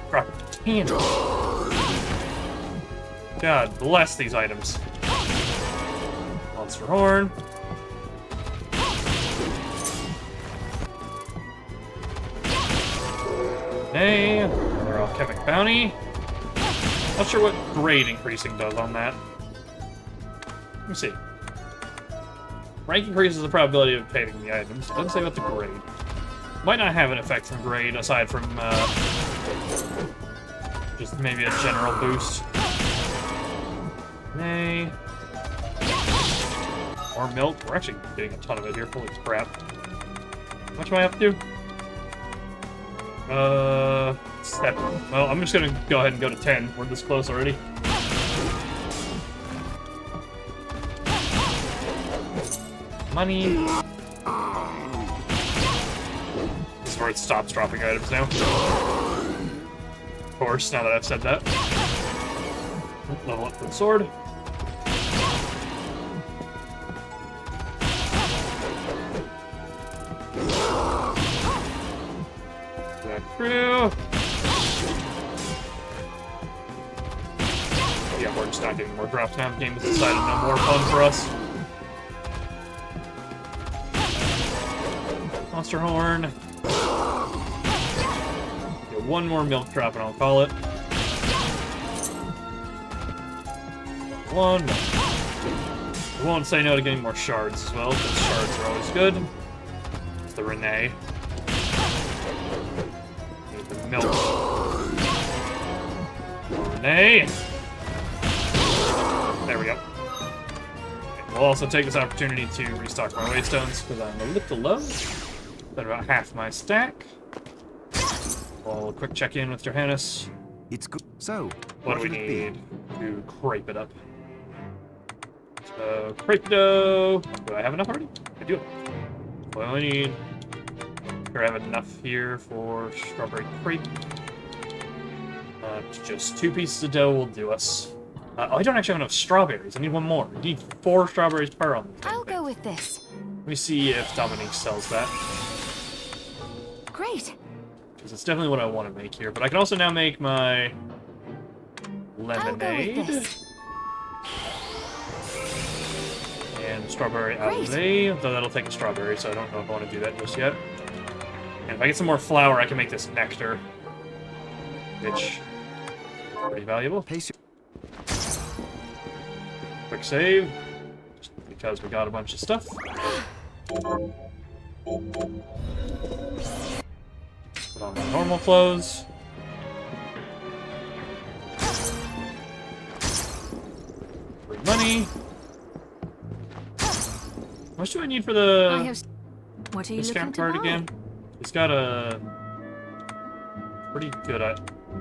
Proper candle. God bless these items. Monster Horn. Nay, another Alchemic Bounty. Not sure what grade increasing does on that. Let me see. Rank increases the probability of obtaining the items. It doesn't say about the grade. Might not have an effect from grade, aside from just maybe a general boost. Nay. More milk. We're actually getting a ton of it here. Holy crap. How much am I up to? 7. Well, I'm just gonna go ahead and go to 10. We're this close already. Money. This is where it stops dropping items now. Of course, now that I've said that. Level up the sword. Back through. Yeah, we're just not getting more drops now. The game has decided no more fun for us. Monster Horn. Get 1 more milk drop and I'll call it. 1 more. I won't say no to getting more shards as well, because shards are always good. It's the Renee. Need the milk. More Renee. There we go. Okay, we'll also take this opportunity to restock my Waystones, because I'm a little low. Got about half my stack. We'll quick check in with Johannes. It's good. So, What do we will it be? need to crepe it up? So, crepe dough. Do I have enough already? I do. I only need... Here, I have enough here for strawberry crepe. Just 2 pieces of dough will do us. Oh, I don't actually have enough strawberries. I need 1 more. You need 4 strawberries per on the I'll go with this. Let me see if Dominique sells that. Great. Because it's definitely what I want to make here. But I can also now make my I'll go lemonade. with this. And strawberry Great. alizé, though that'll take a strawberry, so I don't know if I want to do that just yet. And if I get some more flour, I can make this nectar, which is pretty valuable. Pace Quick save, just because we got a bunch of stuff. Put on my normal clothes. Free money. How much do I need for I the have. What are you looking discount to card buy? again? It's got a pretty good.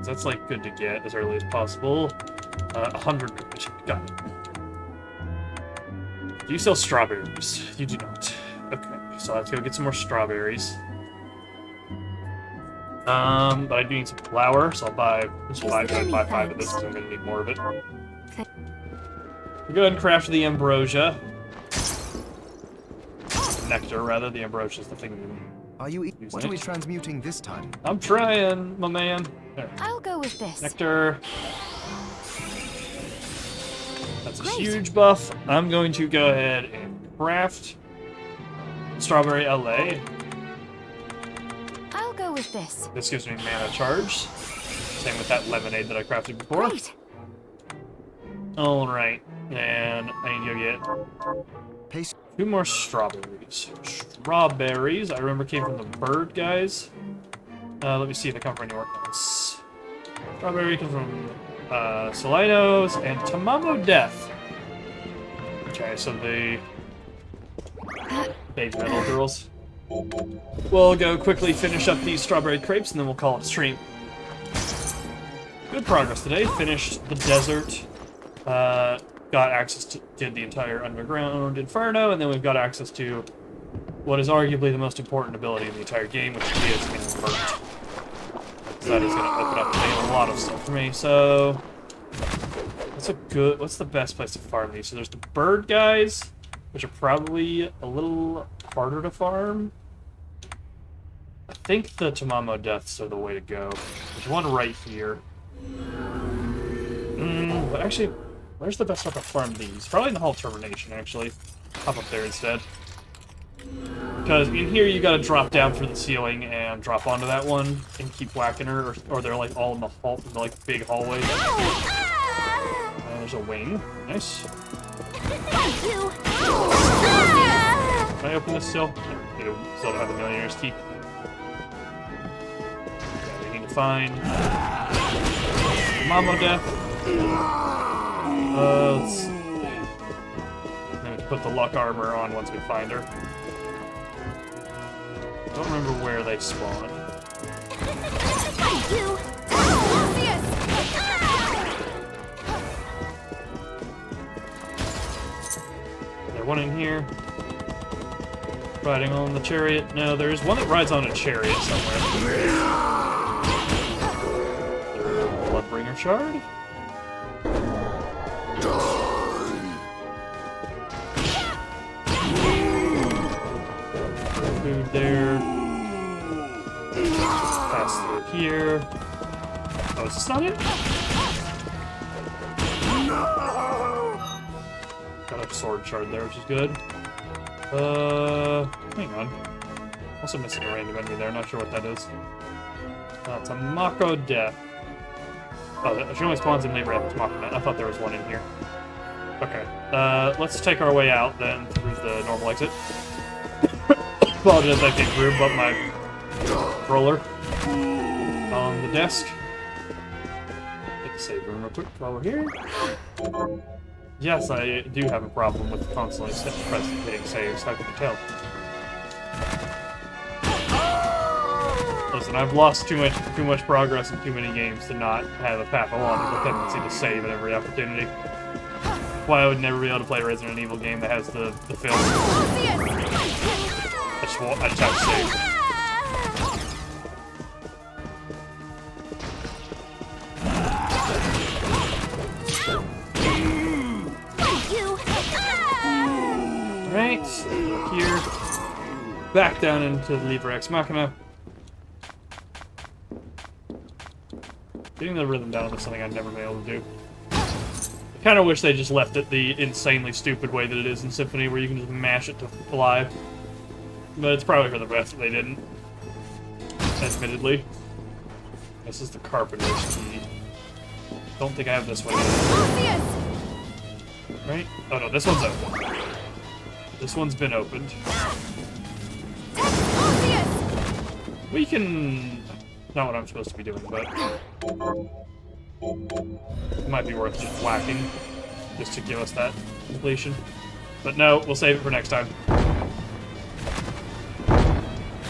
That's like good to get as early as possible. 100 gold. Got it. Do you sell strawberries? You do not. Okay, so let's go get some more strawberries. But I do need some flour, so I'll buy just Is 5. there any Buy 5 of this thanks? because I'm gonna need more of it. Th- We'll go ahead and craft the ambrosia. Nectar, rather. The ambrosia is the thing. Are you Use what are we it. transmuting this time? I'm trying, my man. There. I'll go with this. Nectar. That's a Great. huge buff. I'm going to go ahead and craft strawberry LA. I'll go with this. This gives me mana charge. Same with that lemonade that I crafted before. Great. Alright. And I need to go get Pace 2 more strawberries. Strawberries, I remember came from the bird guys. Let me see if they come from anywhere else. Strawberry comes from Solinos and Tamamo Death. Okay, so the baby metal girls. We'll go quickly finish up these strawberry crepes and then we'll call it a stream. Good progress today. Finished the desert. Got access to, did the entire underground inferno, and then we've got access to what is arguably the most important ability in the entire game, which is invert. So that is going to open up a lot of stuff for me. So what's the best place to farm these? So there's the bird guys, which are probably a little harder to farm. I think the Tamamo Deaths are the way to go. There's one right here. But actually, where's the best spot to farm these? Probably in the Hall of Termination, actually. Hop up there instead. Because in here, you gotta drop down through the ceiling and drop onto that one and keep whacking her, or they're like all in the hall, in the like big hallway. And there's a wing. Nice. Can I open this still? No, I still don't have the Millionaire's Key. Okay, we need to find Mamo Death. Let's see. Then we can put the luck armor on once we find her. Don't remember where they spawn. There's one in here. Riding on the chariot. No, there's one that rides on a chariot somewhere. Bloodbringer shard. Food there. Pass through here. Oh, is this not it? Got a sword shard there, which is good. Hang on. Also missing a random enemy there, not sure what that is. It's a Mako Death. Oh, she only spawns in neighbor after Mako Death. I thought there was one in here. Okay. Let's take our way out then through the normal exit. Apologize, I can't through, but my roller on the desk. Hit the save room real quick while we're here. Yes, I do have a problem with constantly hitting saves. How can you tell? Listen, I've lost too much progress in too many games to not have a pathological tendency to save at every opportunity. Why I would never be able to play a Resident Evil game that has the film. That's I just have to save. Right, here. Back down into the Lever Ex Machina. Getting the rhythm down is something I've never been able to do. I kind of wish they just left it the insanely stupid way that it is in Symphony, where you can just mash it to live. But it's probably for the best that they didn't. Admittedly. This is the Carpenter's key. Don't think I have this one yet. Right? Oh no, this one's open. This one's been opened. We can... Not what I'm supposed to be doing, but... It might be worth just whacking, just to give us that completion. But no, we'll save it for next time.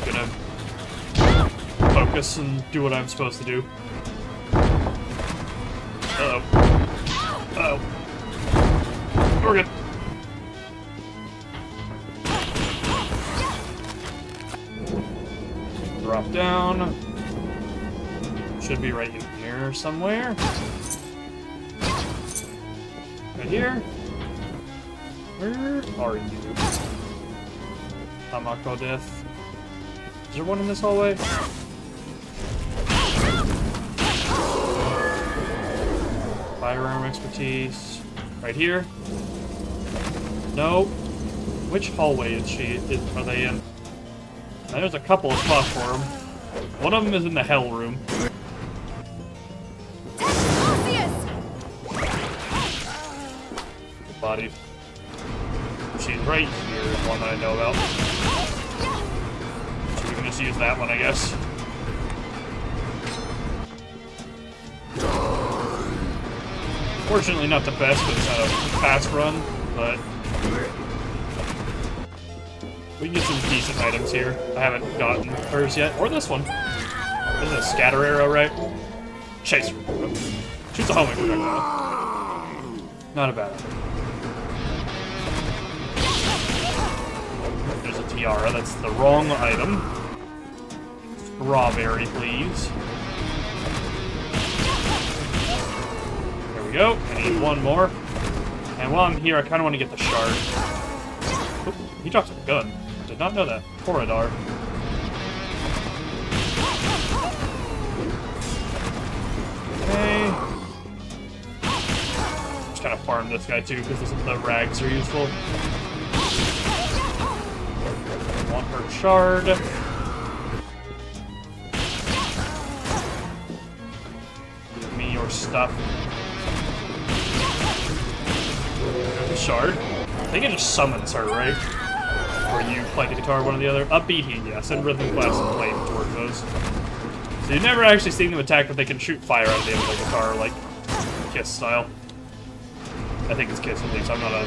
Gonna focus and do what I'm supposed to do. Uh-oh. Uh-oh. We're good. Drop down. Should be right in here somewhere. Right here. Where are you? Tamako Death. Is there one in this hallway? Firearm expertise. Right here. No. Which hallway are they in? Now, there's a couple of spots for them. One of them is in the hell room. Body. She's right here is one that I know about. So we can just use that one, I guess. Fortunately, not the best, but it's not a fast run, but we can get some decent items here. I haven't gotten hers yet, or this one. This is a scatter arrow, right? Chaser. Shoots a homing projectile. Not a bad idea. There's a tiara. That's the wrong item. Strawberry, please. There we go. I need one more. And while I'm here, I kind of want to get the shard. Oop, he drops a gun. Did not know that. Corridor. Okay. Just kind of farm this guy too, because the rags are useful. Want her shard. Give me your stuff. There's a shard. I think it just summons her, right? Or you play the guitar, one or the other. Upbeat heat, yes, and rhythm class and flame towards those. So you've never actually seen them attack, but they can shoot fire out of the end of the guitar, like Kiss style. I think it's Kiss at least. I'm not a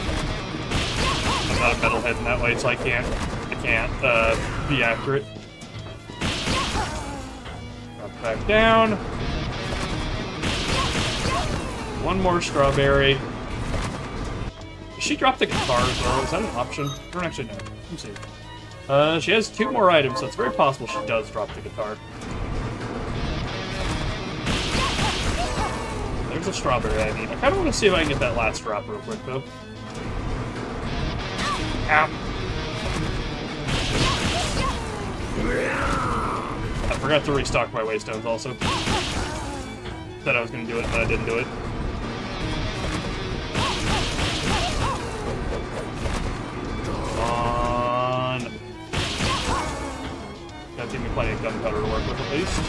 metalhead in that way, so I can't be accurate. Drop back down. One more strawberry. Does she drop the guitar as well? Is that an option? I don't actually know. Let me see. She has 2 more items, so it's very possible she does drop the guitar. There's a strawberry I need. I kind of want to see if I can get that last drop real quick, though. Ow. I forgot to restock my waystones also. Said I was going to do it, but I didn't do it. Come on. Gotta give me plenty of gunpowder to work with at least.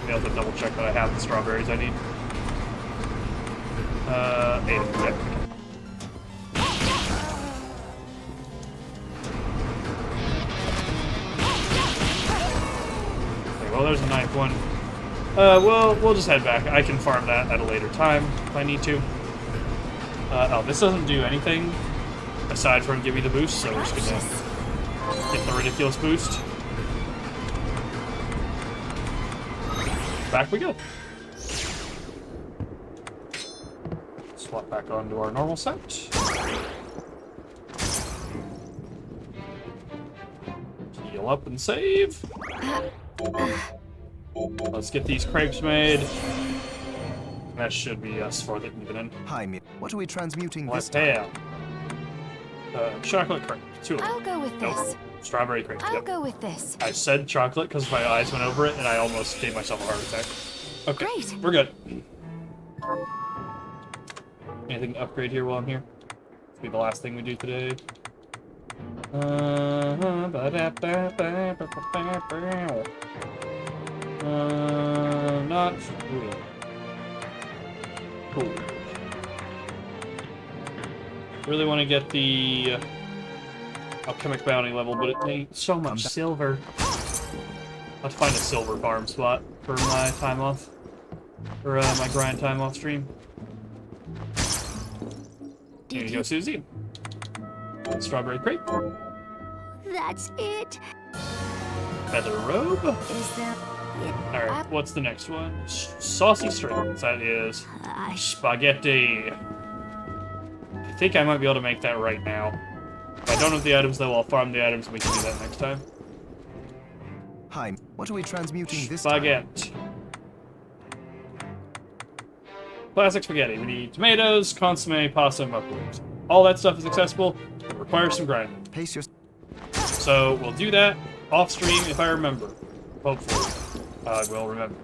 Be able to double check that I have the strawberries I need. 8 of them. Okay. Well, there's a 9th one. Well, we'll just head back. I can farm that at a later time if I need to. Oh, this doesn't do anything aside from give me the boost, so we're just gonna get the ridiculous boost. Back we go. Swap back onto our normal set. heal up and save. Let's get these crepes made. That should be us for the evening. Hi, what are we transmuting What this the time? hell? Chocolate crepe. 2 of them. I'll go with this. Nope. Strawberry crepe. I'll Yep. go with this. I said chocolate because my eyes went over it and I almost gave myself a heart attack. Okay, Great. we're good. Anything to upgrade here while I'm here? This will be the last thing we do today. Not really. Cool. Really want to get the alchemic bounty level, but it needs so much silver. I'll have to find a silver farm spot for my time off. For my grind time off stream. Here you go, Susie. Strawberry crepe. That's it. Feather robe. Is that it? Alright, what's the next one? Saucy strings. That is spaghetti. I think I might be able to make that right now. If I don't have the items, though, I'll farm the items and we can do that next time. Hi, what are we transmuting this time? Spaghetti. Classic spaghetti. We need tomatoes, consomme, pasta, and microwaves. All that stuff is accessible. It requires some grinding. Pace your... So we'll do that off stream if I remember. Hopefully, I will remember.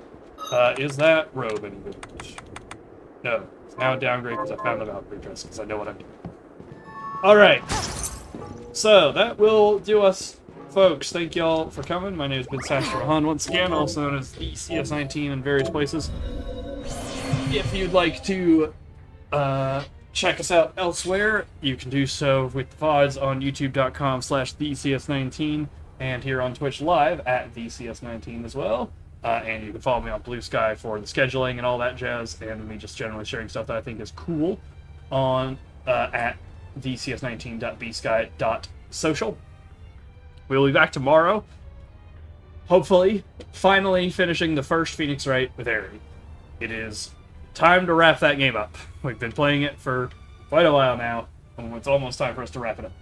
Is that robe any good? No. It's now a downgrade because I found the Valkyrie dress because I know what I'm doing. Alright. So that will do us, folks. Thank y'all for coming. My name has been Sasha Rahan once again, also known as the CS19 in various places. If you'd like to check us out elsewhere, you can do so with the VODs on youtube.com/thecs19 and here on Twitch Live at thecs19 as well. And you can follow me on Blue Sky for the scheduling and all that jazz, and me just generally sharing stuff that I think is cool on at thecs19.bsky.social. We'll be back tomorrow, hopefully, finally finishing the first Phoenix Wright with Aerie. It is time to wrap that game up. We've been playing it for quite a while now, and it's almost time for us to wrap it up.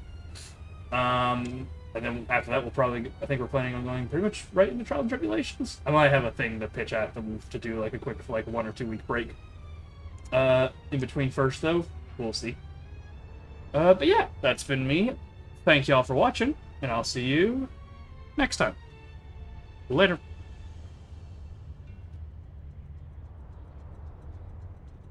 And then after that, we'll probably, I think we're planning on going pretty much right into Trial and Tribulations. I might have a thing to pitch at them to do like a quick, like 1 or 2 week break. In between first, though, we'll see. But yeah, that's been me. Thank y'all for watching, and I'll see you next time. Later.